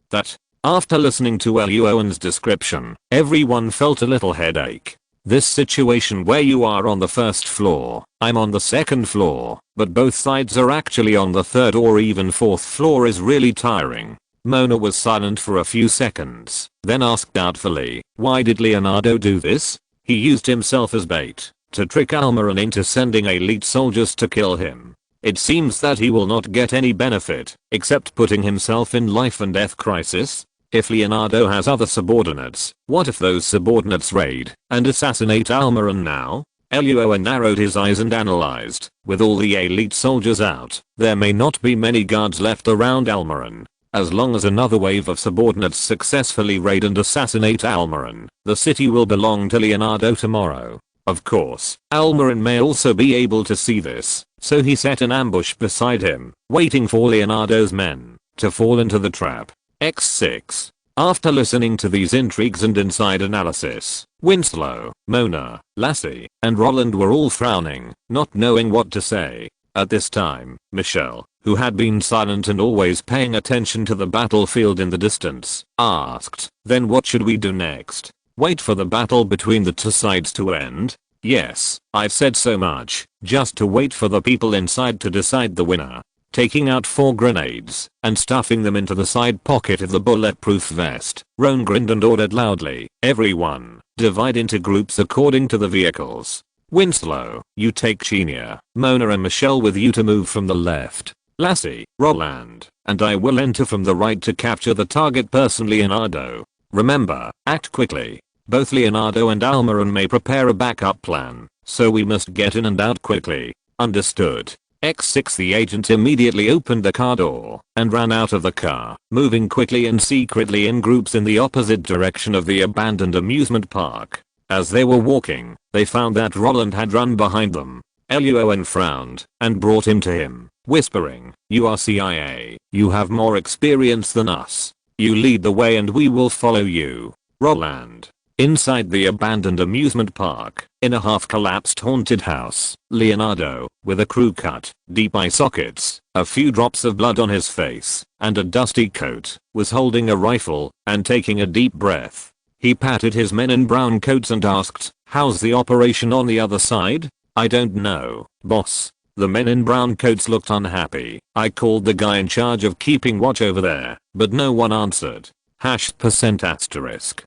that. After listening to Luo An's description, everyone felt a little headache. This situation where you are on the first floor, I'm on the second floor, but both sides are actually on the third or even fourth floor is really tiring. Mona was silent for a few seconds, then asked doubtfully, why did Leonardo do this? He used himself as bait to trick Almiron into sending elite soldiers to kill him. It seems that he will not get any benefit, except putting himself in life and death crisis. If Leonardo has other subordinates, what if those subordinates raid and assassinate Almiron now? Luo An narrowed his eyes and analyzed, with all the elite soldiers out, there may not be many guards left around Almiron. As long as another wave of subordinates successfully raid and assassinate Almiron, the city will belong to Leonardo tomorrow. Of course, Almiron may also be able to see this, so he set an ambush beside him, waiting for Leonardo's men to fall into the trap. X6. After listening to these intrigues and inside analysis, Winslow, Mona, Lassie, and Roland were all frowning, not knowing what to say. At this time, Michelle, who had been silent and always paying attention to the battlefield in the distance, asked, then what should we do next? Wait for the battle between the two sides to end? Yes, I've said so much, just to wait for the people inside to decide the winner. Taking out 4 grenades and stuffing them into the side pocket of the bulletproof vest, Roan grinned and ordered loudly, everyone, divide into groups according to the vehicles. Winslow, you take Chenia, Mona and Michelle with you to move from the left. Lassie, Roland, and I will enter from the right to capture the target person Leonardo. Remember, act quickly. Both Leonardo and Almiron may prepare a backup plan, so we must get in and out quickly. Understood. X6. The agent immediately opened the car door and ran out of the car, moving quickly and secretly in groups in the opposite direction of the abandoned amusement park. As they were walking, they found that Roland had run behind them. Luo An frowned and brought him to him, whispering, "You are CIA. You have more experience than us. You lead the way and we will follow you." Roland. Inside the abandoned amusement park, in a half-collapsed haunted house, Leonardo, with a crew cut, deep eye sockets, a few drops of blood on his face, and a dusty coat, was holding a rifle and taking a deep breath. He patted his men in brown coats and asked, "How's the operation on the other side?" "I don't know, boss." The men in brown coats looked unhappy. "I called the guy in charge of keeping watch over there, but no one answered." %*.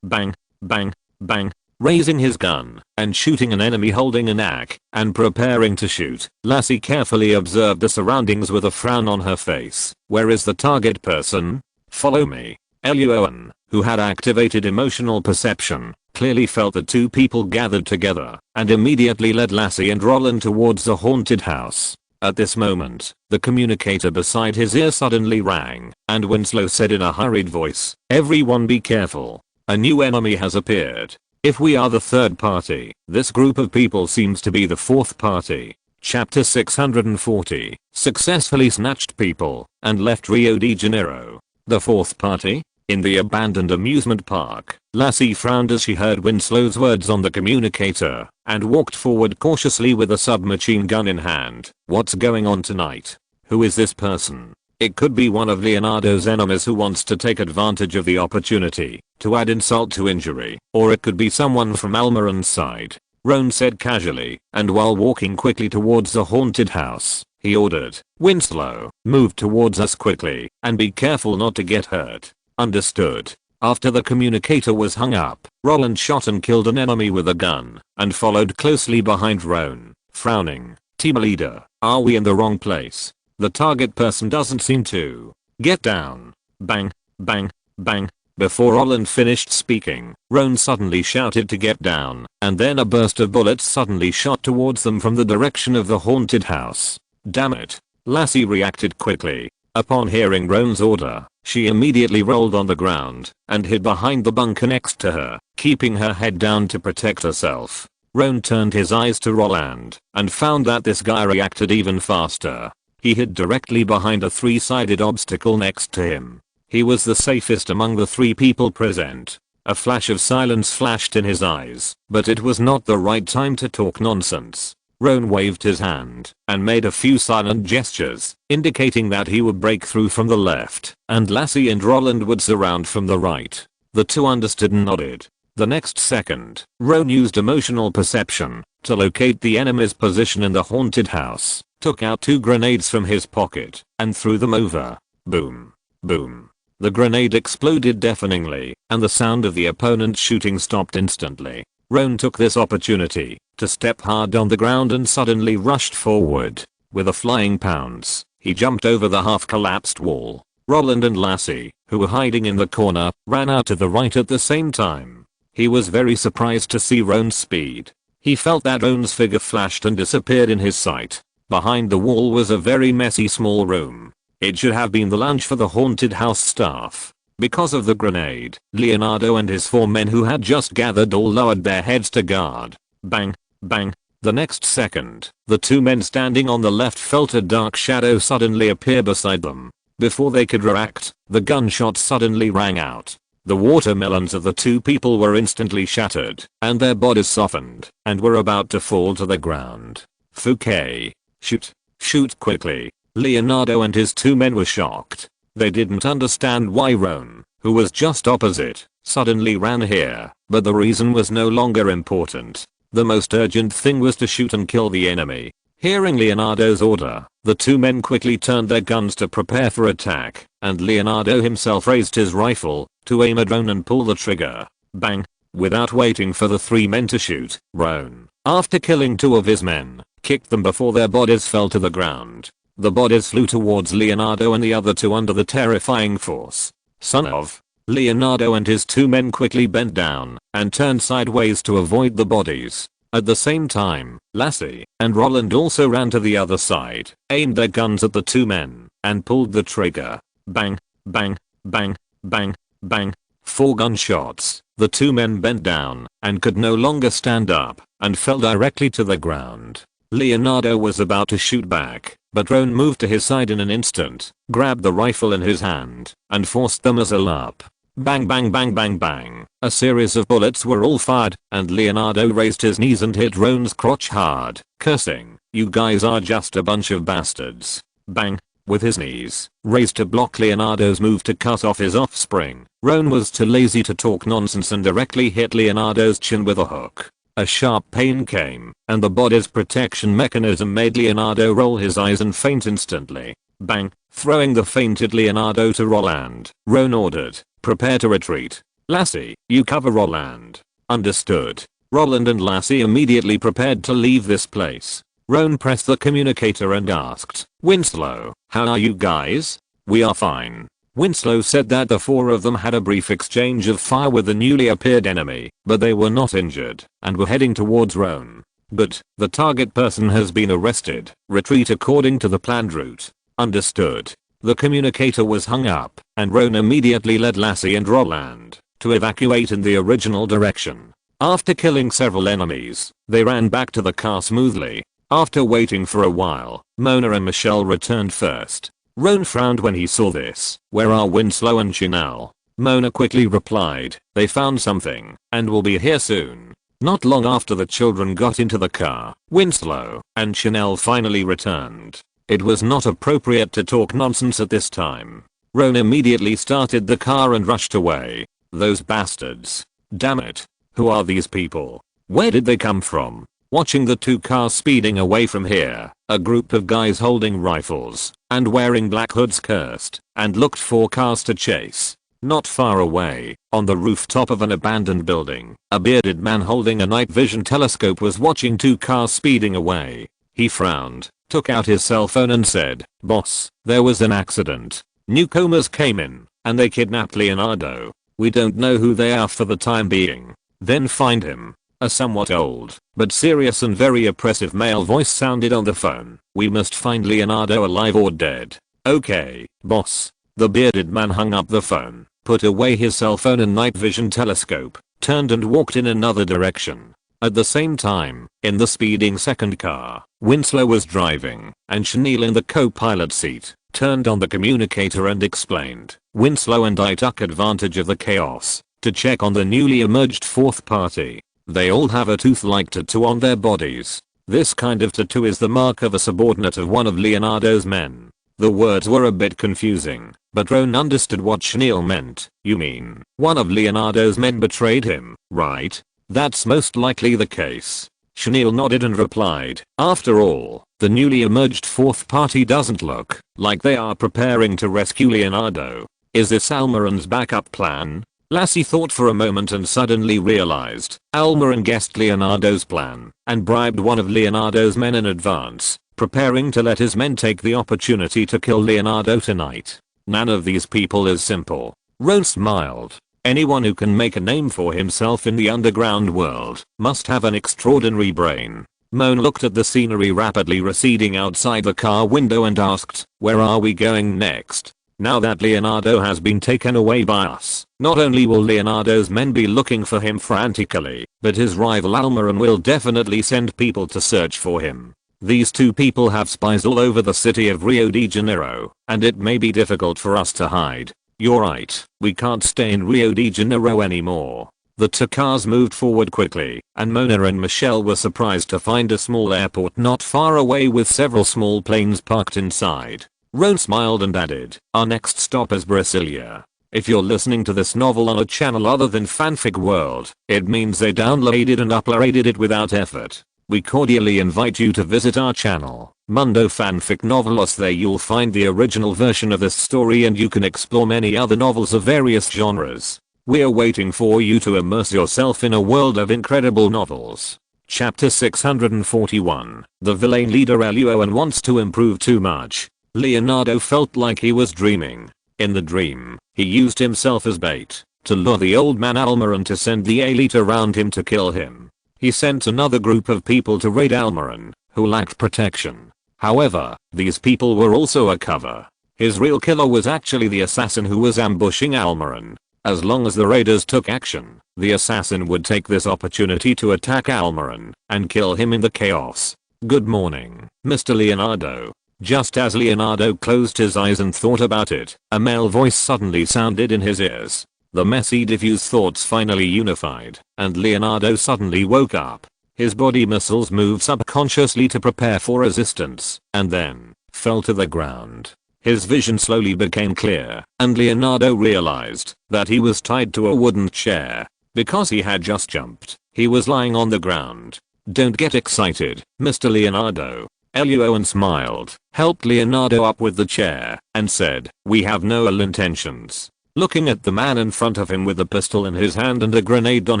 Bang, bang, bang. Raising his gun and shooting an enemy holding an AK and preparing to shoot, Lassie carefully observed the surroundings with a frown on her face. "Where is the target person?" "Follow me." Luo An, who had activated emotional perception, clearly felt the two people gathered together and immediately led Lassie and Roland towards the haunted house. At this moment, the communicator beside his ear suddenly rang, and Winslow said in a hurried voice, "Everyone be careful. A new enemy has appeared. If we are the third party, this group of people seems to be the fourth party." Chapter 640. Successfully snatched people and left Rio de Janeiro. The fourth party? In the abandoned amusement park, Lassie frowned as she heard Winslow's words on the communicator and walked forward cautiously with a submachine gun in hand. "What's going on tonight? Who is this person?" It could be one of Leonardo's enemies who wants to take advantage of the opportunity to add insult to injury, or it could be someone from Almiron's side, Roan said casually, and while walking quickly towards the haunted house, he ordered, "Winslow, move towards us quickly, and be careful not to get hurt." Understood. After the communicator was hung up, Roland shot and killed an enemy with a gun, and followed closely behind Roan, frowning. "Team leader, are we in the wrong place? The target person doesn't seem to." "Get down." Bang, bang, bang. Before Roland finished speaking, Roan suddenly shouted to get down, and then a burst of bullets suddenly shot towards them from the direction of the haunted house. "Damn it." Lassie reacted quickly. Upon hearing Roan's order, she immediately rolled on the ground and hid behind the bunker next to her, keeping her head down to protect herself. Roan turned his eyes to Roland and found that this guy reacted even faster. He hid directly behind a three-sided obstacle next to him. He was the safest among the three people present. A flash of silence flashed in his eyes, but it was not the right time to talk nonsense. Roan waved his hand and made a few silent gestures, indicating that he would break through from the left, and Lassie and Roland would surround from the right. The two understood and nodded. The next second, Roan used emotional perception to locate the enemy's position in the haunted house, took out two grenades from his pocket, and threw them over. Boom. Boom. The grenade exploded deafeningly, and the sound of the opponent's shooting stopped instantly. Roan took this opportunity to step hard on the ground and suddenly rushed forward. With a flying pounce, he jumped over the half-collapsed wall. Roland and Lassie, who were hiding in the corner, ran out to the right at the same time. He was very surprised to see Roan's speed. He felt that Roan's figure flashed and disappeared in his sight. Behind the wall was a very messy small room. It should have been the lunch for the haunted house staff. Because of the grenade, Leonardo and his four men who had just gathered all lowered their heads to guard. Bang, bang. The next second, the two men standing on the left felt a dark shadow suddenly appear beside them. Before they could react, the gunshot suddenly rang out. The watermelons of the two people were instantly shattered, and their bodies softened, and were about to fall to the ground. Fouquet. Shoot. Shoot quickly. Leonardo and his two men were shocked. They didn't understand why Roan, who was just opposite, suddenly ran here, but the reason was no longer important. The most urgent thing was to shoot and kill the enemy. Hearing Leonardo's order, the two men quickly turned their guns to prepare for attack, and Leonardo himself raised his rifle to aim at Roan and pull the trigger. Bang. Without waiting for the three men to shoot, Roan, after killing two of his men, kicked them before their bodies fell to the ground. The bodies flew towards Leonardo and the other two under the terrifying force. "Son of..." Leonardo and his two men quickly bent down and turned sideways to avoid the bodies. At the same time, Lassie and Roland also ran to the other side, aimed their guns at the two men, and pulled the trigger. Bang, bang, bang, bang, bang. 4 gunshots. The two men bent down and could no longer stand up and fell directly to the ground. Leonardo was about to shoot back, but Roan moved to his side in an instant, grabbed the rifle in his hand, and forced the muzzle up. Bang bang bang bang bang. A series of bullets were all fired, and Leonardo raised his knees and hit Roan's crotch hard, cursing, "You guys are just a bunch of bastards." Bang. With his knees raised to block Leonardo's move to cut off his offspring, Roan was too lazy to talk nonsense and directly hit Leonardo's chin with a hook. A sharp pain came, and the body's protection mechanism made Leonardo roll his eyes and faint instantly. Bang. Throwing the fainted Leonardo to Roland, Roan ordered, "Prepare to retreat. Lassie, you cover Roland." Understood. Roland and Lassie immediately prepared to leave this place. Roan pressed the communicator and asked, "Winslow, how are you guys?" "We are fine." Winslow said that the 4 of them had a brief exchange of fire with the newly appeared enemy, but they were not injured and were heading towards Roan. "But the target person has been arrested. Retreat according to the planned route." Understood. The communicator was hung up, and Roan immediately led Lassie and Roland to evacuate in the original direction. After killing several enemies, they ran back to the car smoothly. After waiting for a while, Mona and Michelle returned first. Roan frowned when he saw this. "Where are Winslow and Chanel?" Mona quickly replied, "They found something, and will be here soon." Not long after the children got into the car, Winslow and Chanel finally returned. It was not appropriate to talk nonsense at this time. Roan immediately started the car and rushed away. "Those bastards. Damn it. Who are these people? Where did they come from?" Watching the 2 cars speeding away from here, a group of guys holding rifles and wearing black hoods cursed and looked for cars to chase. Not far away, on the rooftop of an abandoned building, a bearded man holding a night vision telescope was watching 2 cars speeding away. He frowned, took out his cell phone and said, "Boss, there was an accident. Newcomers came in, and they kidnapped Leonardo. We don't know who they are for the time being. Then find him." A somewhat old, but serious and very oppressive male voice sounded on the phone. "We must find Leonardo alive or dead." "Okay, boss." The bearded man hung up the phone, put away his cell phone and night vision telescope, turned and walked in another direction. At the same time, in the speeding second car, Winslow was driving, and Chanel in the co-pilot seat, turned on the communicator and explained, "Winslow and I took advantage of the chaos to check on the newly emerged 4th party. They all have a tooth-like tattoo on their bodies. This kind of tattoo is the mark of a subordinate of one of Leonardo's men." The words were a bit confusing, but Roan understood what Chanel meant. "You mean, one of Leonardo's men betrayed him, right?" "That's most likely the case." Chanel nodded and replied, "After all, the newly emerged 4th party doesn't look like they are preparing to rescue Leonardo. Is this Almiran's backup plan?" Lassie thought for a moment and suddenly realized Almiran guessed Leonardo's plan and bribed one of Leonardo's men in advance, preparing to let his men take the opportunity to kill Leonardo tonight. "None of these people is simple." Roan smiled. "Anyone who can make a name for himself in the underground world must have an extraordinary brain." Moan looked at the scenery rapidly receding outside the car window and asked, "Where are we going next?" "Now that Leonardo has been taken away by us, not only will Leonardo's men be looking for him frantically, but his rival Almiran will definitely send people to search for him. These 2 people have spies all over the city of Rio de Janeiro, and it may be difficult for us to hide." "You're right, we can't stay in Rio de Janeiro anymore." The 2 cars moved forward quickly, and Mona and Michelle were surprised to find a small airport not far away with several small planes parked inside. Roan smiled and added, "Our next stop is Brasilia. If you're listening to this novel on a channel other than Fanfic World, it means they downloaded and uploaded it without effort. We cordially invite you to visit our channel, Mundo Fanfic Novelos. There you'll find the original version of this story and you can explore many other novels of various genres. We're waiting for you to immerse yourself in a world of incredible novels." Chapter 641. The villain leader Luo An wants to improve too much. Leonardo felt like he was dreaming. In the dream, he used himself as bait to lure the old man Almaran to send the elite around him to kill him. He sent another group of people to raid Almaran, who lacked protection. However, these people were also a cover. His real killer was actually the assassin who was ambushing Almaran. As long as the raiders took action, the assassin would take this opportunity to attack Almaran and kill him in the chaos. Good morning, Mr. Leonardo. Just as Leonardo closed his eyes and thought about it, a male voice suddenly sounded in his ears. The messy diffused thoughts finally unified, and Leonardo suddenly woke up. His body muscles moved subconsciously to prepare for resistance, and then fell to the ground. His vision slowly became clear, and Leonardo realized that he was tied to a wooden chair. Because he had just jumped, he was lying on the ground. Don't get excited, Mr. Leonardo. Luo An smiled, helped Leonardo up with the chair, and said, we have no ill intentions. Looking at the man in front of him with a pistol in his hand and a grenade on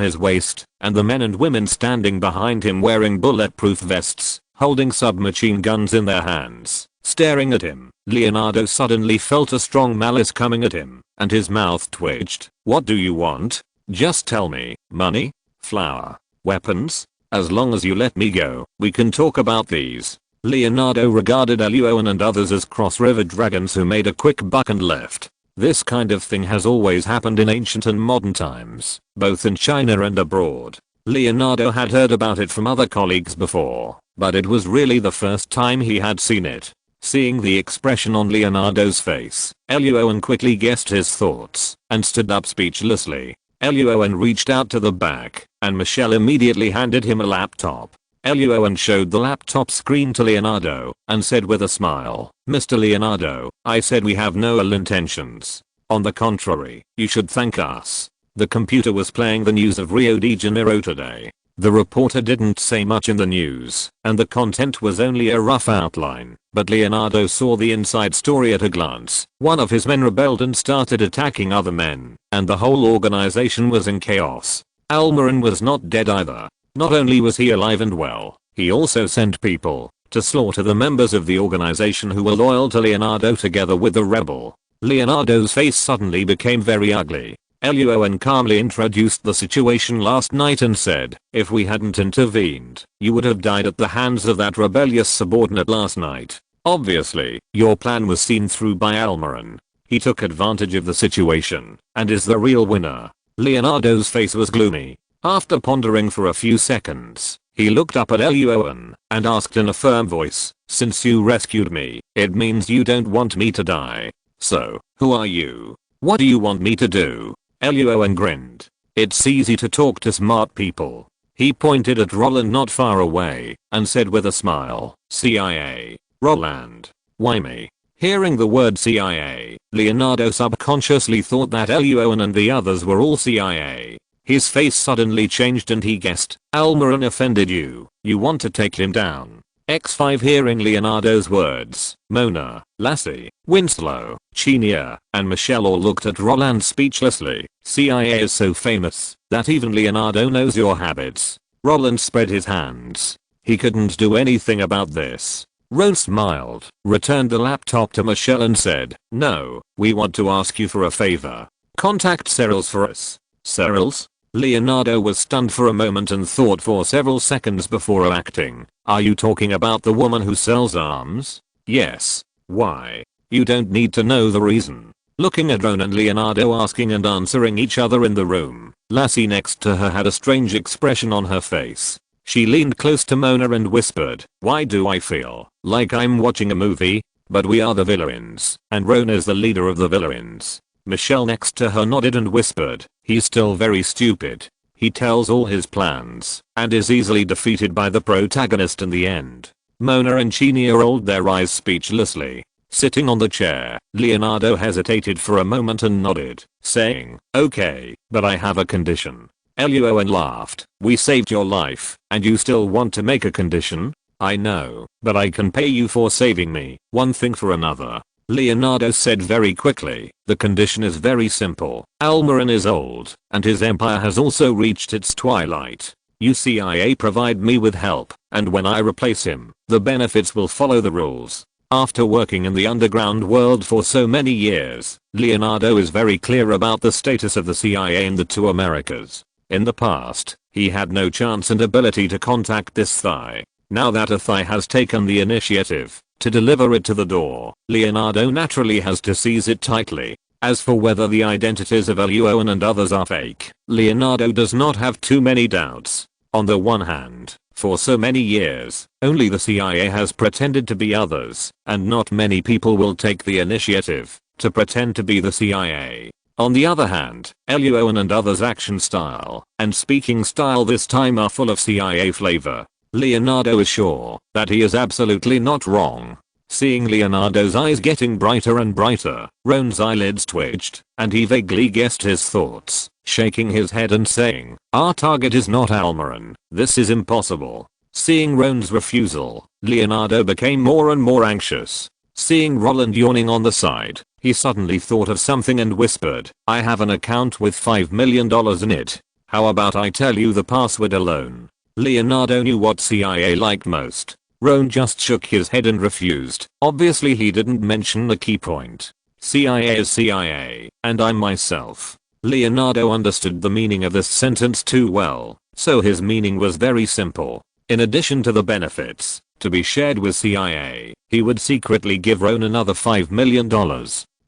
his waist, and the men and women standing behind him wearing bulletproof vests, holding submachine guns in their hands, staring at him, Leonardo suddenly felt a strong malice coming at him, and his mouth twitched. What do you want? Just tell me. Money? Flour? Weapons? As long as you let me go, we can talk about these. Leonardo regarded Luo An and others as cross-river dragons who made a quick buck and left. This kind of thing has always happened in ancient and modern times, both in China and abroad. Leonardo had heard about it from other colleagues before, but it was really the first time he had seen it. Seeing the expression on Leonardo's face, Luo An quickly guessed his thoughts and stood up speechlessly. Luo An reached out to the back, and Michelle immediately handed him a laptop. Luo An showed the laptop screen to Leonardo and said with a smile, Mr. Leonardo, I said we have no ill intentions. On the contrary, you should thank us. The computer was playing the news of Rio de Janeiro today. The reporter didn't say much in the news, and the content was only a rough outline, but Leonardo saw the inside story at a glance. One of his men rebelled and started attacking other men, and the whole organization was in chaos. Almaran was not dead either. Not only was he alive and well, he also sent people to slaughter the members of the organization who were loyal to Leonardo together with the rebel. Leonardo's face suddenly became very ugly. Luo An calmly introduced the situation last night and said, if we hadn't intervened, you would have died at the hands of that rebellious subordinate last night. Obviously, your plan was seen through by Almaran. He took advantage of the situation and is the real winner. Leonardo's face was gloomy. After pondering for a few seconds, he looked up at Luo An and asked in a firm voice, since you rescued me, it means you don't want me to die. So, who are you? What do you want me to do? Luo An grinned. It's easy to talk to smart people. He pointed at Roland not far away and said with a smile, CIA. Roland. Why me? Hearing the word CIA, Leonardo subconsciously thought that Luo An and the others were all CIA. His face suddenly changed and he guessed, Almaran offended you. You want to take him down. X5 hearing Leonardo's words, Mona, Lassie, Winslow, Chinia, and Michelle all looked at Roland speechlessly. CIA is so famous that even Leonardo knows your habits. Roland spread his hands. He couldn't do anything about this. Ron smiled, returned the laptop to Michelle and said, no, we want to ask you for a favor. Contact Cyril's for us. Cyril's? Leonardo was stunned for a moment and thought for several seconds before acting. Are you talking about the woman who sells arms? Yes. Why? You don't need to know the reason. Looking at Ron and Leonardo asking and answering each other in the room, Lassie next to her had a strange expression on her face. She leaned close to Mona and whispered, why do I feel like I'm watching a movie? But we are the villains, and Ron is the leader of the villains. Michelle next to her nodded and whispered, he's still very stupid. He tells all his plans and is easily defeated by the protagonist in the end. Mona and Chinia rolled their eyes speechlessly. Sitting on the chair, Leonardo hesitated for a moment and nodded, saying, okay, but I have a condition. Luo An laughed, we saved your life, and you still want to make a condition? I know, but I can pay you for saving me, one thing for another. Leonardo said very quickly, the condition is very simple. Almaran is old, and his empire has also reached its twilight. You CIA provide me with help, and when I replace him, the benefits will follow the rules. After working in the underground world for so many years, Leonardo is very clear about the status of the CIA in the two Americas. In the past, he had no chance and ability to contact this Thai. Now that a Thai has taken the initiative to deliver it to the door, Leonardo naturally has to seize it tightly. As for whether the identities of Luo An and others are fake, Leonardo does not have too many doubts. On the one hand, for so many years, only the CIA has pretended to be others, and not many people will take the initiative to pretend to be the CIA. On the other hand, Luo An and others' action style and speaking style this time are full of CIA flavor. Leonardo is sure that he is absolutely not wrong. Seeing Leonardo's eyes getting brighter and brighter, Roan's eyelids twitched, and he vaguely guessed his thoughts, shaking his head and saying, "Our target is not Almiron. This is impossible." Seeing Roan's refusal, Leonardo became more and more anxious. Seeing Roland yawning on the side, he suddenly thought of something and whispered, "I have an account with $5 million in it. How about I tell you the password alone?" Leonardo knew what CIA liked most. Roan just shook his head and refused. Obviously he didn't mention the key point. CIA is CIA, and I'm myself. Leonardo understood the meaning of this sentence too well, so his meaning was very simple. In addition to the benefits to be shared with CIA, he would secretly give Roan another $5 million.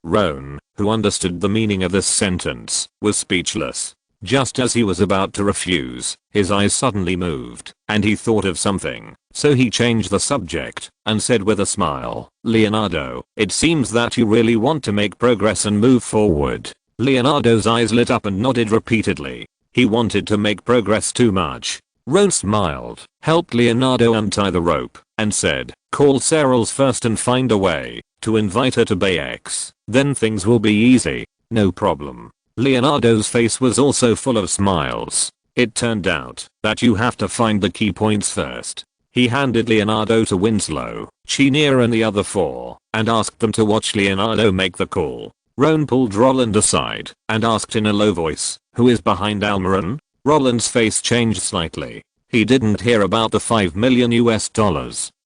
Roan, who understood the meaning of this sentence, was speechless. Just as he was about to refuse, his eyes suddenly moved, and he thought of something, so he changed the subject, and said with a smile, "Leonardo, it seems that you really want to make progress and move forward." Leonardo's eyes lit up and nodded repeatedly. He wanted to make progress too much. Roan smiled, helped Leonardo untie the rope, and said, "Call Serals first and find a way to invite her to Bay X. Then things will be easy." "No problem." Leonardo's face was also full of smiles. It turned out that you have to find the key points first. He handed Leonardo to Winslow, Chenier and the other four, and asked them to watch Leonardo make the call. Roan pulled Roland aside and asked in a low voice, "Who is behind Almiron?" Roland's face changed slightly. He didn't hear about the $5 million,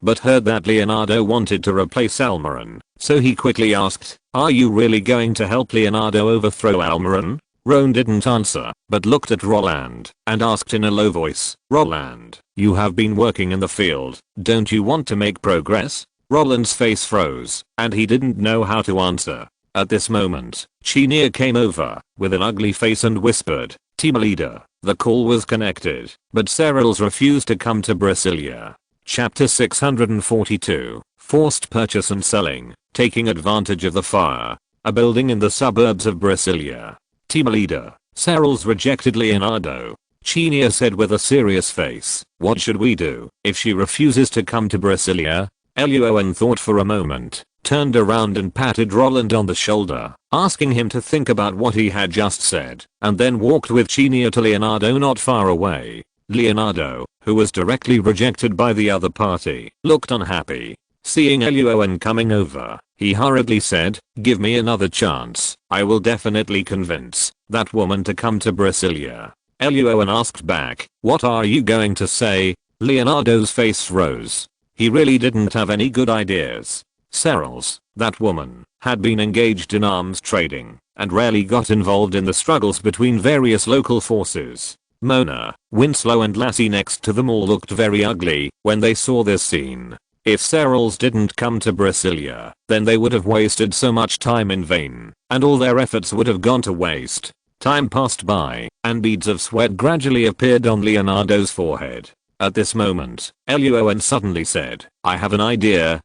but heard that Leonardo wanted to replace Almiron, so he quickly asked, "Are you really going to help Leonardo overthrow Almiron?" Roan didn't answer, but looked at Roland and asked in a low voice, "Roland, you have been working in the field, don't you want to make progress?" Roland's face froze, and he didn't know how to answer. At this moment, Chenier came over with an ugly face and whispered, "Team leader." The call was connected, but Serals refused to come to Brasilia. Chapter 642, Forced Purchase and Selling, Taking Advantage of the Fire. A building in the suburbs of Brasilia. "Team leader, Serals rejected Leonardo." Chenier said with a serious face, "What should we do if she refuses to come to Brasilia?" Luo An thought for a moment, turned around and patted Roland on the shoulder, asking him to think about what he had just said, and then walked with Chenier to Leonardo not far away. Leonardo, who was directly rejected by the other party, looked unhappy. Seeing Luo An coming over, he hurriedly said, "Give me another chance. I will definitely convince that woman to come to Brasilia." Luo An asked back, "What are you going to say?" Leonardo's face froze. He really didn't have any good ideas. Serals, that woman, had been engaged in arms trading and rarely got involved in the struggles between various local forces. Mona, Winslow and Lassie next to them all looked very ugly when they saw this scene. If Serals didn't come to Brasilia, then they would have wasted so much time in vain, and all their efforts would have gone to waste. Time passed by, and beads of sweat gradually appeared on Leonardo's forehead. At this moment, Luo An suddenly said, "I have an idea."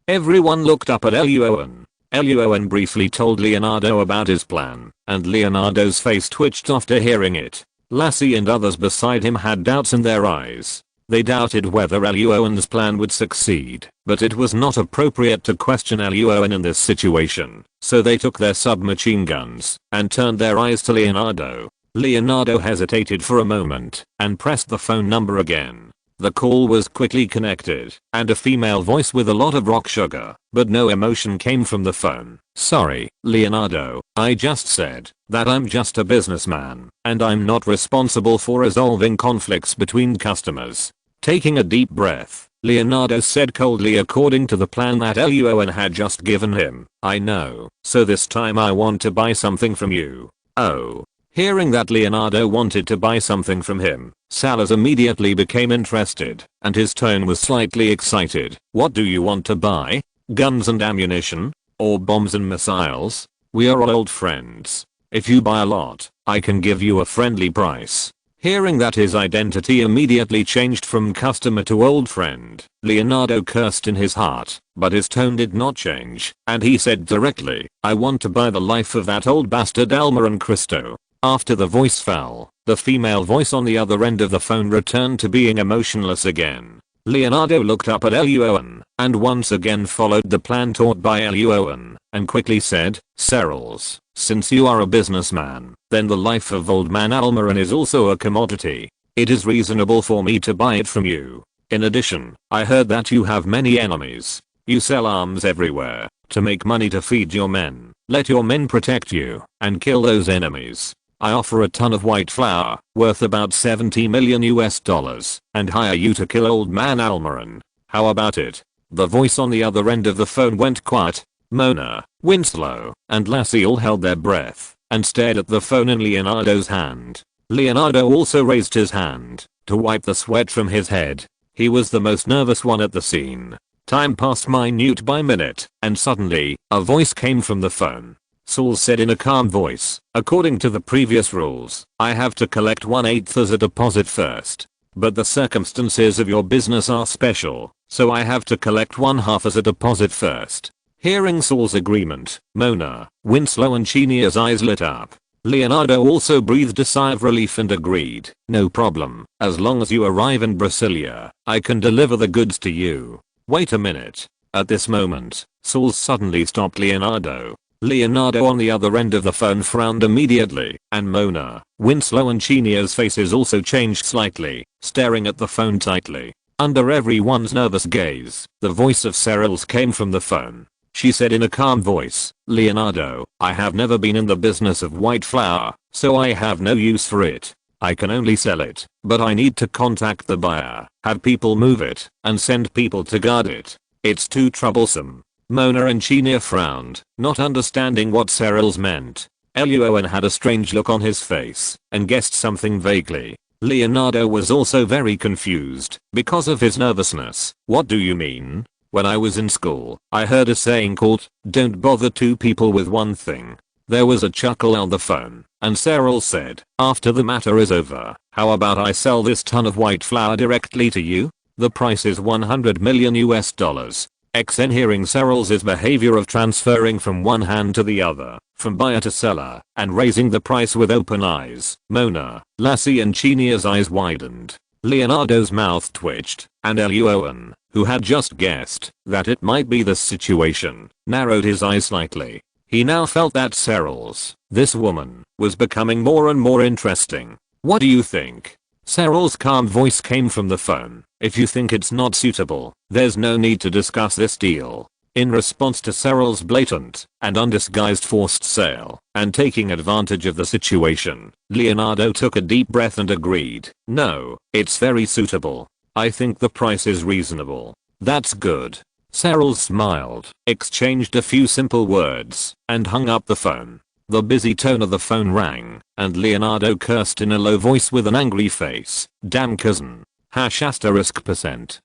Everyone looked up at Luo An. Luo An briefly told Leonardo about his plan, and Leonardo's face twitched after hearing it. Lassie and others beside him had doubts in their eyes. They doubted whether Luo An's plan would succeed, but it was not appropriate to question Luo An in this situation, so they took their submachine guns and turned their eyes to Leonardo. Leonardo hesitated for a moment and pressed the phone number again. The call was quickly connected, and a female voice with a lot of rock sugar, but no emotion came from the phone. "Sorry, Leonardo, I just said that I'm just a businessman, and I'm not responsible for resolving conflicts between customers." Taking a deep breath, Leonardo said coldly, according to the plan that Luo An had just given him. I know, so this time I want to buy something from you. Oh. Hearing that Leonardo wanted to buy something from him, Salas immediately became interested, and his tone was slightly excited. What do you want to buy? Guns and ammunition? Or bombs and missiles? We are all old friends. If you buy a lot, I can give you a friendly price. Hearing that his identity immediately changed from customer to old friend, Leonardo cursed in his heart, but his tone did not change, and he said directly, I want to buy the life of that old bastard Alma and Cristo. After the voice fell, the female voice on the other end of the phone returned to being emotionless again. Leonardo looked up at Luo An, and once again followed the plan taught by Luo An, and quickly said, Serals, since you are a businessman, then the life of old man Almaran is also a commodity. It is reasonable for me to buy it from you. In addition, I heard that you have many enemies. You sell arms everywhere, to make money to feed your men. Let your men protect you, and kill those enemies. I offer a ton of white flour, worth about $70 million, and hire you to kill old man Almaran. How about it? The voice on the other end of the phone went quiet. Mona, Winslow, and Lassie all held their breath, and stared at the phone in Leonardo's hand. Leonardo also raised his hand, to wipe the sweat from his head. He was the most nervous one at the scene. Time passed minute by minute, and suddenly, a voice came from the phone. Saul said in a calm voice, according to the previous rules, I have to collect 1/8 as a deposit first. But the circumstances of your business are special, so I have to collect 1/2 as a deposit first. Hearing Saul's agreement, Mona, Winslow and Chenia's eyes lit up. Leonardo also breathed a sigh of relief and agreed, no problem, as long as you arrive in Brasilia, I can deliver the goods to you. Wait a minute. At this moment, Saul suddenly stopped Leonardo. Leonardo on the other end of the phone frowned immediately, and Mona, Winslow and Chenia's faces also changed slightly, staring at the phone tightly. Under everyone's nervous gaze, the voice of Serals came from the phone. She said in a calm voice, Leonardo, I have never been in the business of white flour, so I have no use for it. I can only sell it, but I need to contact the buyer, have people move it, and send people to guard it. It's too troublesome. Mona and Chenia frowned, not understanding what Serals meant. Luo An had a strange look on his face, and guessed something vaguely. Leonardo was also very confused, because of his nervousness. What do you mean? When I was in school, I heard a saying called, don't bother two people with one thing. There was a chuckle on the phone, and Serals said, after the matter is over, how about I sell this ton of white flour directly to you? The price is $100 million. XN hearing Serals' behavior of transferring from one hand to the other, from buyer to seller, and raising the price with open eyes, Mona, Lassie and Chenia's eyes widened. Leonardo's mouth twitched, and Luo An, who had just guessed that it might be this situation, narrowed his eyes slightly. He now felt that Serals, this woman, was becoming more and more interesting. What do you think? Serals' calm voice came from the phone. If you think it's not suitable, there's no need to discuss this deal. In response to Serals' blatant and undisguised forced sale, and taking advantage of the situation, Leonardo took a deep breath and agreed, no, it's very suitable. I think the price is reasonable. That's good. Serals smiled, exchanged a few simple words, and hung up the phone. The busy tone of the phone rang, and Leonardo cursed in a low voice with an angry face. Damn cousin. *%.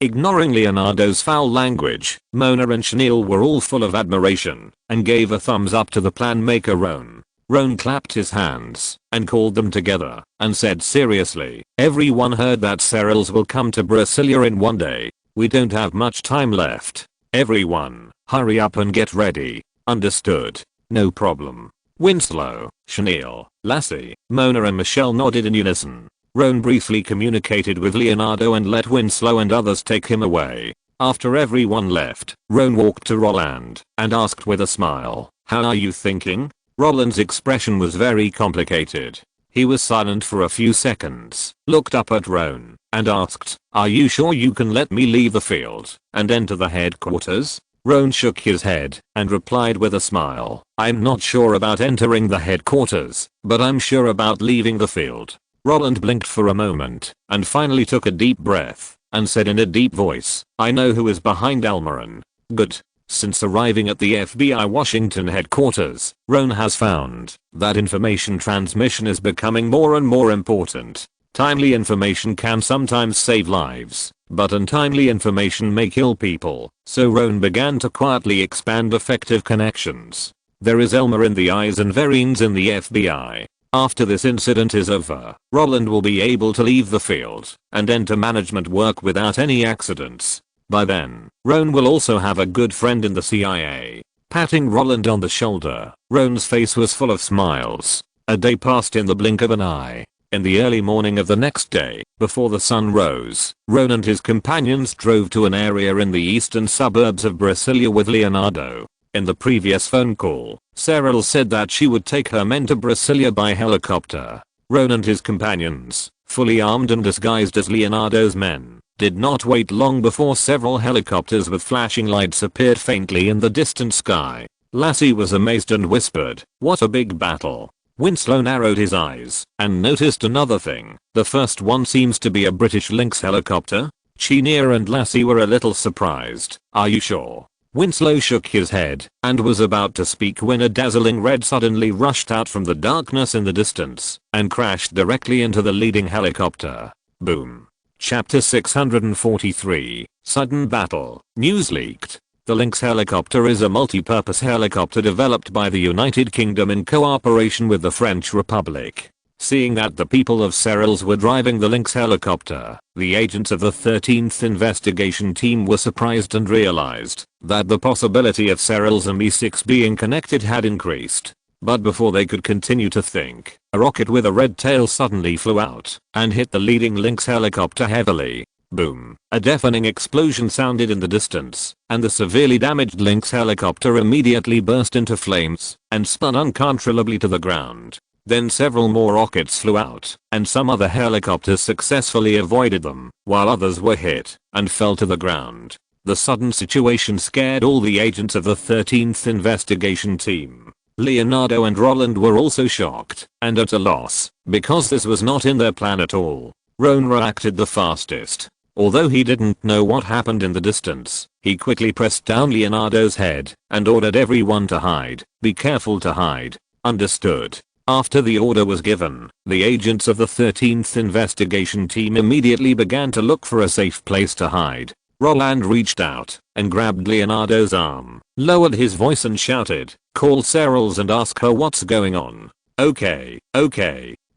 Ignoring Leonardo's foul language, Mona and Chanel were all full of admiration, and gave a thumbs up to the plan maker Roan. Roan clapped his hands, and called them together, and said seriously, everyone heard that Serals will come to Brasilia in one day. We don't have much time left. Everyone, hurry up and get ready. Understood. No problem. Winslow, Chanel, Lassie, Mona and Michelle nodded in unison. Roan briefly communicated with Leonardo and let Winslow and others take him away. After everyone left, Roan walked to Roland and asked with a smile, how are you thinking? Roland's expression was very complicated. He was silent for a few seconds, looked up at Roan, and asked, are you sure you can let me leave the field and enter the headquarters? Roan shook his head and replied with a smile, I'm not sure about entering the headquarters, but I'm sure about leaving the field. Roland blinked for a moment and finally took a deep breath. and said in a deep voice, "I know who is behind Elmoran." Good. Since arriving at the FBI Washington headquarters, Roan has found that information transmission is becoming more and more important. Timely information can sometimes save lives, but untimely information may kill people, so Roan began to quietly expand effective connections. There is Elmer in the eyes and Verines in the FBI. After this incident is over, Roland will be able to leave the field and enter management work without any accidents. By then, Roan will also have a good friend in the CIA. Patting Roland on the shoulder, Roan's face was full of smiles. A day passed in the blink of an eye. In the early morning of the next day, before the sun rose, Roan and his companions drove to an area in the eastern suburbs of Brasilia with Leonardo. In the previous phone call, Cyril said that she would take her men to Brasilia by helicopter. Roan and his companions, fully armed and disguised as Leonardo's men, did not wait long before several helicopters with flashing lights appeared faintly in the distant sky. Lassie was amazed and whispered, "What a big battle." Winslow narrowed his eyes and noticed another thing. The first one seems to be a British Lynx helicopter. Chenier and Lassie were a little surprised. "Are you sure?" Winslow shook his head and was about to speak when a dazzling red suddenly rushed out from the darkness in the distance and crashed directly into the leading helicopter. Boom. Chapter 643, Sudden Battle. News leaked. The Lynx helicopter is a multi-purpose helicopter developed by the United Kingdom in cooperation with the French Republic. Seeing that the people of Cyril's were driving the Lynx helicopter, the agents of the 13th investigation team were surprised and realized that the possibility of Cyril's and Mi-6 being connected had increased. But before they could continue to think, a rocket with a red tail suddenly flew out and hit the leading Lynx helicopter heavily. Boom. A deafening explosion sounded in the distance, and the severely damaged Lynx helicopter immediately burst into flames and spun uncontrollably to the ground. Then several more rockets flew out, and some other helicopters successfully avoided them, while others were hit and fell to the ground. The sudden situation scared all the agents of the 13th investigation team. Leonardo and Roland were also shocked and at a loss, because this was not in their plan at all. Roan reacted the fastest. Although he didn't know what happened in the distance, he quickly pressed down Leonardo's head and ordered everyone to hide. "Be careful to hide." Understood. After the order was given, the agents of the 13th investigation team immediately began to look for a safe place to hide. Roland reached out and grabbed Leonardo's arm, lowered his voice and shouted, "Call Cyril's and ask her what's going on." Okay.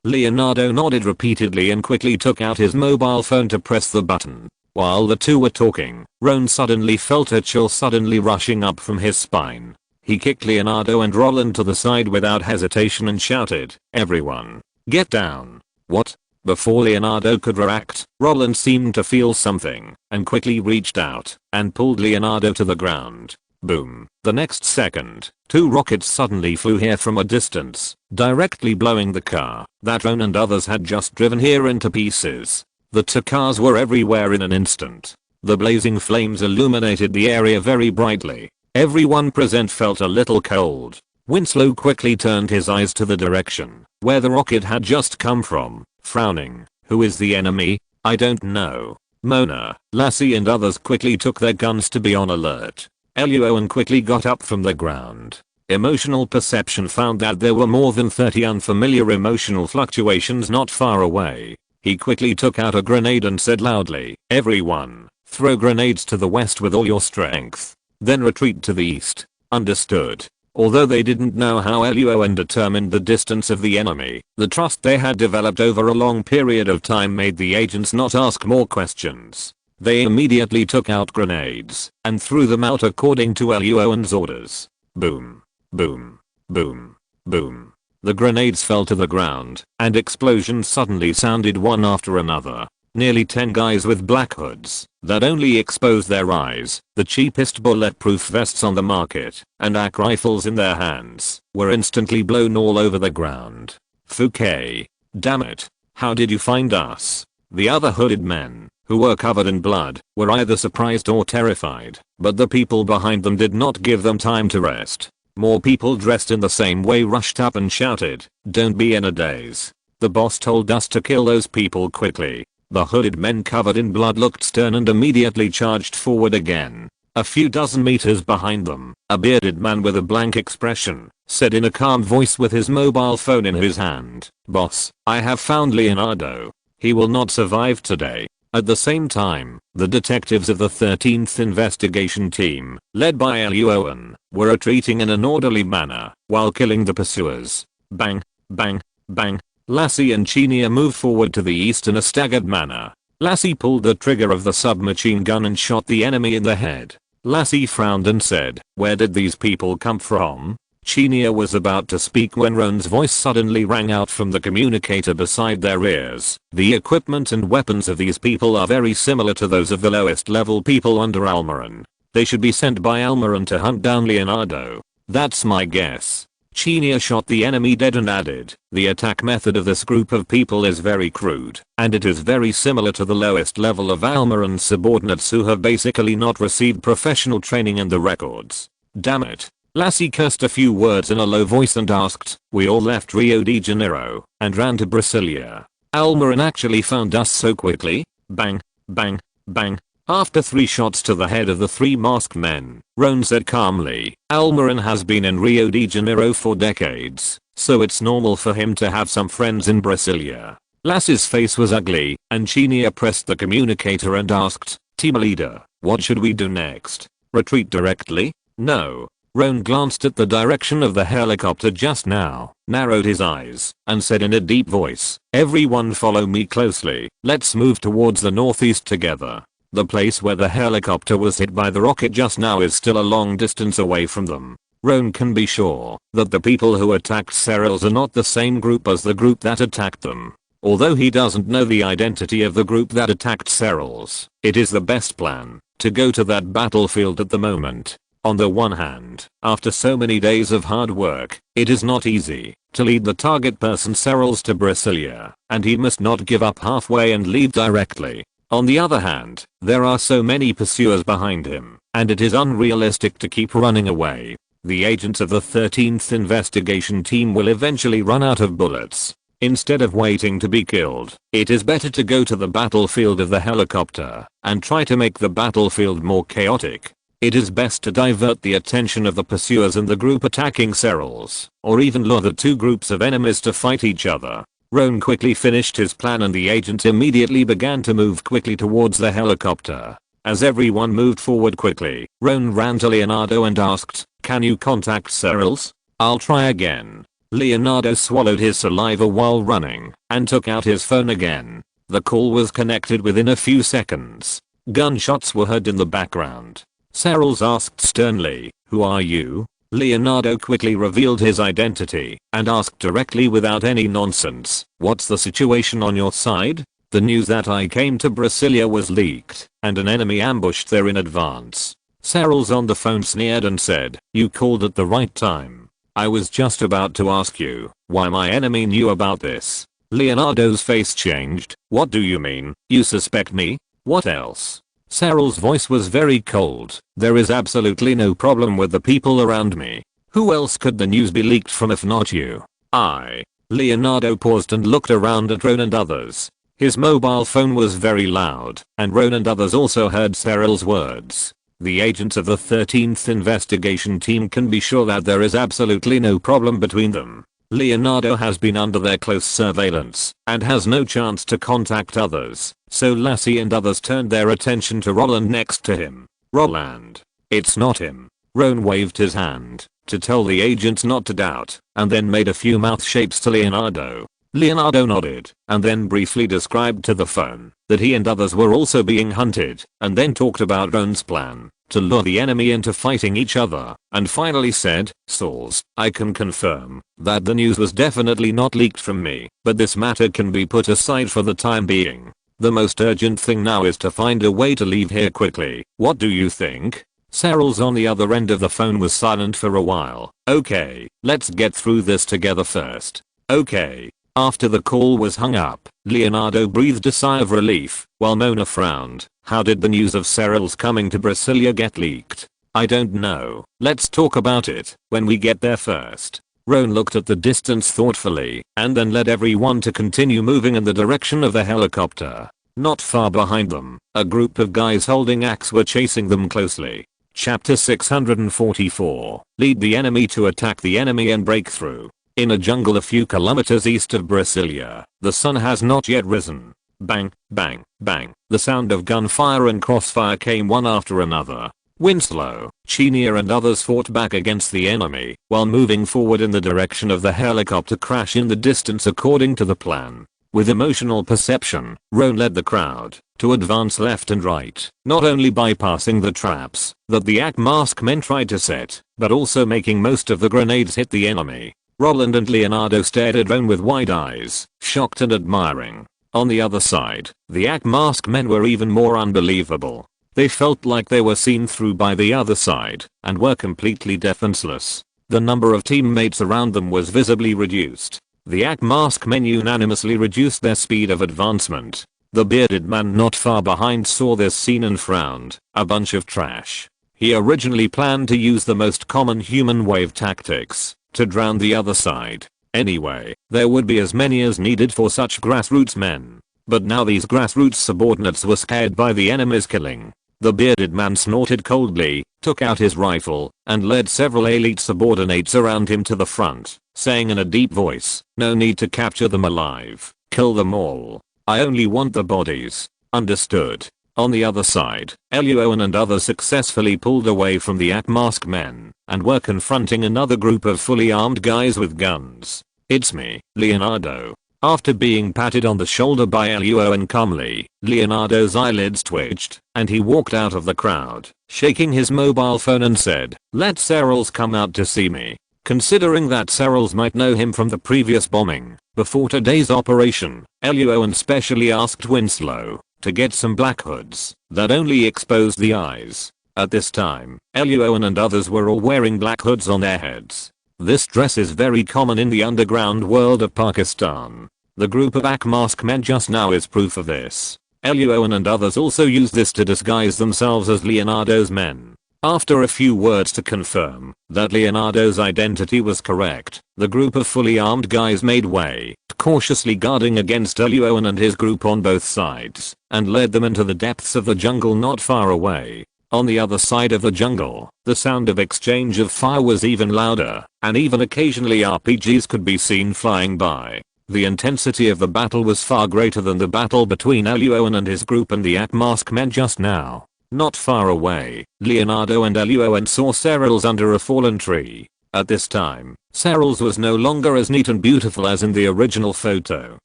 Leonardo nodded repeatedly and quickly took out his mobile phone to press the button. While the two were talking, Roan suddenly felt a chill suddenly rushing up from his spine. He kicked Leonardo and Roland to the side without hesitation and shouted, "Everyone, get down." "What?" Before Leonardo could react, Roland seemed to feel something and quickly reached out and pulled Leonardo to the ground. Boom. The next second, two rockets suddenly flew here from a distance, directly blowing the car that Roan and others had just driven here into pieces. The two cars were everywhere in an instant. The blazing flames illuminated the area very brightly. Everyone present felt a little cold. Winslow quickly turned his eyes to the direction where the rocket had just come from, frowning. "Who is the enemy?" "I don't know." Mona, Lassie and others quickly took their guns to be on alert. Luo An quickly got up from the ground. Emotional perception found that there were more than 30 unfamiliar emotional fluctuations not far away. He quickly took out a grenade and said loudly, "Everyone, throw grenades to the west with all your strength. Then retreat to the east." Understood. Although they didn't know how Luo An determined the distance of the enemy, the trust they had developed over a long period of time made the agents not ask more questions. They immediately took out grenades and threw them out according to Luo An's orders. Boom. Boom. Boom. Boom. The grenades fell to the ground, and explosions suddenly sounded one after another. Nearly 10 guys with black hoods that only exposed their eyes, the cheapest bulletproof vests on the market, and AK rifles in their hands, were instantly blown all over the ground. Fouquet. Damn it. How did you find us? The other hooded men, who were covered in blood, were either surprised or terrified, but the people behind them did not give them time to rest. More people dressed in the same way rushed up and shouted, "Don't be in a daze. The boss told us to kill those people quickly." The hooded men covered in blood looked stern and immediately charged forward again. A few dozen meters behind them, a bearded man with a blank expression said in a calm voice with his mobile phone in his hand, "Boss, I have found Leonardo. He will not survive today." At the same time, the detectives of the 13th investigation team, led by Luo An, were retreating in an orderly manner while killing the pursuers. Bang, bang, bang. Lassie and Chinia moved forward to the east in a staggered manner. Lassie pulled the trigger of the submachine gun and shot the enemy in the head. Lassie frowned and said, "Where did these people come from?" Chinia was about to speak when Roan's voice suddenly rang out from the communicator beside their ears. "The equipment and weapons of these people are very similar to those of the lowest level people under Almiron. They should be sent by Almiron to hunt down Leonardo. That's my guess." Chinia shot the enemy dead and added, "The attack method of this group of people is very crude, and it is very similar to the lowest level of Almiron's subordinates who have basically not received professional training in the records." Damn it. Lassie cursed a few words in a low voice and asked, "We all left Rio de Janeiro and ran to Brasilia. Almiron actually found us so quickly?" Bang, bang, bang. After 3 shots to the head of the 3 masked men, Roan said calmly, "Almiron has been in Rio de Janeiro for decades, so it's normal for him to have some friends in Brasilia." Lassie's face was ugly, and Chinia pressed the communicator and asked, "Team leader, what should we do next? Retreat directly?" "No." Roan glanced at the direction of the helicopter just now, narrowed his eyes, and said in a deep voice, "Everyone follow me closely. Let's move towards the northeast together." The place where the helicopter was hit by the rocket just now is still a long distance away from them. Roan can be sure that the people who attacked Serrals are not the same group as the group that attacked them. Although he doesn't know the identity of the group that attacked Serrals, it is the best plan to go to that battlefield at the moment. On the one hand, after so many days of hard work, it is not easy to lead the target person Serrals to Brasilia, and he must not give up halfway and leave directly. On the other hand, there are so many pursuers behind him, and it is unrealistic to keep running away. The agents of the 13th investigation team will eventually run out of bullets. Instead of waiting to be killed, it is better to go to the battlefield of the helicopter and try to make the battlefield more chaotic. It is best to divert the attention of the pursuers and the group attacking Serrals, or even lure the 2 groups of enemies to fight each other. Roan quickly finished his plan and the agents immediately began to move quickly towards the helicopter. As everyone moved forward quickly, Roan ran to Leonardo and asked, "Can you contact Serrals?" "I'll try again." Leonardo swallowed his saliva while running and took out his phone again. The call was connected within a few seconds. Gunshots were heard in the background. Serrals asked sternly, "Who are you?" Leonardo quickly revealed his identity and asked directly without any nonsense, "What's the situation on your side?" "The news that I came to Brasilia was leaked, and an enemy ambushed there in advance." Serrals on the phone sneered and said, "You called at the right time. I was just about to ask you why my enemy knew about this." Leonardo's face changed. "What do you mean? You suspect me? What else?" Serral's voice was very cold. "There is absolutely no problem with the people around me. Who else could the news be leaked from if not you?" "I." Leonardo paused and looked around at Roan and others. His mobile phone was very loud, and Roan and others also heard Serral's words. The agents of the 13th investigation team can be sure that there is absolutely no problem between them. Leonardo has been under their close surveillance and has no chance to contact others, so Lassie and others turned their attention to Roland next to him. "Roland." "It's not him." Roan waved his hand to tell the agents not to doubt, and then made a few mouth shapes to Leonardo. Leonardo nodded, and then briefly described to the phone that he and others were also being hunted, and then talked about Roan's plan to lure the enemy into fighting each other, and finally said, "Source, I can confirm that the news was definitely not leaked from me, but this matter can be put aside for the time being. The most urgent thing now is to find a way to leave here quickly. What do you think?" Serrals on the other end of the phone was silent for a while. "Okay, let's get through this together first." "Okay." After the call was hung up, Leonardo breathed a sigh of relief, while Mona frowned. "How did the news of Serrals coming to Brasilia get leaked?" "I don't know. Let's talk about it when we get there first." Roan looked at the distance thoughtfully, and then led everyone to continue moving in the direction of the helicopter. Not far behind them, a group of guys holding axe were chasing them closely. Chapter 644. Lead the enemy to attack the enemy and break through. In a jungle a few kilometers east of Brasilia, the sun has not yet risen. Bang, bang, bang. The sound of gunfire and crossfire came one after another. Winslow, Chinia and others fought back against the enemy while moving forward in the direction of the helicopter crash in the distance according to the plan. With emotional perception, Roan led the crowd to advance left and right, not only bypassing the traps that the AK mask men tried to set, but also making most of the grenades hit the enemy. Roland and Leonardo stared at Roan with wide eyes, shocked and admiring. On the other side, the AK mask men were even more unbelievable. They felt like they were seen through by the other side and were completely defenseless. The number of teammates around them was visibly reduced. The AK mask men unanimously reduced their speed of advancement. The bearded man not far behind saw this scene and frowned. A bunch of trash. He originally planned to use the most common human wave tactics to drown the other side. Anyway, there would be as many as needed for such grassroots men. But now these grassroots subordinates were scared by the enemy's killing. The bearded man snorted coldly, took out his rifle, and led several elite subordinates around him to the front, saying in a deep voice, "No need to capture them alive. Kill them all. I only want the bodies." Understood. On the other side, Luo An and others successfully pulled away from the AK mask men and were confronting another group of fully armed guys with guns. "It's me, Leonardo." After being patted on the shoulder by Luo An calmly, Leonardo's eyelids twitched and he walked out of the crowd, shaking his mobile phone and said, "Let Serrals come out to see me." Considering that Serrals might know him from the previous bombing before today's operation, Luo An specially asked Winslow to get some black hoods that only exposed the eyes. At this time, Luo An and others were all wearing black hoods on their heads. This dress is very common in the underground world of Pakistan. The group of AK mask men just now is proof of this. Luo An and others also use this to disguise themselves as Leonardo's men. After a few words to confirm that Leonardo's identity was correct, the group of fully armed guys made way, cautiously guarding against Luo An and his group on both sides, and led them into the depths of the jungle not far away. On the other side of the jungle, the sound of exchange of fire was even louder, and even occasionally RPGs could be seen flying by. The intensity of the battle was far greater than the battle between Luo An and his group and the AK mask men just now. Not far away, Leonardo and Luo An saw Serrals under a fallen tree. At this time, Serrals was no longer as neat and beautiful as in the original photo.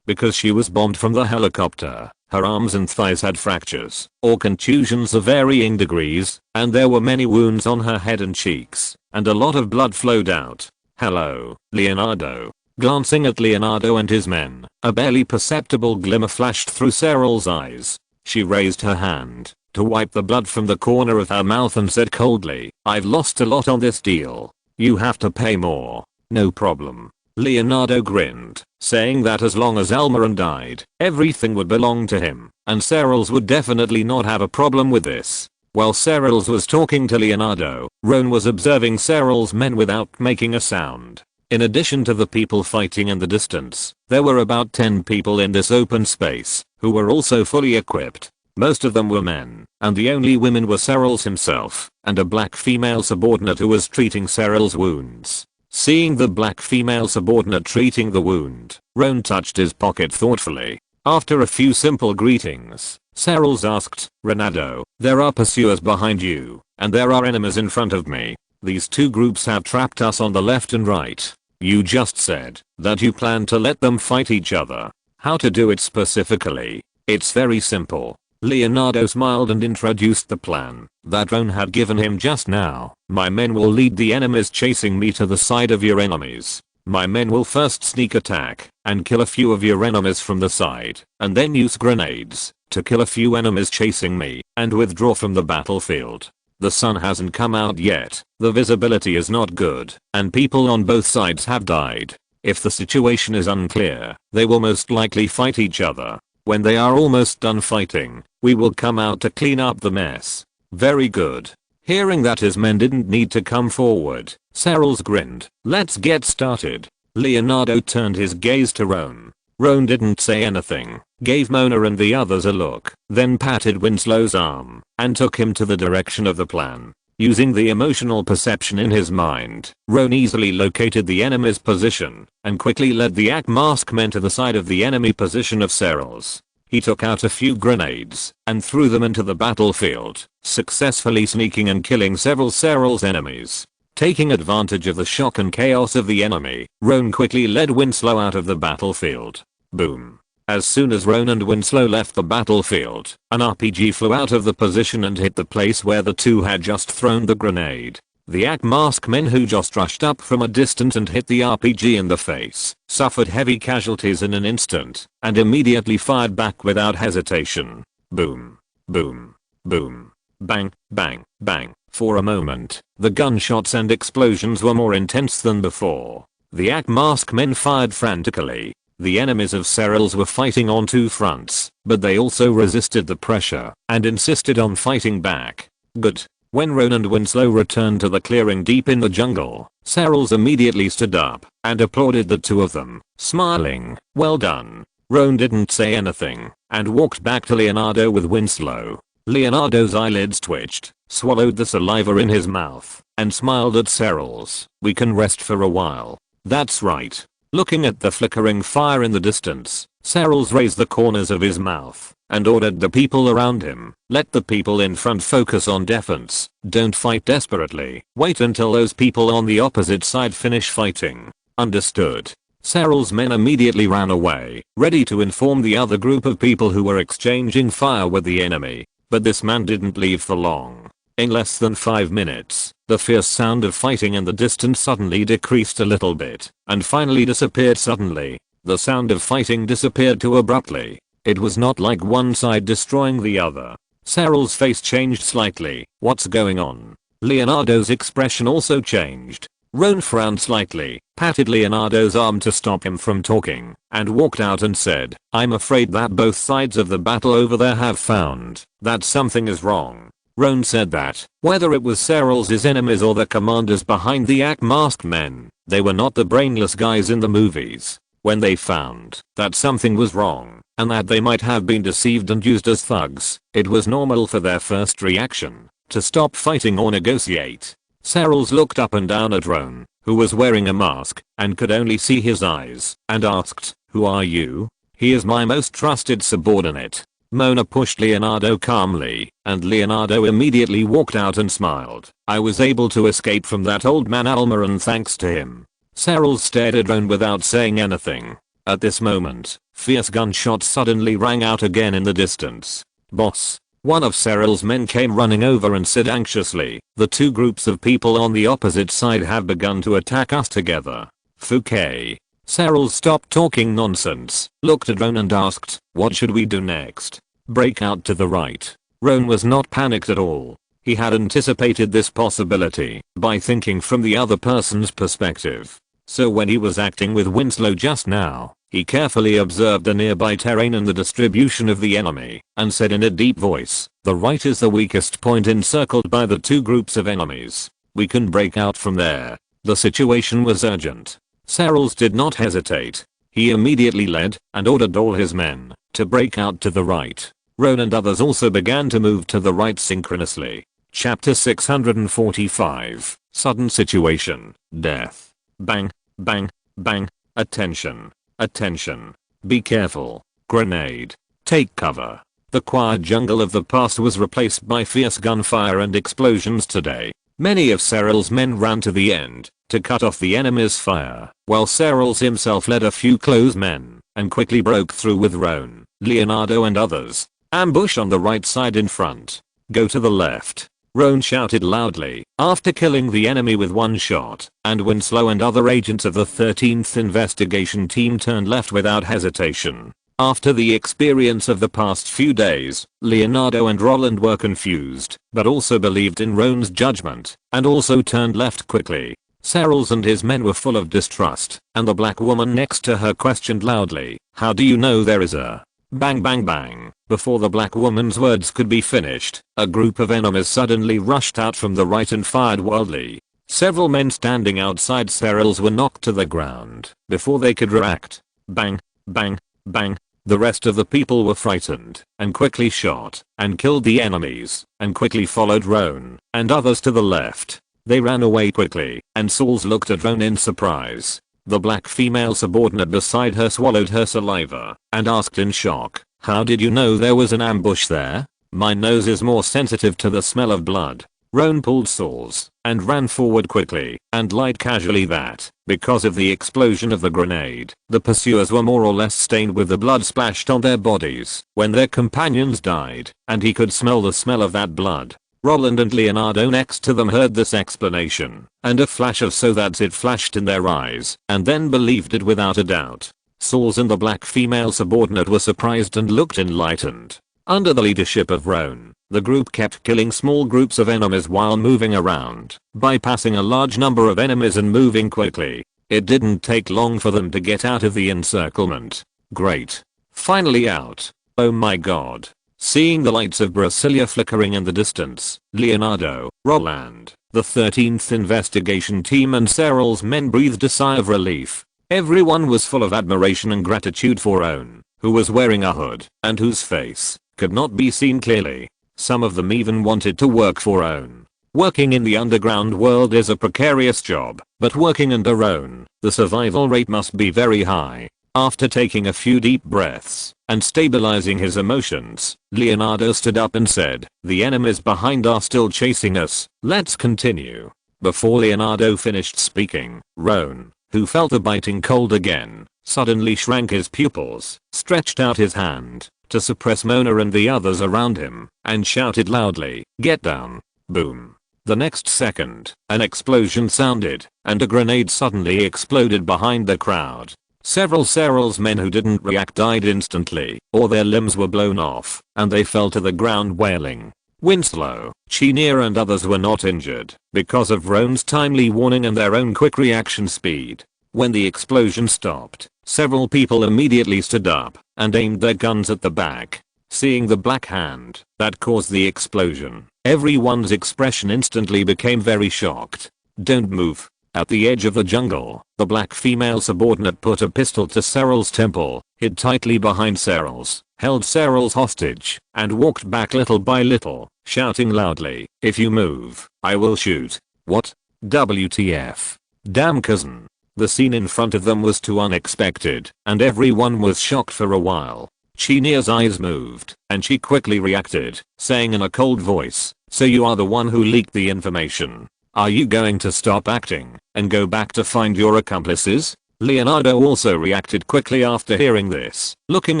Because she was bombed from the helicopter, her arms and thighs had fractures or contusions of varying degrees, and there were many wounds on her head and cheeks, and a lot of blood flowed out. "Hello, Leonardo." Glancing at Leonardo and his men, a barely perceptible glimmer flashed through Serral's eyes. She raised her hand to wipe the blood from the corner of her mouth and said coldly, "I've lost a lot on this deal. You have to pay more." "No problem." Leonardo grinned, saying that as long as Almiran died, everything would belong to him, and Serrals would definitely not have a problem with this. While Serrals was talking to Leonardo, Roan was observing Serral's men without making a sound. In addition to the people fighting in the distance, there were about 10 people in this open space who were also fully equipped. Most of them were men, and the only women were Serrals himself and a black female subordinate who was treating Serral's wounds. Seeing the black female subordinate treating the wound, Roan touched his pocket thoughtfully. After a few simple greetings, Serrals asked, "Renato, there are pursuers behind you, and there are enemies in front of me. These two groups have trapped us on the left and right. You just said that you plan to let them fight each other. How to do it specifically?" "It's very simple." Leonardo smiled and introduced the plan that Roan had given him just now. "My men will lead the enemies chasing me to the side of your enemies. My men will first sneak attack and kill a few of your enemies from the side, and then use grenades to kill a few enemies chasing me and withdraw from the battlefield. The sun hasn't come out yet, the visibility is not good, and people on both sides have died. If the situation is unclear, they will most likely fight each other. When they are almost done fighting, we will come out to clean up the mess." "Very good." Hearing that his men didn't need to come forward, Serrals grinned. "Let's get started." Leonardo turned his gaze to Roan. Roan didn't say anything, gave Mona and the others a look, then patted Winslow's arm and took him to the direction of the plan. Using the emotional perception in his mind, Roan easily located the enemy's position and quickly led the AK mask men to the side of the enemy position of Cyril's. He took out a few grenades and threw them into the battlefield, successfully sneaking and killing several Cyril's enemies. Taking advantage of the shock and chaos of the enemy, Roan quickly led Winslow out of the battlefield. Boom. As soon as Roan and Winslow left the battlefield, an RPG flew out of the position and hit the place where the two had just thrown the grenade. The AK mask men who just rushed up from a distance and hit the RPG in the face, suffered heavy casualties in an instant, and immediately fired back without hesitation. Boom. Boom. Boom. Bang, bang, bang. For a moment, the gunshots and explosions were more intense than before. The AK mask men fired frantically. The enemies of Cyril's were fighting on two fronts, but they also resisted the pressure and insisted on fighting back. Good. When Roan and Winslow returned to the clearing deep in the jungle, Cyril's immediately stood up and applauded the two of them, smiling. Well done. Roan didn't say anything and walked back to Leonardo with Winslow. Leonardo's eyelids twitched, swallowed the saliva in his mouth, and smiled at Cyril's. We can rest for a while. That's right. Looking at the flickering fire in the distance, Cyril's raised the corners of his mouth and ordered the people around him, let the people in front focus on defense, don't fight desperately, wait until those people on the opposite side finish fighting. Understood. Cyril's men immediately ran away, ready to inform the other group of people who were exchanging fire with the enemy. But this man didn't leave for long. In less than 5 minutes, the fierce sound of fighting in the distance suddenly decreased a little bit, and finally disappeared suddenly. The sound of fighting disappeared too abruptly. It was not like one side destroying the other. Cyril's face changed slightly. What's going on? Leonardo's expression also changed. Roan frowned slightly, patted Leonardo's arm to stop him from talking, and walked out and said, I'm afraid that both sides of the battle over there have found that something is wrong. Roan said that, whether it was Cyril's enemies or the commanders behind the AK masked men, they were not the brainless guys in the movies. When they found that something was wrong, and that they might have been deceived and used as thugs, it was normal for their first reaction to stop fighting or negotiate. Cyril's looked up and down at Roan, who was wearing a mask and could only see his eyes, and asked, who are you? He is my most trusted subordinate. Mona pushed Leonardo calmly, and Leonardo immediately walked out and smiled. I was able to escape from that old man Almiran thanks to him. Cyril stared at Roan without saying anything. At this moment, fierce gunshots suddenly rang out again in the distance. Boss. One of Cyril's men came running over and said anxiously, the two groups of people on the opposite side have begun to attack us together. Fouquet. Cyril stopped talking nonsense, looked at Roan and asked, what should we do next? Break out to the right. Roan was not panicked at all. He had anticipated this possibility by thinking from the other person's perspective. So when he was acting with Winslow just now, he carefully observed the nearby terrain and the distribution of the enemy, and said in a deep voice, the right is the weakest point encircled by the two groups of enemies. We can break out from there. The situation was urgent. Cyrils did not hesitate. He immediately led and ordered all his men to break out to the right. Roan and others also began to move to the right synchronously. Chapter 645. Sudden situation. Death. Bang, bang, bang. Attention. Attention. Be careful. Grenade. Take cover. The quiet jungle of the past was replaced by fierce gunfire and explosions today. Many of Cyril's men ran to the end to cut off the enemy's fire, while Cyrils himself led a few close men and quickly broke through with Roan, Leonardo and others. Ambush on the right side in front. Go to the left. Roan shouted loudly after killing the enemy with one shot, and Winslow and other agents of the 13th investigation team turned left without hesitation. After the experience of the past few days, Leonardo and Roland were confused, but also believed in Roan's judgment, and also turned left quickly. Cyrils and his men were full of distrust, and the black woman next to her questioned loudly, how do you know there is a bang bang bang? Before the black woman's words could be finished, a group of enemies suddenly rushed out from the right and fired wildly. Several men standing outside Cyrils were knocked to the ground before they could react. Bang, bang, bang. The rest of the people were frightened and quickly shot and killed the enemies and quickly followed Roan and others to the left. They ran away quickly and Sauls looked at Roan in surprise. The black female subordinate beside her swallowed her saliva and asked in shock, "How did you know there was an ambush there? My nose is more sensitive to the smell of blood." Roan pulled Sauls and ran forward quickly and lied casually that, because of the explosion of the grenade, the pursuers were more or less stained with the blood splashed on their bodies when their companions died, and he could smell the smell of that blood. Roland and Leonardo next to them heard this explanation, and a flash of so that's it flashed in their eyes, and then believed it without a doubt. Sauls and the black female subordinate were surprised and looked enlightened. Under the leadership of Roan, the group kept killing small groups of enemies while moving around, bypassing a large number of enemies and moving quickly. It didn't take long for them to get out of the encirclement. Great. Finally out. Oh my god. Seeing the lights of Brasilia flickering in the distance, Leonardo, Roland, the 13th investigation team and Cyril's men breathed a sigh of relief. Everyone was full of admiration and gratitude for Roan, who was wearing a hood and whose face could not be seen clearly. Some of them even wanted to work for Roan. Working in the underground world is a precarious job, but working under Roan, the survival rate must be very high. After taking a few deep breaths and stabilizing his emotions, Leonardo stood up and said, "The enemies behind are still chasing us, let's continue." Before Leonardo finished speaking, Roan, who felt the biting cold again, suddenly shrank his pupils, stretched out his hand to suppress Mona and the others around him, and shouted loudly, "Get down." Boom. The next second, an explosion sounded, and a grenade suddenly exploded behind the crowd. Several Cyril's men who didn't react died instantly, or their limbs were blown off, and they fell to the ground wailing. Winslow, Chenier and others were not injured, because of Roan's timely warning and their own quick reaction speed. When the explosion stopped, several people immediately stood up and aimed their guns at the back. Seeing the black hand that caused the explosion, everyone's expression instantly became very shocked. "Don't move." At the edge of the jungle, the black female subordinate put a pistol to Cyril's temple, hid tightly behind Cyril's, held Cyril's hostage, and walked back little by little, shouting loudly, "If you move, I will shoot." What? WTF. Damn cousin. The scene in front of them was too unexpected, and everyone was shocked for a while. Chenier's eyes moved, and she quickly reacted, saying in a cold voice, "So you are the one who leaked the information. Are you going to stop acting and go back to find your accomplices?" Leonardo also reacted quickly after hearing this, looking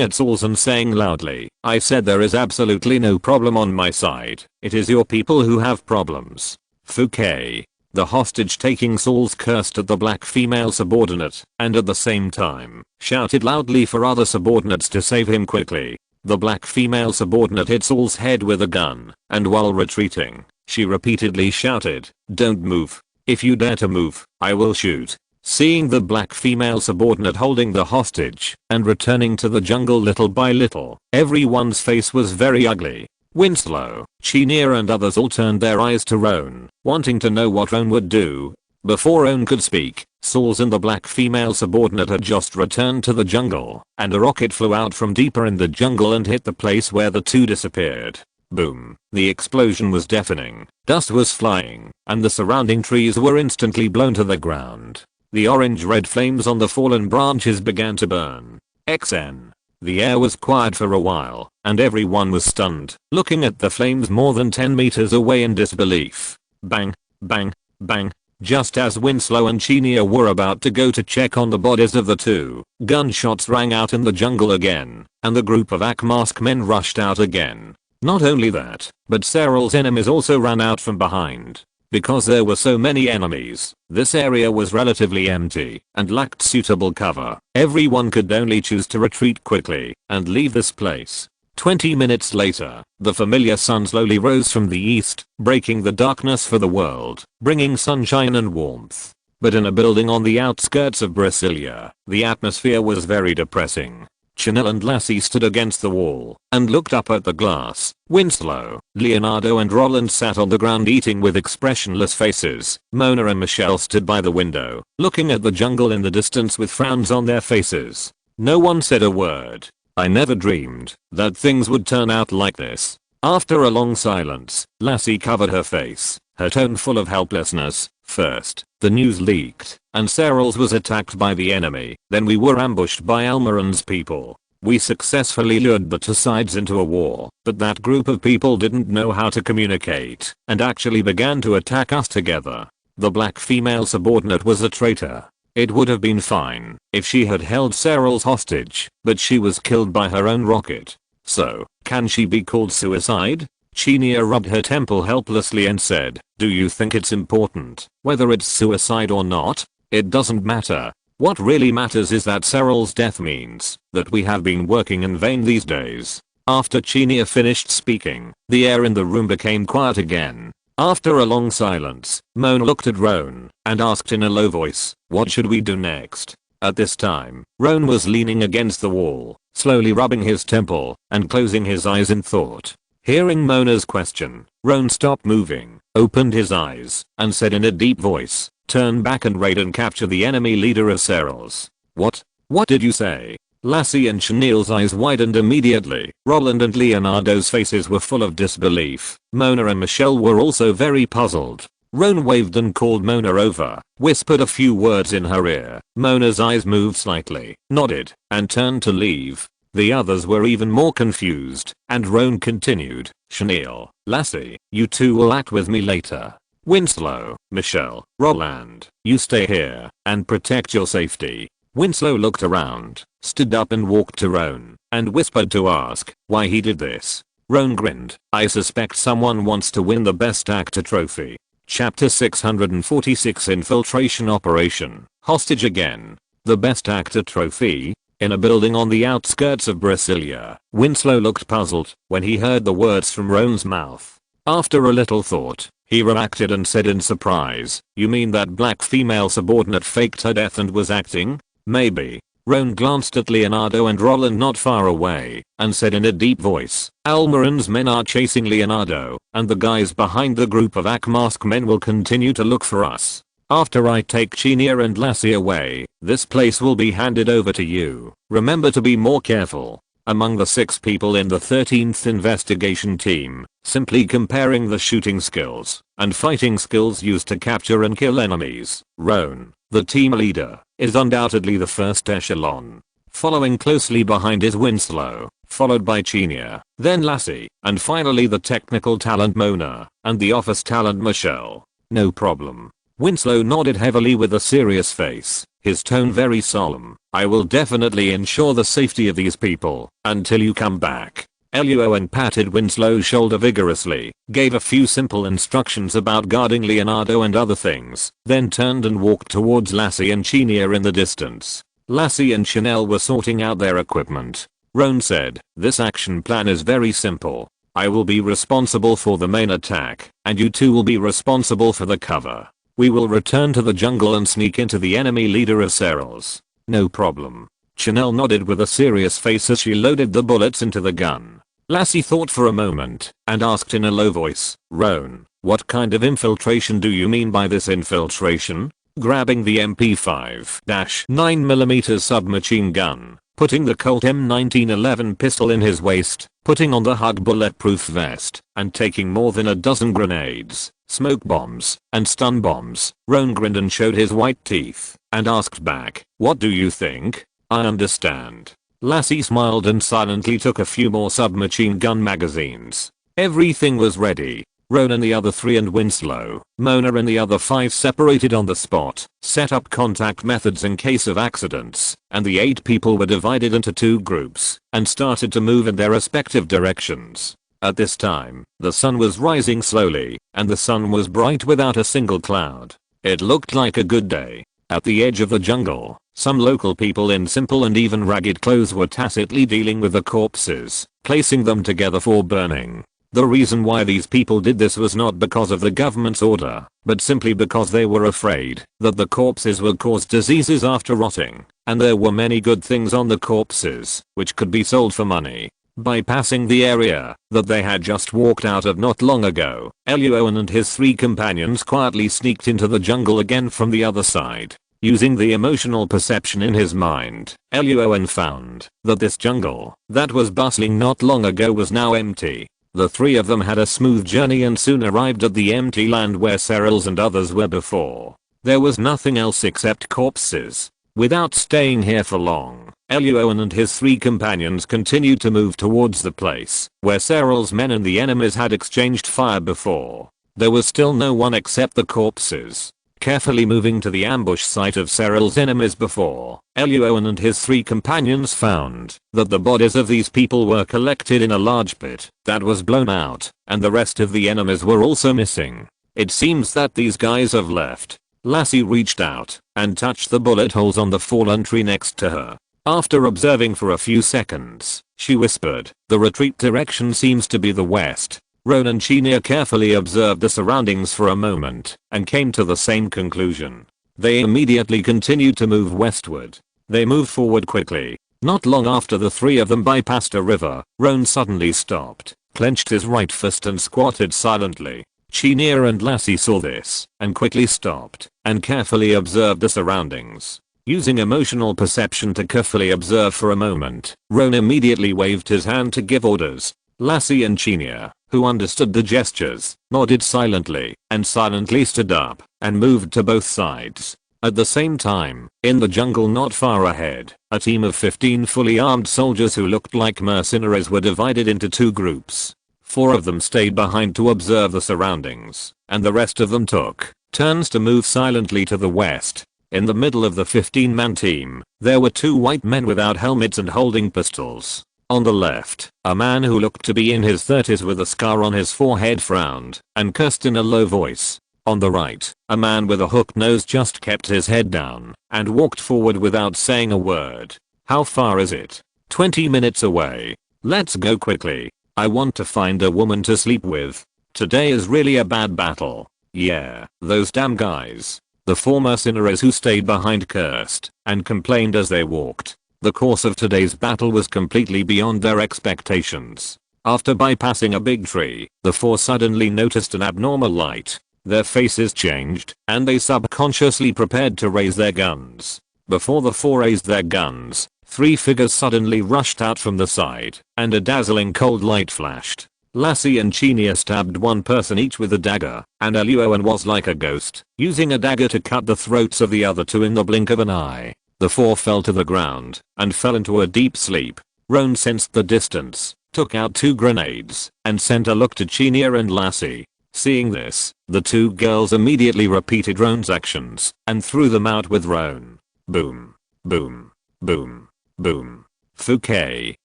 at Sauls and saying loudly, "I said there is absolutely no problem on my side. It is your people who have problems." Fouquet. The hostage-taking Sauls cursed at the black female subordinate, and at the same time, shouted loudly for other subordinates to save him quickly. The black female subordinate hit Saul's head with a gun, and while retreating, she repeatedly shouted, "Don't move. If you dare to move, I will shoot." Seeing the black female subordinate holding the hostage and returning to the jungle little by little, everyone's face was very ugly. Winslow, Chenier and others all turned their eyes to Roan, wanting to know what Roan would do. Before Roan could speak, Sauls and the black female subordinate had just returned to the jungle, and a rocket flew out from deeper in the jungle and hit the place where the two disappeared. Boom. The explosion was deafening, dust was flying, and the surrounding trees were instantly blown to the ground. The orange-red flames on the fallen branches began to burn. XN. The air was quiet for a while, and everyone was stunned, looking at the flames more than 10 meters away in disbelief. Bang, bang, bang. Just as Winslow and Chenier were about to go to check on the bodies of the two, gunshots rang out in the jungle again, and the group of Akmask men rushed out again. Not only that, but Cyril's enemies also ran out from behind. Because there were so many enemies, this area was relatively empty and lacked suitable cover. Everyone could only choose to retreat quickly and leave this place. 20 minutes later, the familiar sun slowly rose from the east, breaking the darkness for the world, bringing sunshine and warmth. But in a building on the outskirts of Brasilia, the atmosphere was very depressing. Chanel and Lassie stood against the wall and looked up at the glass. Winslow, Leonardo and Roland sat on the ground eating with expressionless faces. Mona and Michelle stood by the window, looking at the jungle in the distance with frowns on their faces. No one said a word. I never dreamed that things would turn out like this. After a long silence, Lassie covered her face, her tone full of helplessness. First, the news leaked, and Serrals was attacked by the enemy. Then we were ambushed by Almiran's people. We successfully lured the two sides into a war, but that group of people didn't know how to communicate, and actually began to attack us together. The black female subordinate was a traitor. It would have been fine if she had held Serrals hostage, but she was killed by her own rocket. So, can she be called suicide? Chinia rubbed her temple helplessly and said, do you think it's important whether it's suicide or not? It doesn't matter. What really matters is that Serral's death means that we have been working in vain these days. After Chinia finished speaking, the air in the room became quiet again. After a long silence, Mona looked at Roan and asked in a low voice, what should we do next? At this time, Roan was leaning against the wall, slowly rubbing his temple and closing his eyes in thought. Hearing Mona's question, Roan stopped moving, opened his eyes, and said in a deep voice, turn back and raid and capture the enemy leader of Serrals. What? What did you say? Lassie and Chanel's eyes widened immediately. Roland and Leonardo's faces were full of disbelief. Mona and Michelle were also very puzzled. Roan waved and called Mona over, whispered a few words in her ear. Mona's eyes moved slightly, nodded, and turned to leave. The others were even more confused, and Roan continued, Chanel, Lassie, you two will act with me later. Winslow, Michelle, Roland, you stay here and protect your safety. Winslow looked around, stood up and walked to Roan, and whispered to ask why he did this. Roan grinned, I suspect someone wants to win the Best Actor trophy. Chapter 646 Infiltration Operation, Hostage Again. The Best Actor trophy? In a building on the outskirts of Brasilia, Winslow looked puzzled when he heard the words from Roan's mouth. After a little thought, he reacted and said in surprise, you mean that black female subordinate faked her death and was acting? Maybe. Roan glanced at Leonardo and Roland not far away, and said in a deep voice, Almiran's men are chasing Leonardo, and the guys behind the group of Akmask men will continue to look for us. After I take Chinia and Lassie away, this place will be handed over to you. Remember to be more careful. Among the 6 people in the 13th investigation team, simply comparing the shooting skills and fighting skills used to capture and kill enemies, Roan, the team leader, is undoubtedly the first echelon. Following closely behind is Winslow, followed by Chinia, then Lassie, and finally the technical talent Mona, and the office talent Michelle. No problem. Winslow nodded heavily with a serious face, his tone very solemn. I will definitely ensure the safety of these people until you come back. Luo An patted Winslow's shoulder vigorously, gave a few simple instructions about guarding Leonardo and other things, then turned and walked towards Lassie and Chinia in the distance. Lassie and Chanel were sorting out their equipment. Roan said, this action plan is very simple. I will be responsible for the main attack, and you two will be responsible for the cover. We will return to the jungle and sneak into the enemy leader of Serrals. No problem. Chanel nodded with a serious face as she loaded the bullets into the gun. Lassie thought for a moment and asked in a low voice, Roan, what kind of infiltration do you mean by this infiltration? Grabbing the MP5-9mm submachine gun, putting the Colt M1911 pistol in his waist, putting on the Hug bulletproof vest, and taking more than a dozen grenades, smoke bombs, and stun bombs. Roan grinned and showed his white teeth, and asked back, what do you think? I understand. Lassie smiled and silently took a few more submachine gun magazines. Everything was ready. Roan and the other 3 and Winslow, Mona and the other 5 separated on the spot, set up contact methods in case of accidents, and the 8 people were divided into 2 groups and started to move in their respective directions. At this time, the sun was rising slowly, and the sun was bright without a single cloud. It looked like a good day. At the edge of the jungle, some local people in simple and even ragged clothes were tacitly dealing with the corpses, placing them together for burning. The reason why these people did this was not because of the government's order, but simply because they were afraid that the corpses would cause diseases after rotting, and there were many good things on the corpses, which could be sold for money. Bypassing the area that they had just walked out of not long ago, Luo An and his 3 companions quietly sneaked into the jungle again from the other side. Using the emotional perception in his mind, Luo An found that this jungle that was bustling not long ago was now empty. The three of them had a smooth journey and soon arrived at the empty land where Serals and others were before. There was nothing else except corpses. Without staying here for long, Luo An and his three companions continued to move towards the place where Seral's men and the enemies had exchanged fire before. There was still no one except the corpses. Carefully moving to the ambush site of Seral's enemies before, Luo An and his three companions found that the bodies of these people were collected in a large pit that was blown out, and the rest of the enemies were also missing. It seems that these guys have left. Lassie reached out and touched the bullet holes on the fallen tree next to her. After observing for a few seconds, she whispered, "The retreat direction seems to be the west." Roan and Chinia carefully observed the surroundings for a moment and came to the same conclusion. They immediately continued to move westward. They moved forward quickly. Not long after the three of them bypassed a river, Roan suddenly stopped, clenched his right fist and squatted silently. Chinia and Lassie saw this and quickly stopped and carefully observed the surroundings. Using emotional perception to carefully observe for a moment, Roan immediately waved his hand to give orders. Lassie and Chinia, who understood the gestures, nodded silently and silently stood up and moved to both sides. At the same time, in the jungle not far ahead, a team of 15 fully armed soldiers who looked like mercenaries were divided into two groups. 4 of them stayed behind to observe the surroundings, and the rest of them took turns to move silently to the west. In the middle of the 15-man team, there were 2 white men without helmets and holding pistols. On the left, a man who looked to be in his 30s with a scar on his forehead frowned and cursed in a low voice. On the right, a man with a hooked nose just kept his head down and walked forward without saying a word. "How far is it?" 20 minutes away. "Let's go quickly. I want to find a woman to sleep with. Today is really a bad battle." "Yeah, those damn guys." The 4 mercenaries who stayed behind cursed and complained as they walked. The course of today's battle was completely beyond their expectations. After bypassing a big tree, the 4 suddenly noticed an abnormal light. Their faces changed, and they subconsciously prepared to raise their guns. Before the 4 raised their guns, 3 figures suddenly rushed out from the side, and a dazzling cold light flashed. Lassie and Chinia stabbed one person each with a dagger, and Luo An was like a ghost, using a dagger to cut the throats of the other 2 in the blink of an eye. The 4 fell to the ground and fell into a deep sleep. Roan sensed the distance, took out 2 grenades, and sent a look to Chinia and Lassie. Seeing this, the 2 girls immediately repeated Roan's actions and threw them out with Roan. Boom. Boom. Boom. Boom. Fouquet.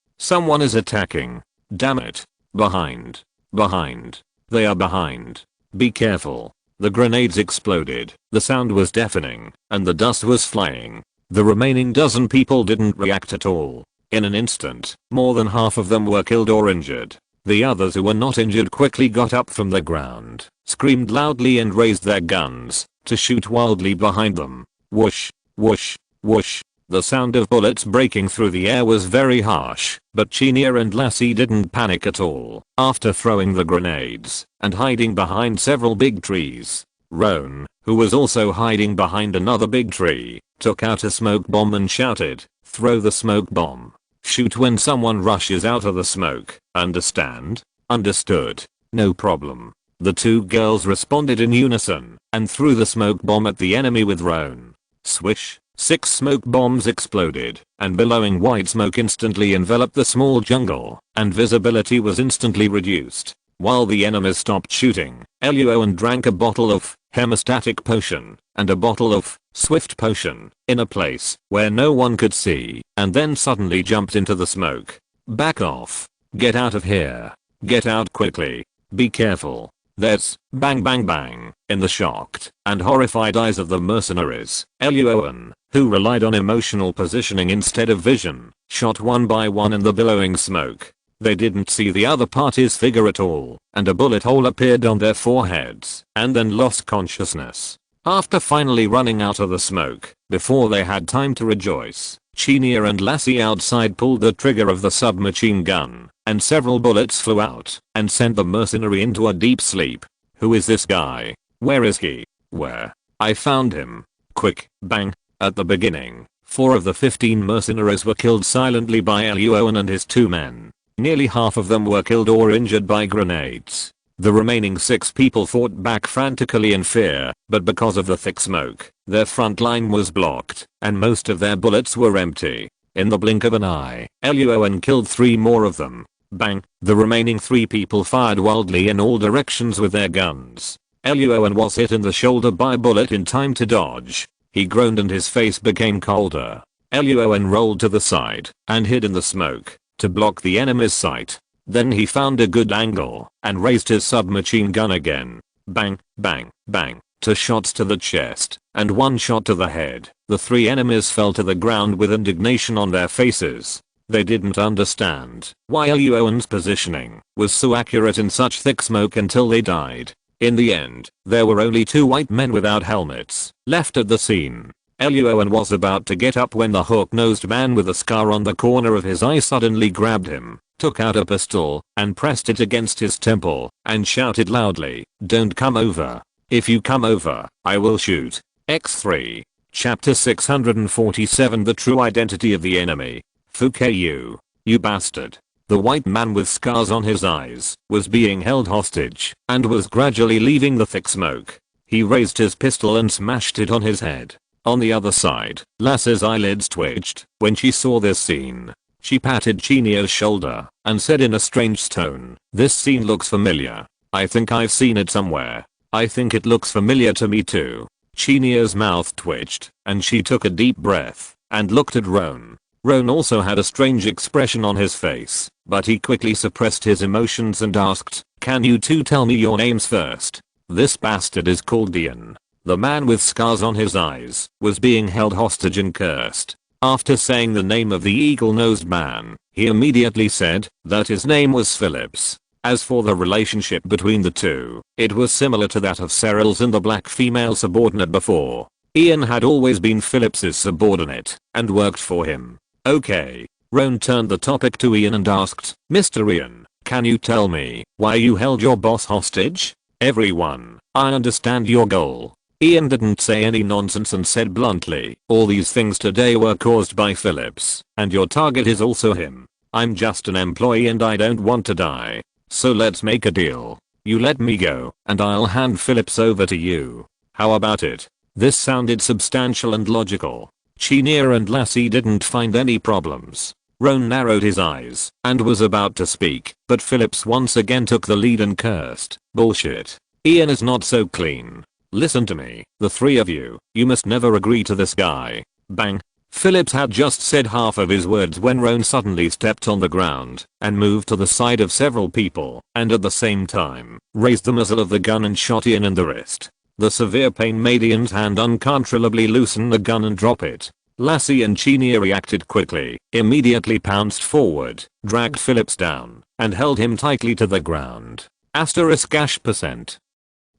Someone is attacking. Damn it. Behind. Behind. They are behind. Be careful. The grenades exploded. The sound was deafening, and the dust was flying. The remaining dozen people didn't react at all. In an instant, more than half of them were killed or injured. The others who were not injured quickly got up from the ground, screamed loudly and raised their guns to shoot wildly behind them. Whoosh, whoosh, whoosh. The sound of bullets breaking through the air was very harsh, but Chinia and Lassie didn't panic at all. After throwing the grenades and hiding behind several big trees, Roan, who was also hiding behind another big tree, took out a smoke bomb and shouted, "Throw the smoke bomb. Shoot when someone rushes out of the smoke. Understand?" "Understood. No problem." The 2 girls responded in unison and threw the smoke bomb at the enemy with Roan. Swish. 6 smoke bombs exploded, and billowing white smoke instantly enveloped the small jungle, and visibility was instantly reduced. While the enemies stopped shooting, Luo An drank a bottle of hemostatic potion and a bottle of swift potion in a place where no one could see, and then suddenly jumped into the smoke. "Back off. Get out of here. Get out quickly. Be careful. There's bang bang bang." In the shocked and horrified eyes of the mercenaries, Luo An, who relied on emotional positioning instead of vision, shot one by one in the billowing smoke. They didn't see the other party's figure at all, and a bullet hole appeared on their foreheads, and then lost consciousness. After finally running out of the smoke, before they had time to rejoice, Chinia and Lassie outside pulled the trigger of the submachine gun, and several bullets flew out and sent the mercenary into a deep sleep. "Who is this guy? Where is he? Where?" "I found him." "Quick, bang." At the beginning, 4 of the 15 mercenaries were killed silently by Luo An and his 2 men. Nearly half of them were killed or injured by grenades. The remaining 6 people fought back frantically in fear, but because of the thick smoke, their front line was blocked, and most of their bullets were empty. In the blink of an eye, Luo An killed 3 more of them. Bang! The remaining 3 people fired wildly in all directions with their guns. Luo An was hit in the shoulder by a bullet in time to dodge. He groaned and his face became colder. Luo An rolled to the side and hid in the smoke to block the enemy's sight. Then he found a good angle and raised his submachine gun again. Bang, bang, bang. 2 shots to the chest and 1 shot to the head. The 3 enemies fell to the ground with indignation on their faces. They didn't understand why Luo An's positioning was so accurate in such thick smoke until they died. In the end, there were only 2 white men without helmets left at the scene. Luo An was about to get up when the hook-nosed man with a scar on the corner of his eye suddenly grabbed him, took out a pistol, and pressed it against his temple, and shouted loudly, "Don't come over. If you come over, I will shoot." X3. Chapter 647 The True Identity of the Enemy. Fuck you bastard. The white man with scars on his eyes was being held hostage and was gradually leaving the thick smoke. He raised his pistol and smashed it on his head. On the other side, Lassie's eyelids twitched when she saw this scene. She patted Chinier's shoulder and said in a strange tone, "This scene looks familiar. I think I've seen it somewhere. I think it looks familiar to me too." Chinier's mouth twitched and she took a deep breath and looked at Roan. Roan also had a strange expression on his face, but he quickly suppressed his emotions and asked, "Can you two tell me your names first?" "This bastard is called Ian." The man with scars on his eyes was being held hostage and cursed. After saying the name of the eagle-nosed man, he immediately said that his name was Phillips. As for the relationship between the two, it was similar to that of Cyril's and the black female subordinate before. Ian had always been Phillips's subordinate and worked for him. Okay. Roan turned the topic to Ian and asked, "Mr. Ian, can you tell me why you held your boss hostage?" "Everyone, I understand your goal." Ian didn't say any nonsense and said bluntly, "All these things today were caused by Phillips, and your target is also him. I'm just an employee and I don't want to die. So let's make a deal. You let me go, and I'll hand Phillips over to you. How about it?" This sounded substantial and logical. Chenier and Lassie didn't find any problems. Roan narrowed his eyes and was about to speak, but Phillips once again took the lead and cursed, "Bullshit. Ian is not so clean. Listen to me, the 3 of you must never agree to this guy." Bang. Phillips had just said half of his words when Roan suddenly stepped on the ground and moved to the side of several people and at the same time raised the muzzle of the gun and shot Ian in the wrist. The severe pain made Ian's hand uncontrollably loosen the gun and drop it. Lassie and Chenier reacted quickly, immediately pounced forward, dragged Phillips down, and held him tightly to the ground. *%.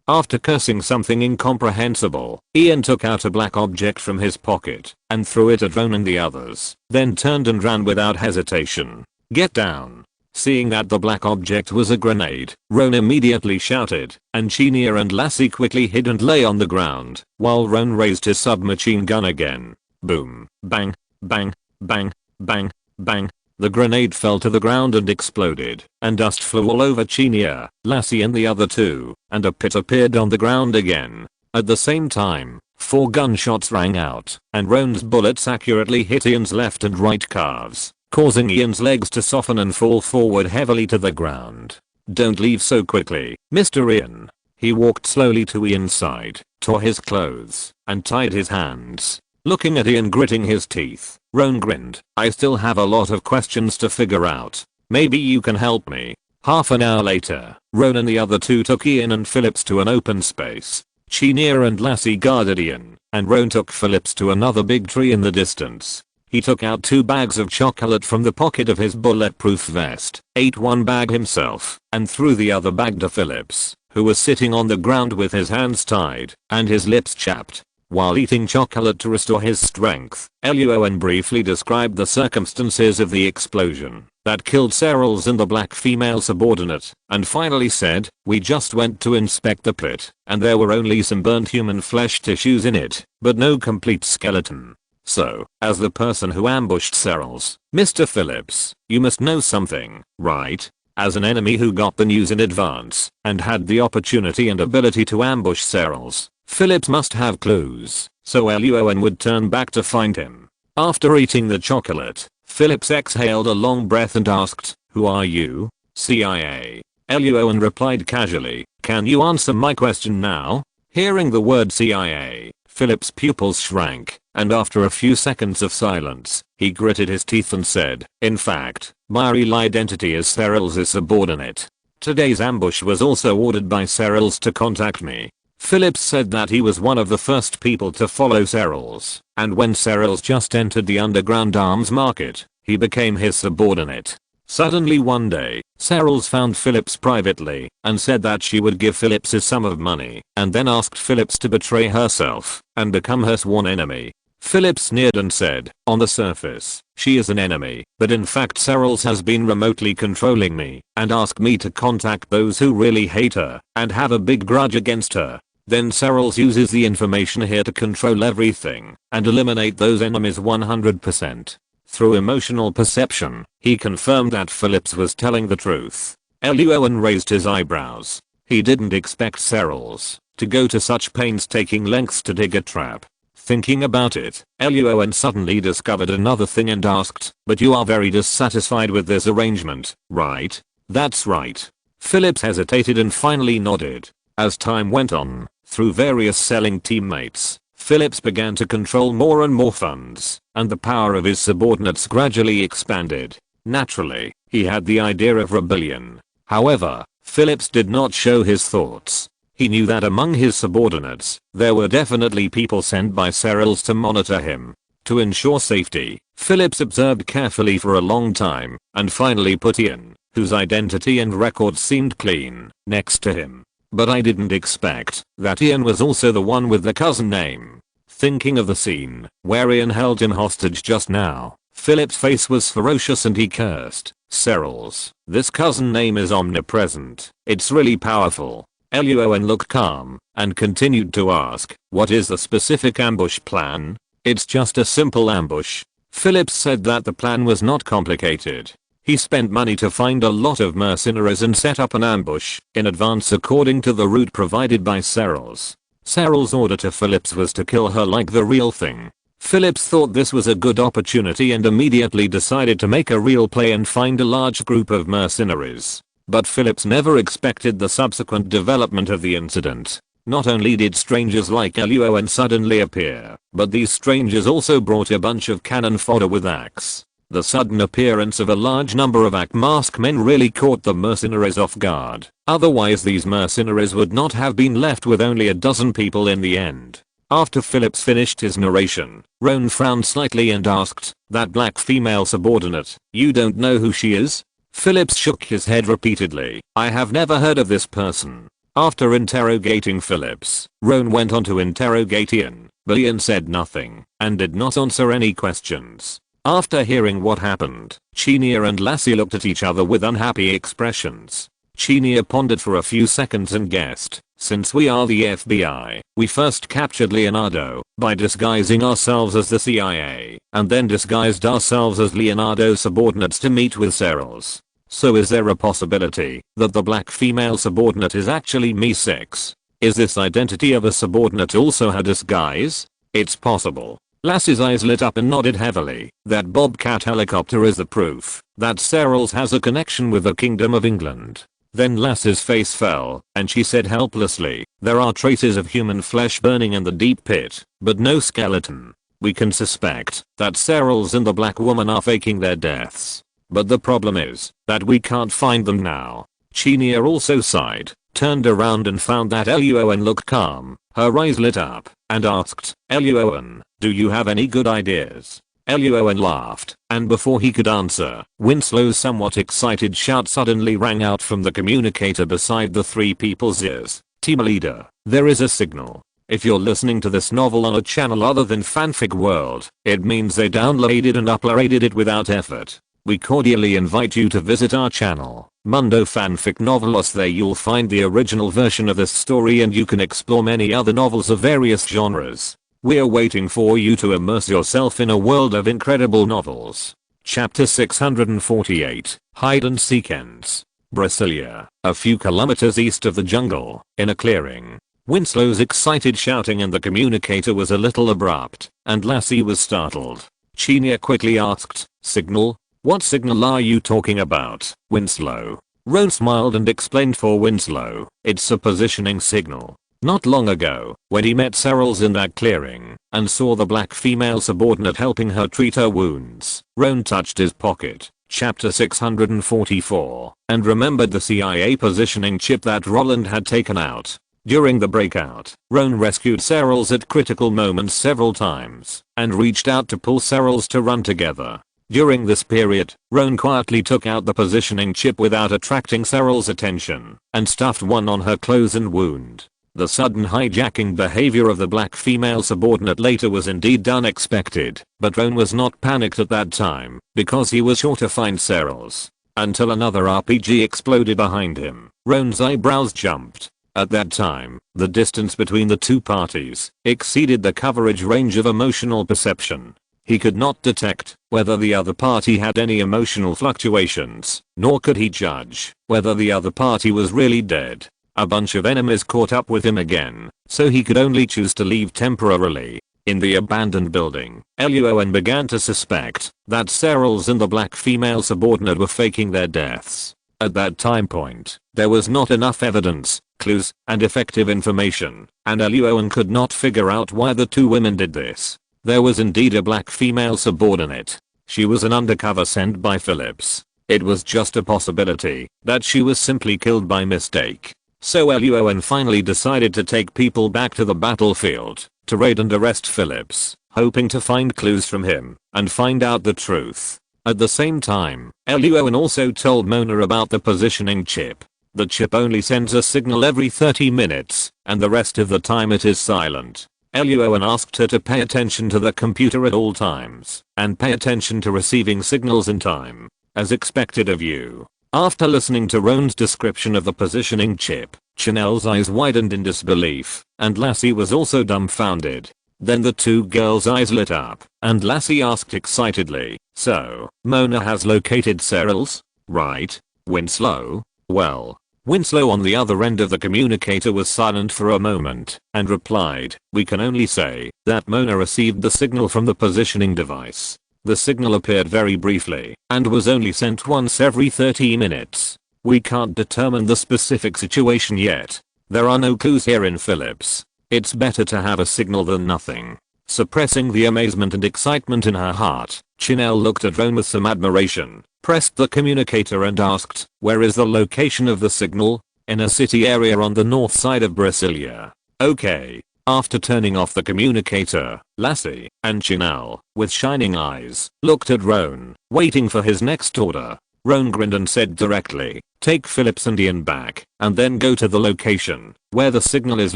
After cursing something incomprehensible, Ian took out a black object from his pocket and threw it at Roan and the others, then turned and ran without hesitation. "Get down." Seeing that the black object was a grenade, Roan immediately shouted, and Chenier and Lassie quickly hid and lay on the ground, while Roan raised his submachine gun again. Boom, bang, bang, bang, bang, bang. The grenade fell to the ground and exploded, and dust flew all over Chenier, Lassie and the other 2, and a pit appeared on the ground again. At the same time, 4 gunshots rang out, and Roan's bullets accurately hit Ian's left and right calves, causing Ian's legs to soften and fall forward heavily to the ground. "Don't leave so quickly, Mr. Ian." He walked slowly to Ian's side, tore his clothes, and tied his hands. Looking at Ian gritting his teeth, Roan grinned. "I still have a lot of questions to figure out. Maybe you can help me." Half an hour later, Roan and the other 2 took Ian and Phillips to an open space. Chenier and Lassie guarded Ian, and Roan took Phillips to another big tree in the distance. He took out 2 bags of chocolate from the pocket of his bulletproof vest, ate 1 bag himself, and threw the other bag to Phillips, who was sitting on the ground with his hands tied and his lips chapped. while eating chocolate to restore his strength. Luo An briefly described the circumstances of the explosion that killed Serrals and the black female subordinate, and finally said, "We just went to inspect the pit, and there were only some burnt human flesh tissues in it, but no complete skeleton. So, as the person who ambushed Serrals, Mr. Phillips, you must know something, right? As an enemy who got the news in advance, and had the opportunity and ability to ambush Serrals, Phillips must have clues, so Luo An would turn back to find him." After eating the chocolate, Phillips exhaled a long breath and asked, "Who are you?" "CIA." Luo An replied casually, "Can you answer my question now?" Hearing the word CIA, Phillips' pupils shrank, and after a few seconds of silence, he gritted his teeth and said, "In fact, my real identity is Serrals' subordinate. Today's ambush was also ordered by Serrals to contact me." Phillips said that he was one of the first people to follow Serrals, and when Serrals just entered the underground arms market, he became his subordinate. Suddenly one day, Serrals found Phillips privately and said that she would give Phillips a sum of money and then asked Phillips to betray herself and become her sworn enemy. Phillips sneered and said, "On the surface, she is an enemy, but in fact Serrals has been remotely controlling me and asked me to contact those who really hate her and have a big grudge against her. Then Serrals uses the information here to control everything and eliminate those enemies 100%. Through emotional perception, he confirmed that Phillips was telling the truth. Luo An raised his eyebrows. He didn't expect Serrals to go to such painstaking lengths to dig a trap. Thinking about it, Luo An suddenly discovered another thing and asked, "But you are very dissatisfied with this arrangement, right?" "That's right." Phillips hesitated and finally nodded. As time went on, through various selling teammates, Phillips began to control more and more funds, and the power of his subordinates gradually expanded. Naturally, he had the idea of rebellion. However, Phillips did not show his thoughts. He knew that among his subordinates, there were definitely people sent by Serrals to monitor him. To ensure safety, Phillips observed carefully for a long time, and finally put Ian, whose identity and record seemed clean, next to him. But I didn't expect that Ian was also the one with the cousin name. Thinking of the scene where Ian held him hostage just now, Philip's face was ferocious and he cursed, "Serrals, this cousin name is omnipresent. It's really powerful." Luo An looked calm and continued to ask, "What is the specific ambush plan?" "It's just a simple ambush." Phillips said that the plan was not complicated. He spent money to find a lot of mercenaries and set up an ambush in advance according to the route provided by Serrals. Serrals' order to Phillips was to kill her like the real thing. Phillips thought this was a good opportunity and immediately decided to make a real play and find a large group of mercenaries. But Phillips never expected the subsequent development of the incident. Not only did strangers like Luo An suddenly appear, but these strangers also brought a bunch of cannon fodder with axe. The sudden appearance of a large number of masked men really caught the mercenaries off guard. Otherwise these mercenaries would not have been left with only a dozen people in the end. After Phillips finished his narration, Roan frowned slightly and asked, "That black female subordinate, you don't know who she is?" Phillips shook his head repeatedly. "I have never heard of this person." After interrogating Phillips, Roan went on to interrogate Ian, but Ian said nothing and did not answer any questions. After hearing what happened, Chinia and Lassie looked at each other with unhappy expressions. Chinia pondered for a few seconds and guessed, "Since we are the FBI, we first captured Leonardo by disguising ourselves as the CIA, and then disguised ourselves as Leonardo's subordinates to meet with Serrals. So is there a possibility that the black female subordinate is actually Me6? Is this identity of a subordinate also her disguise?" "It's possible." Lassie's eyes lit up and nodded heavily. "That Bobcat helicopter is the proof that Serrals has a connection with the Kingdom of England." Then Lassie's face fell, and she said helplessly, "There are traces of human flesh burning in the deep pit, but no skeleton. We can suspect that Serrals and the black woman are faking their deaths. But the problem is that we can't find them now." Chinia also sighed, turned around and found that Luo An looked calm. Her eyes lit up and asked, "Luo An, do you have any good ideas?" Luo An laughed, and before he could answer, Winslow's somewhat excited shout suddenly rang out from the communicator beside the three people's ears. "Team leader, there is a signal." If you're listening to this novel on a channel other than Fanfic World, it means they downloaded and uploaded it without effort. We cordially invite you to visit our channel, Mundo Fanfic Novelos. There you'll find the original version of this story and you can explore many other novels of various genres. We're waiting for you to immerse yourself in a world of incredible novels. Chapter 648, Hide and Seek ends. Brasilia, a few kilometers east of the jungle, in a clearing. Winslow's excited shouting in the communicator was a little abrupt, and Lassie was startled. Chinya quickly asked, "Signal? What signal are you talking about, Winslow?" Roan smiled and explained for Winslow, "It's a positioning signal. Not long ago, when he met Serrals in that clearing, and saw the black female subordinate helping her treat her wounds, Roan touched his pocket." Chapter 644, and remembered the CIA positioning chip that Roland had taken out. During the breakout, Roan rescued Serrals at critical moments several times, and reached out to pull Serrals to run together. During this period, Roan quietly took out the positioning chip without attracting Serral's attention, and stuffed one on her clothes and wound. The sudden hijacking behavior of the black female subordinate later was indeed unexpected, but Roan was not panicked at that time, because he was sure to find Serrals. Until another RPG exploded behind him, Roan's eyebrows jumped. At that time, the distance between the two parties exceeded the coverage range of emotional perception. He could not detect whether the other party had any emotional fluctuations, nor could he judge whether the other party was really dead. A bunch of enemies caught up with him again, so he could only choose to leave temporarily. In the abandoned building, Luo An began to suspect that Serrals and the black female subordinate were faking their deaths. At that time point, there was not enough evidence, clues, and effective information, and Luo An could not figure out why the two women did this. There was indeed a black female subordinate. She was an undercover sent by Phillips. It was just a possibility that she was simply killed by mistake. So Luo An finally decided to take people back to the battlefield to raid and arrest Phillips, hoping to find clues from him and find out the truth. At the same time, Luo An also told Mona about the positioning chip. The chip only sends a signal every 30 minutes, and the rest of the time it is silent. Luo An asked her to pay attention to the computer at all times, and pay attention to receiving signals in time, as expected of you. After listening to Roan's description of the positioning chip, Chanel's eyes widened in disbelief, and Lassie was also dumbfounded. Then the two girls' eyes lit up, and Lassie asked excitedly, "So, Mona has located Serrals, right, Winslow?" "Well." Winslow on the other end of the communicator was silent for a moment, and replied, "We can only say that Mona received the signal from the positioning device. The signal appeared very briefly, and was only sent once every 30 minutes. We can't determine the specific situation yet. There are no clues here in Phillips. It's better to have a signal than nothing." Suppressing the amazement and excitement in her heart, Chanel looked at Roan with some admiration, pressed the communicator and asked, "Where is the location of the signal?" "In a city area on the north side of Brasilia." "Okay." After turning off the communicator, Lassie and Chanel, with shining eyes, looked at Roan, waiting for his next order. Roan grinned and said directly, "Take Phillips and Ian back, and then go to the location where the signal is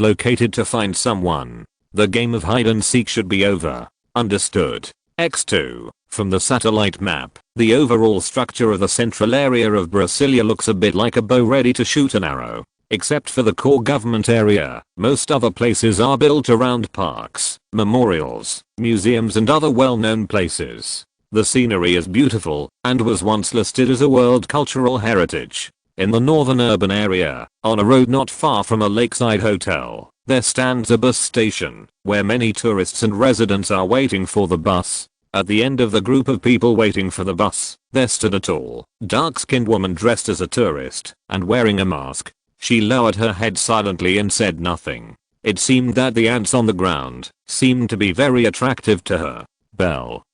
located to find someone. The game of hide and seek should be over." "Understood." X2. From the satellite map, the overall structure of the central area of Brasilia looks a bit like a bow ready to shoot an arrow. Except for the core government area, most other places are built around parks, memorials, museums and other well-known places. The scenery is beautiful, and was once listed as a World Cultural Heritage. In the northern urban area, on a road not far from a lakeside hotel, there stands a bus station, where many tourists and residents are waiting for the bus. At the end of the group of people waiting for the bus, there stood a tall, dark-skinned woman dressed as a tourist, and wearing a mask. She lowered her head silently and said nothing. It seemed that the ants on the ground seemed to be very attractive to her.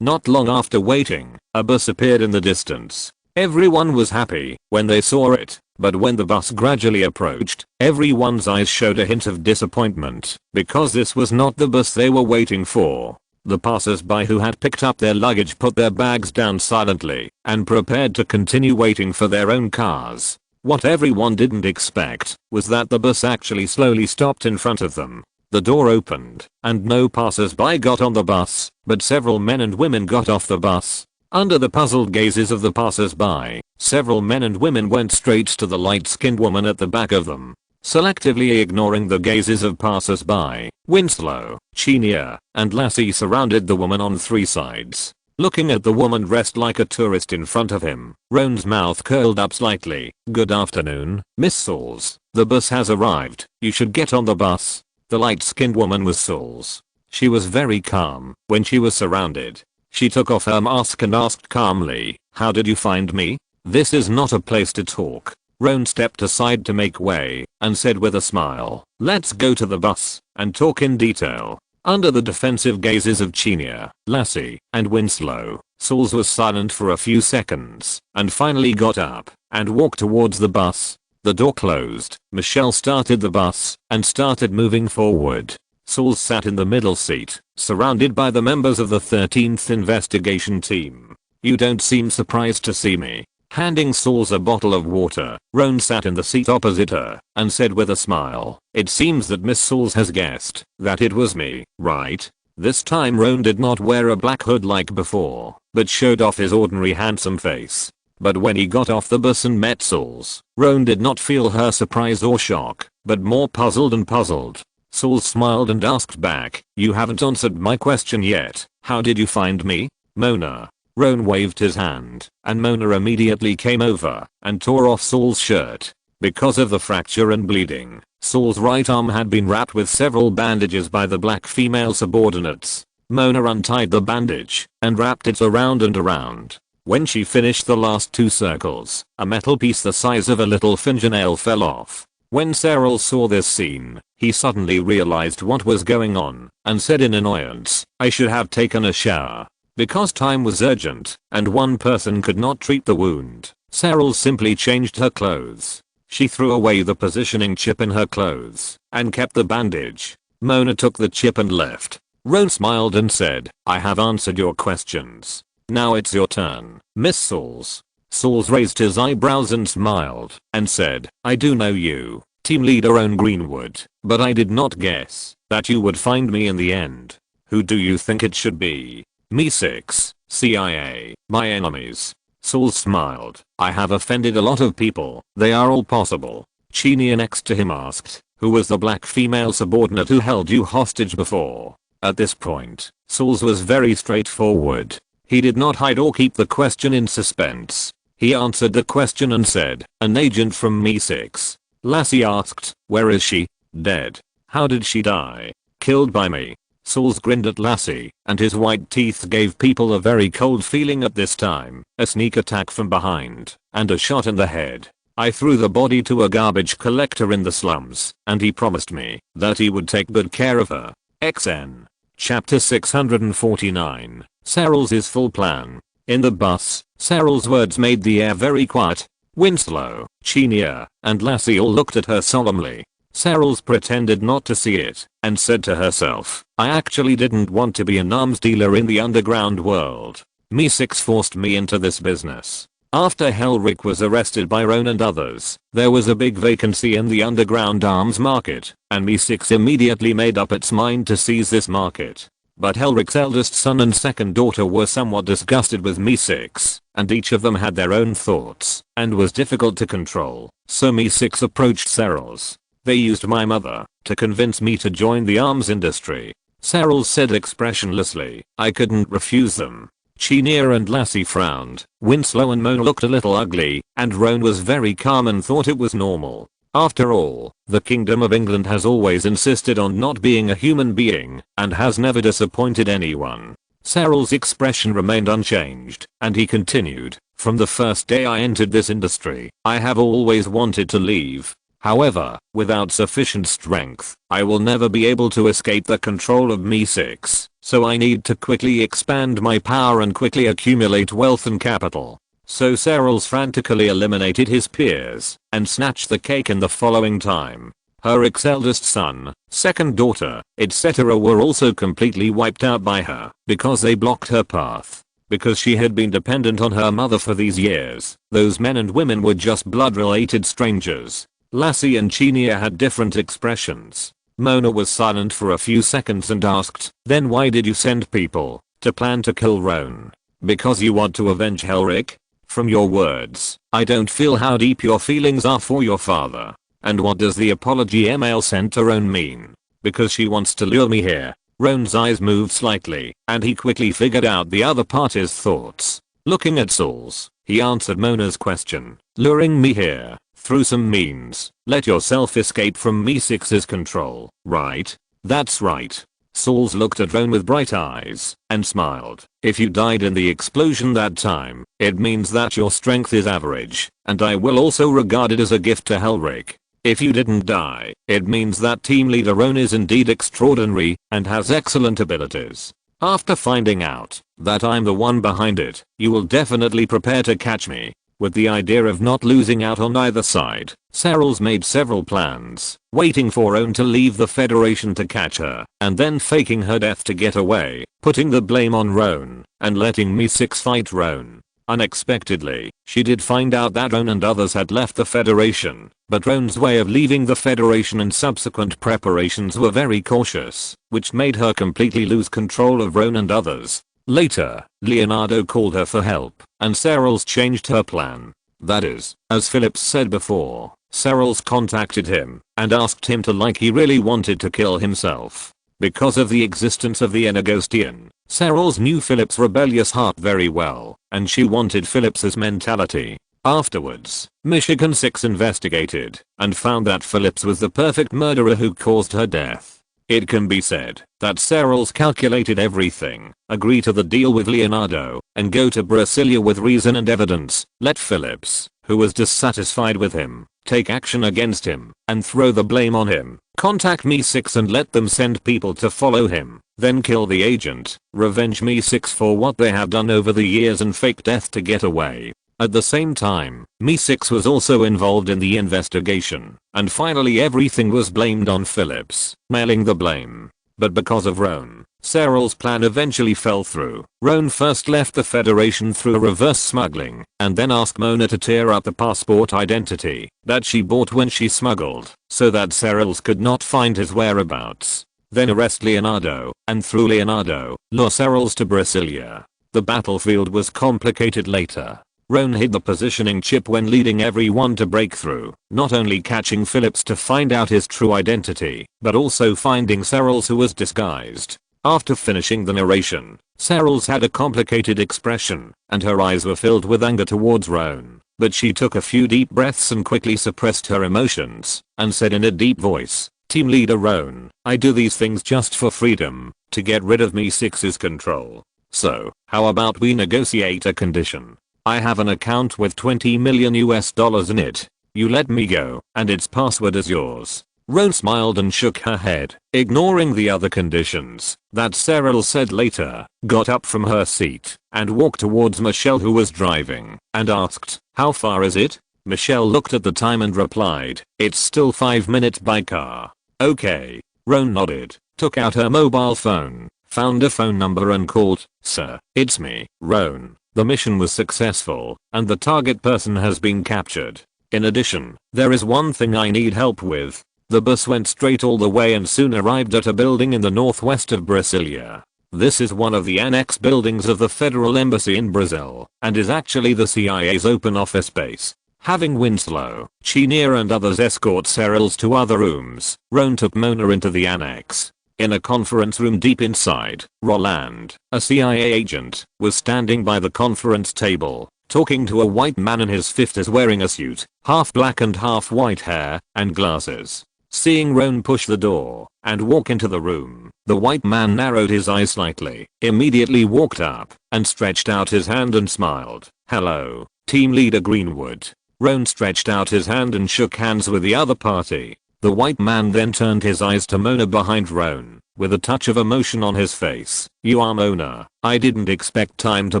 Not long after waiting, a bus appeared in the distance. Everyone was happy when they saw it, but when the bus gradually approached, everyone's eyes showed a hint of disappointment, because this was not the bus they were waiting for. The passers-by who had picked up their luggage put their bags down silently, and prepared to continue waiting for their own cars. What everyone didn't expect was that the bus actually slowly stopped in front of them. The door opened, and no passers-by got on the bus, but several men and women got off the bus. Under the puzzled gazes of the passers-by, several men and women went straight to the light-skinned woman at the back of them. Selectively ignoring the gazes of passers-by, Winslow, Chenia, and Lassie surrounded the woman on three sides. Looking at the woman dressed like a tourist in front of him, Roan's mouth curled up slightly. "Good afternoon, Miss Sauls. The bus has arrived. You should get on the bus." The light-skinned woman was Sauls. She was very calm when she was surrounded. She took off her mask and asked calmly, "How did you find me?" "This is not a place to talk." Roan stepped aside to make way and said with a smile, "Let's go to the bus and talk in detail." Under the defensive gazes of Chenia, Lassie, and Winslow, Sauls was silent for a few seconds and finally got up and walked towards the bus. The door closed. Michelle started the bus and started moving forward. Sauls sat in the middle seat, surrounded by the members of the 13th investigation team. "You don't seem surprised to see me." Handing Sauls a bottle of water, Roan sat in the seat opposite her and said with a smile, "It seems that Miss Sauls has guessed that it was me, right?" This time Roan did not wear a black hood like before, but showed off his ordinary handsome face. But when he got off the bus and met Sauls, Roan did not feel her surprise or shock, but more puzzled and puzzled. Sauls smiled and asked back, "You haven't answered my question yet. How did you find me?" "Mona." Roan waved his hand, and Mona immediately came over and tore off Saul's shirt. Because of the fracture and bleeding, Saul's right arm had been wrapped with several bandages by the black female subordinates. Mona untied the bandage and wrapped it around and around. When she finished the last two circles, a metal piece the size of a little fingernail fell off. When Cyril saw this scene, he suddenly realized what was going on and said in annoyance, "I should have taken a shower." Because time was urgent and one person could not treat the wound, Cyril simply changed her clothes. She threw away the positioning chip in her clothes and kept the bandage. Mona took the chip and left. Roan smiled and said, "I have answered your questions. Now it's your turn, Miss Sauls." Sauls raised his eyebrows and smiled and said, "I do know you, Team Leader Roan Greenwood, but I did not guess that you would find me in the end. Who do you think it should be?" "Me6, CIA, my enemies." Sauls smiled. "I have offended a lot of people. They are all possible." Chenia next to him asked, "Who was the black female subordinate who held you hostage before?" At this point, Sauls was very straightforward. He did not hide or keep the question in suspense. He answered the question and said, "An agent from Me6." Lassie asked, "Where is she?" "Dead." "How did she die?" "Killed by me." Sauls grinned at Lassie, and his white teeth gave people a very cold feeling at this time. "A sneak attack from behind, and a shot in the head. I threw the body to a garbage collector in the slums, and he promised me that he would take good care of her." XN. Chapter 649. Cyril's full plan. In the bus, Cyril's words made the air very quiet. Winslow, Chenia, and Lassie all looked at her solemnly. Cyrils pretended not to see it and said to herself, "I actually didn't want to be an arms dealer in the underground world. Me6 forced me into this business." After Helric was arrested by Roan and others, there was a big vacancy in the underground arms market, and Me6 immediately made up its mind to seize this market. But Helric's eldest son and second daughter were somewhat disgusted with Me6, and each of them had their own thoughts, and was difficult to control, so Me6 approached Cyrils. "They used my mother to convince me to join the arms industry," Cyril said expressionlessly. "I couldn't refuse them." Chenia and Lassie frowned. Winslow and Mona looked a little ugly, and Roan was very calm and thought it was normal. After all, the Kingdom of England has always insisted on not being a human being, and has never disappointed anyone. Cyril's expression remained unchanged, and he continued, "From the first day I entered this industry, I have always wanted to leave. However, without sufficient strength, I will never be able to escape the control of Me6, so I need to quickly expand my power and quickly accumulate wealth and capital." So Cyrils frantically eliminated his peers and snatched the cake in the following time. Herrick's eldest son, second daughter, etc. were also completely wiped out by her because they blocked her path. Because she had been dependent on her mother for these years, those men and women were just blood-related strangers. Lassie and Chenia had different expressions. Mona was silent for a few seconds and asked, "Then why did you send people to plan to kill Roan? Because you want to avenge Helric? From your words, I don't feel how deep your feelings are for your father. And what does the apology email sent to Roan mean? Because she wants to lure me here." Roan's eyes moved slightly, and he quickly figured out the other party's thoughts. Looking at Saul's, he answered Mona's question. "Luring me here, through some means, let yourself escape from Me6's control, right?" "That's right." Saul's looked at Roan with bright eyes, and smiled. "If you died in the explosion that time, it means that your strength is average, and I will also regard it as a gift to Helric. If you didn't die, it means that team leader Roan is indeed extraordinary, and has excellent abilities. After finding out that I'm the one behind it, you will definitely prepare to catch me." With the idea of not losing out on either side, Serrals made several plans, waiting for Roan to leave the Federation to catch her, and then faking her death to get away, putting the blame on Roan, and letting Me6 fight Roan. Unexpectedly, she did find out that Roan and others had left the Federation, but Roan's way of leaving the Federation and subsequent preparations were very cautious, which made her completely lose control of Roan and others. Later, Leonardo called her for help, and Serrals changed her plan. That is, as Phillips said before, Serrals contacted him and asked him to like he really wanted to kill himself. Because of the existence of the Energostian, Serrals knew Phillips' rebellious heart very well, and she wanted Phillips's mentality. Afterwards, Michigan 6 investigated and found that Phillips was the perfect murderer who caused her death. It can be said that Serrals calculated everything, agree to the deal with Leonardo, and go to Brasilia with reason and evidence, let Phillips, who was dissatisfied with him, take action against him, and throw the blame on him, contact Me6 and let them send people to follow him, then kill the agent, revenge Me6 for what they have done over the years and fake death to get away. At the same time, Me6 was also involved in the investigation, and finally everything was blamed on Phillips, mailing the blame. But because of Roan, Serrals' plan eventually fell through. Roan first left the Federation through reverse smuggling, and then asked Mona to tear up the passport identity that she bought when she smuggled, so that Serrals could not find his whereabouts. Then arrest Leonardo, and through Leonardo, lure Serrals to Brasilia. The battlefield was complicated later. Roan hid the positioning chip when leading everyone to break through, not only catching Phillips to find out his true identity, but also finding Serrals who was disguised. After finishing the narration, Serrals had a complicated expression, and her eyes were filled with anger towards Roan, but she took a few deep breaths and quickly suppressed her emotions, and said in a deep voice, "Team leader Roan, I do these things just for freedom, to get rid of Me6's control. So, how about we negotiate a condition? I have an account with $20 million in it. You let me go, and its password is yours." Roan smiled and shook her head, ignoring the other conditions that Serrals said later, got up from her seat, and walked towards Michelle who was driving, and asked, "How far is it?" Michelle looked at the time and replied, "It's still 5 minutes by car." "Okay." Roan nodded, took out her mobile phone, found a phone number and called. "Sir, it's me, Roan. The mission was successful, and the target person has been captured. In addition, there is one thing I need help with." The bus went straight all the way and soon arrived at a building in the northwest of Brasilia. This is one of the annex buildings of the Federal Embassy in Brazil, and is actually the CIA's open office base. Having Winslow, Chenier and others escort Serrals to other rooms, Roan took Mona into the annex. In a conference room deep inside, Roland, a CIA agent, was standing by the conference table, talking to a white man in his 50s wearing a suit, half black and half white hair, and glasses. Seeing Roan push the door and walk into the room, the white man narrowed his eyes slightly, immediately walked up, and stretched out his hand and smiled. "Hello, Team Leader Greenwood." Roan stretched out his hand and shook hands with the other party. The white man then turned his eyes to Mona behind Roan, with a touch of emotion on his face. "You are Mona. I didn't expect time to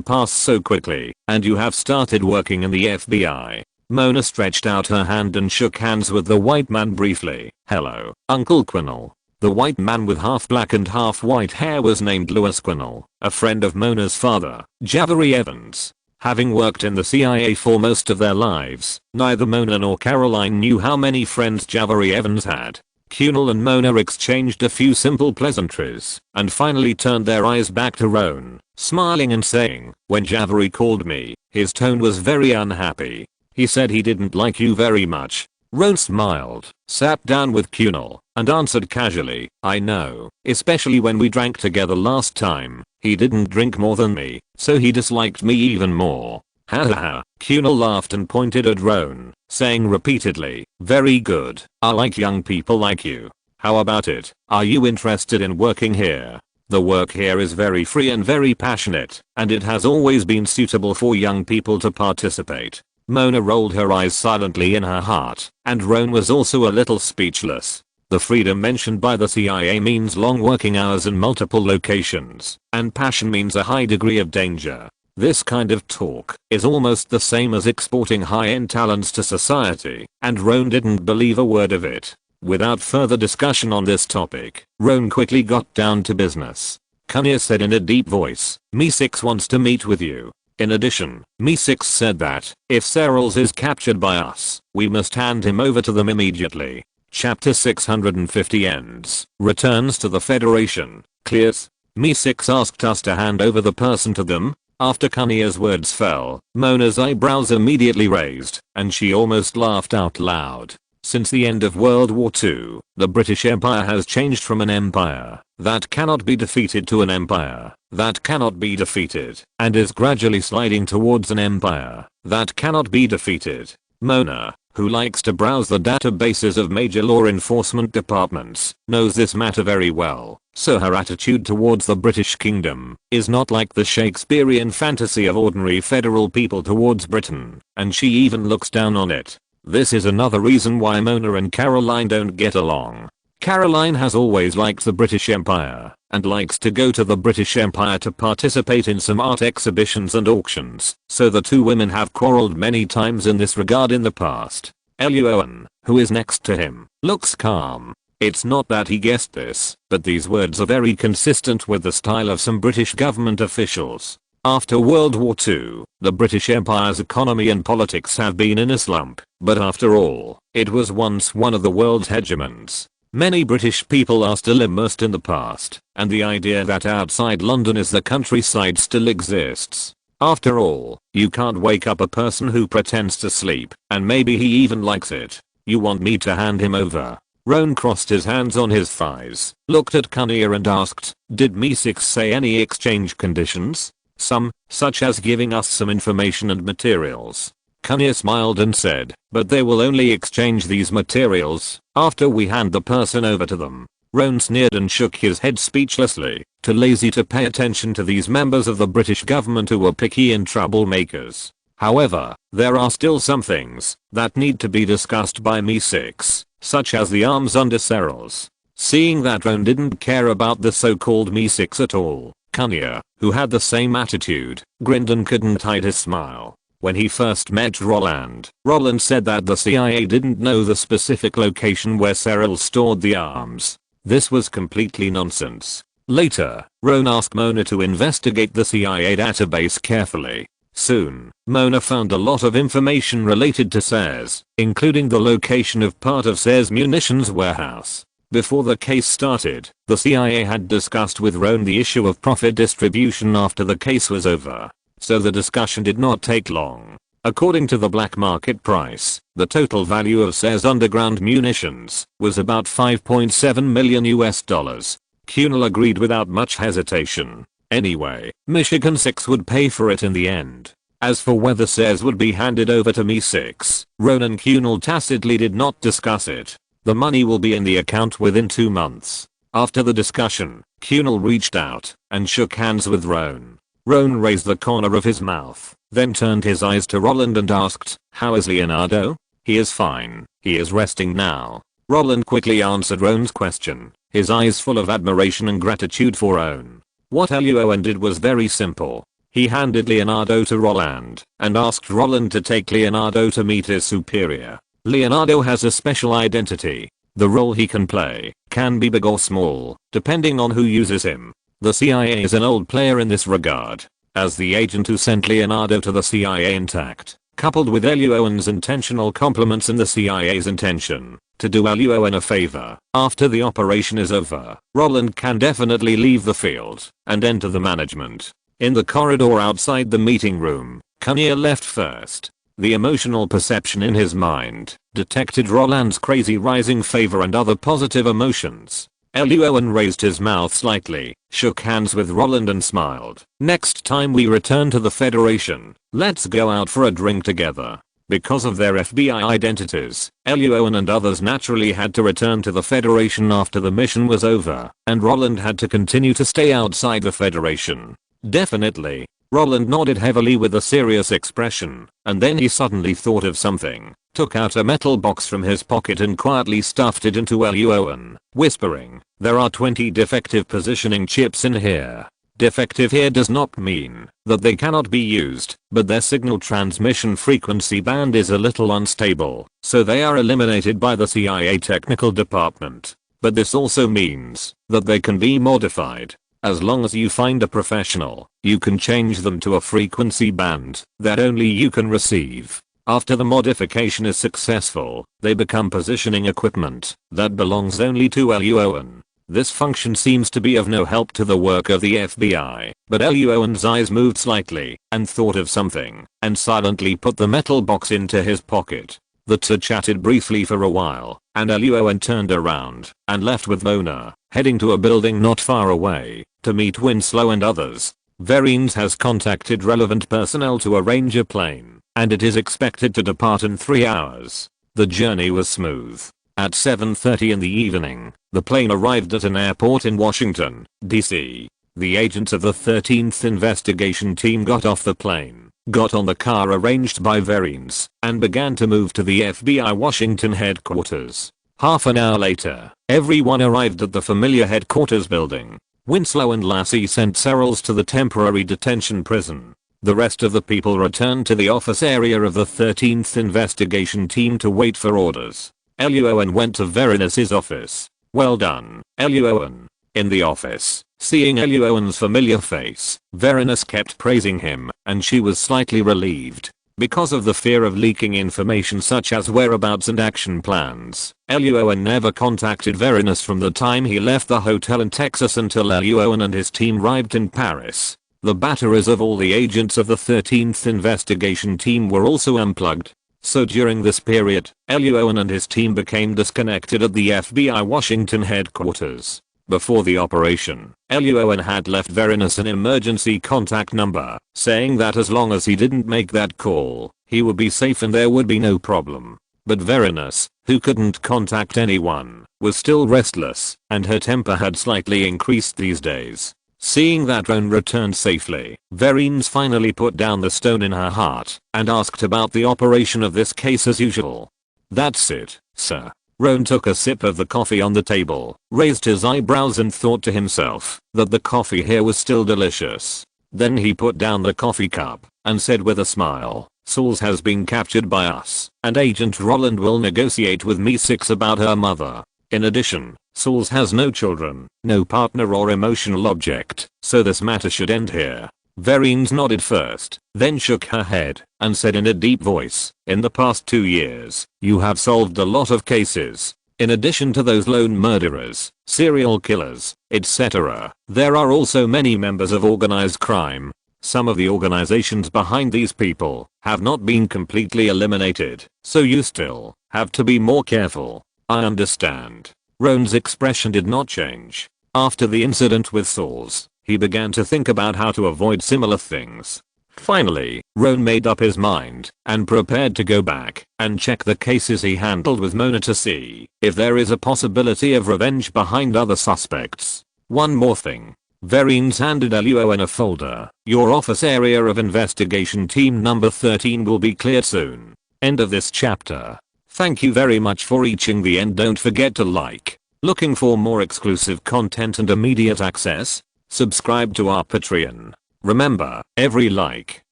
pass so quickly, and you have started working in the FBI. Mona stretched out her hand and shook hands with the white man briefly. "Hello, Uncle Quinnell." The white man with half black and half white hair was named Louis Quinnell, a friend of Mona's father, Javarie Evans. Having worked in the CIA for most of their lives, neither Mona nor Caroline knew how many friends Javarie Evans had. Kunal and Mona exchanged a few simple pleasantries and finally turned their eyes back to Roan, smiling and saying, "When Javeri called me, his tone was very unhappy. He said he didn't like you very much." Roan smiled, sat down with Kunal, and answered casually, "I know, especially when we drank together last time. He didn't drink more than me, so he disliked me even more." Ha ha ha. Kunal laughed and pointed at Roan, saying repeatedly, "Very good. I like young people like you. How about it? Are you interested in working here? The work here is very free and very passionate, and it has always been suitable for young people to participate." Mona rolled her eyes silently in her heart, and Roan was also a little speechless. The freedom mentioned by the CIA means long working hours in multiple locations, and passion means a high degree of danger. This kind of talk is almost the same as exporting high-end talents to society, and Roan didn't believe a word of it. Without further discussion on this topic, Roan quickly got down to business. Kanya said in a deep voice, "Me6 wants to meet with you. In addition, Me6 said that, if Serals is captured by us, we must hand him over to them immediately." Chapter 650 ends. Returns to the Federation. Clears. Me6 asked us to hand over the person to them. After Kanya's words fell, Mona's eyebrows immediately raised, and she almost laughed out loud. Since the end of World War II, the British Empire has changed from an empire that cannot be defeated to an empire that cannot be defeated, and is gradually sliding towards an empire that cannot be defeated. Mona, who likes to browse the databases of major law enforcement departments, knows this matter very well, so her attitude towards the British Kingdom is not like the Shakespearean fantasy of ordinary federal people towards Britain, and she even looks down on it. This is another reason why Mona and Caroline don't get along. Caroline has always liked the British Empire, and likes to go to the British Empire to participate in some art exhibitions and auctions, so the two women have quarreled many times in this regard in the past. Luo An, who is next to him, looks calm. It's not that he guessed this, but these words are very consistent with the style of some British government officials. After World War II, the British Empire's economy and politics have been in a slump, but after all, it was once one of the world's hegemons. Many British people are still immersed in the past, and the idea that outside London is the countryside still exists. After all, you can't wake up a person who pretends to sleep, and maybe he even likes it. You want me to hand him over? Roan crossed his hands on his thighs, looked at Kanya and asked, "Did Me6 say any exchange conditions?" "Some, such as giving us some information and materials." Kanya smiled and said, "But they will only exchange these materials after we hand the person over to them." Roan sneered and shook his head speechlessly, too lazy to pay attention to these members of the British government who were picky and troublemakers. However, there are still some things that need to be discussed by Me6, such as the arms under Serals. Seeing that Roan didn't care about the so-called Me6 at all, Kanya, who had the same attitude, grinned and couldn't hide his smile. When he first met Roland said that the CIA didn't know the specific location where Serral stored the arms. This was completely nonsense. Later, Roan asked Mona to investigate the CIA database carefully. Soon, Mona found a lot of information related to SARS, including the location of part of SARS munitions warehouse. Before the case started, the CIA had discussed with Roan the issue of profit distribution after the case was over, so the discussion did not take long. According to the black market price, the total value of SARS underground munitions was about $5.7 million. Kunal agreed without much hesitation. Anyway, Michigan 6 would pay for it in the end. As for whether SARS would be handed over to Me6, Roan and Kunal tacitly did not discuss it. The money will be in the account within 2 months. After the discussion, Kunal reached out and shook hands with Roan. Roan raised the corner of his mouth, then turned his eyes to Roland and asked, "How is Leonardo?" "He is fine. He is resting now." Roland quickly answered Roan's question, his eyes full of admiration and gratitude for Roan. What Luo An did was very simple. He handed Leonardo to Roland and asked Roland to take Leonardo to meet his superior. Leonardo has a special identity. The role he can play can be big or small, depending on who uses him. The CIA is an old player in this regard. As the agent who sent Leonardo to the CIA intact, coupled with Luo An's intentional compliments in the CIA's intention To do Luo An a favor, after the operation is over, Roland can definitely leave the field and enter the management. In the corridor outside the meeting room, Kanye left first. The emotional perception in his mind detected Roland's crazy rising favor and other positive emotions. Luo An raised his mouth slightly, shook hands with Roland and smiled. Next time we return to the Federation, let's go out for a drink together. Because of their FBI identities, Luo An and others naturally had to return to the Federation after the mission was over, and Roland had to continue to stay outside the Federation. Definitely. Roland nodded heavily with a serious expression, and then he suddenly thought of something, took out a metal box from his pocket and quietly stuffed it into Luo An, whispering, "There are 20 defective positioning chips in here. Defective here does not mean that they cannot be used, but their signal transmission frequency band is a little unstable, so they are eliminated by the CIA technical department. But this also means that they can be modified. As long as you find a professional, you can change them to a frequency band that only you can receive. After the modification is successful, they become positioning equipment that belongs only to Luo An. This function seems to be of no help to the work of the FBI, but Luo An's eyes moved slightly and thought of something and silently put the metal box into his pocket. The two chatted briefly for a while, and Luo An turned around and left with Mona, heading to a building not far away to meet Winslow and others. Verines has contacted relevant personnel to arrange a plane, and it is expected to depart in 3 hours. The journey was smooth. At 7:30 in the evening, the plane arrived at an airport in Washington, D.C. The agents of the 13th investigation team got off the plane, got on the car arranged by Verines, and began to move to the FBI Washington headquarters. Half an hour later, everyone arrived at the familiar headquarters building. Winslow and Lassie sent Searles to the temporary detention prison. The rest of the people returned to the office area of the 13th investigation team to wait for orders. Luo An went to Verines' office. "Well done, Luo An." In the office, seeing Luo An's familiar face, Verines kept praising him, and she was slightly relieved. Because of the fear of leaking information such as whereabouts and action plans, Luo An never contacted Verines from the time he left the hotel in Texas until Luo An and his team arrived in Paris. The batteries of all the agents of the 13th investigation team were also unplugged. So during this period, Luo An and his team became disconnected at the FBI Washington headquarters. Before the operation, Luo An had left Verines an emergency contact number, saying that as long as he didn't make that call, he would be safe and there would be no problem. But Verines, who couldn't contact anyone, was still restless, and her temper had slightly increased these days. Seeing that Roan returned safely, Verines finally put down the stone in her heart and asked about the operation of this case as usual. "That's it, sir." Roan took a sip of the coffee on the table, raised his eyebrows and thought to himself that the coffee here was still delicious. Then he put down the coffee cup and said with a smile, "Sauls has been captured by us, and Agent Roland will negotiate with Me-6 about her mother. In addition, Sauls has no children, no partner or emotional object, so this matter should end here." Verines nodded first, then shook her head, and said in a deep voice, "In the past 2 years, you have solved a lot of cases. In addition to those lone murderers, serial killers, etc., there are also many members of organized crime. Some of the organizations behind these people have not been completely eliminated, so you still have to be more careful." "I understand." Roan's expression did not change. After the incident with Sauls, he began to think about how to avoid similar things. Finally, Roan made up his mind and prepared to go back and check the cases he handled with Mona to see if there is a possibility of revenge behind other suspects. "One more thing." Verines handed Luo An a folder. "Your office area of investigation team number 13 will be cleared soon." End of this chapter. Thank you very much for reaching the end. Don't forget to like. Looking for more exclusive content and immediate access? Subscribe to our Patreon. Remember, every like,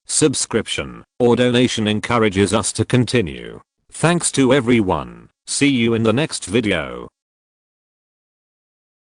subscription, or donation encourages us to continue. Thanks to everyone. See you in the next video.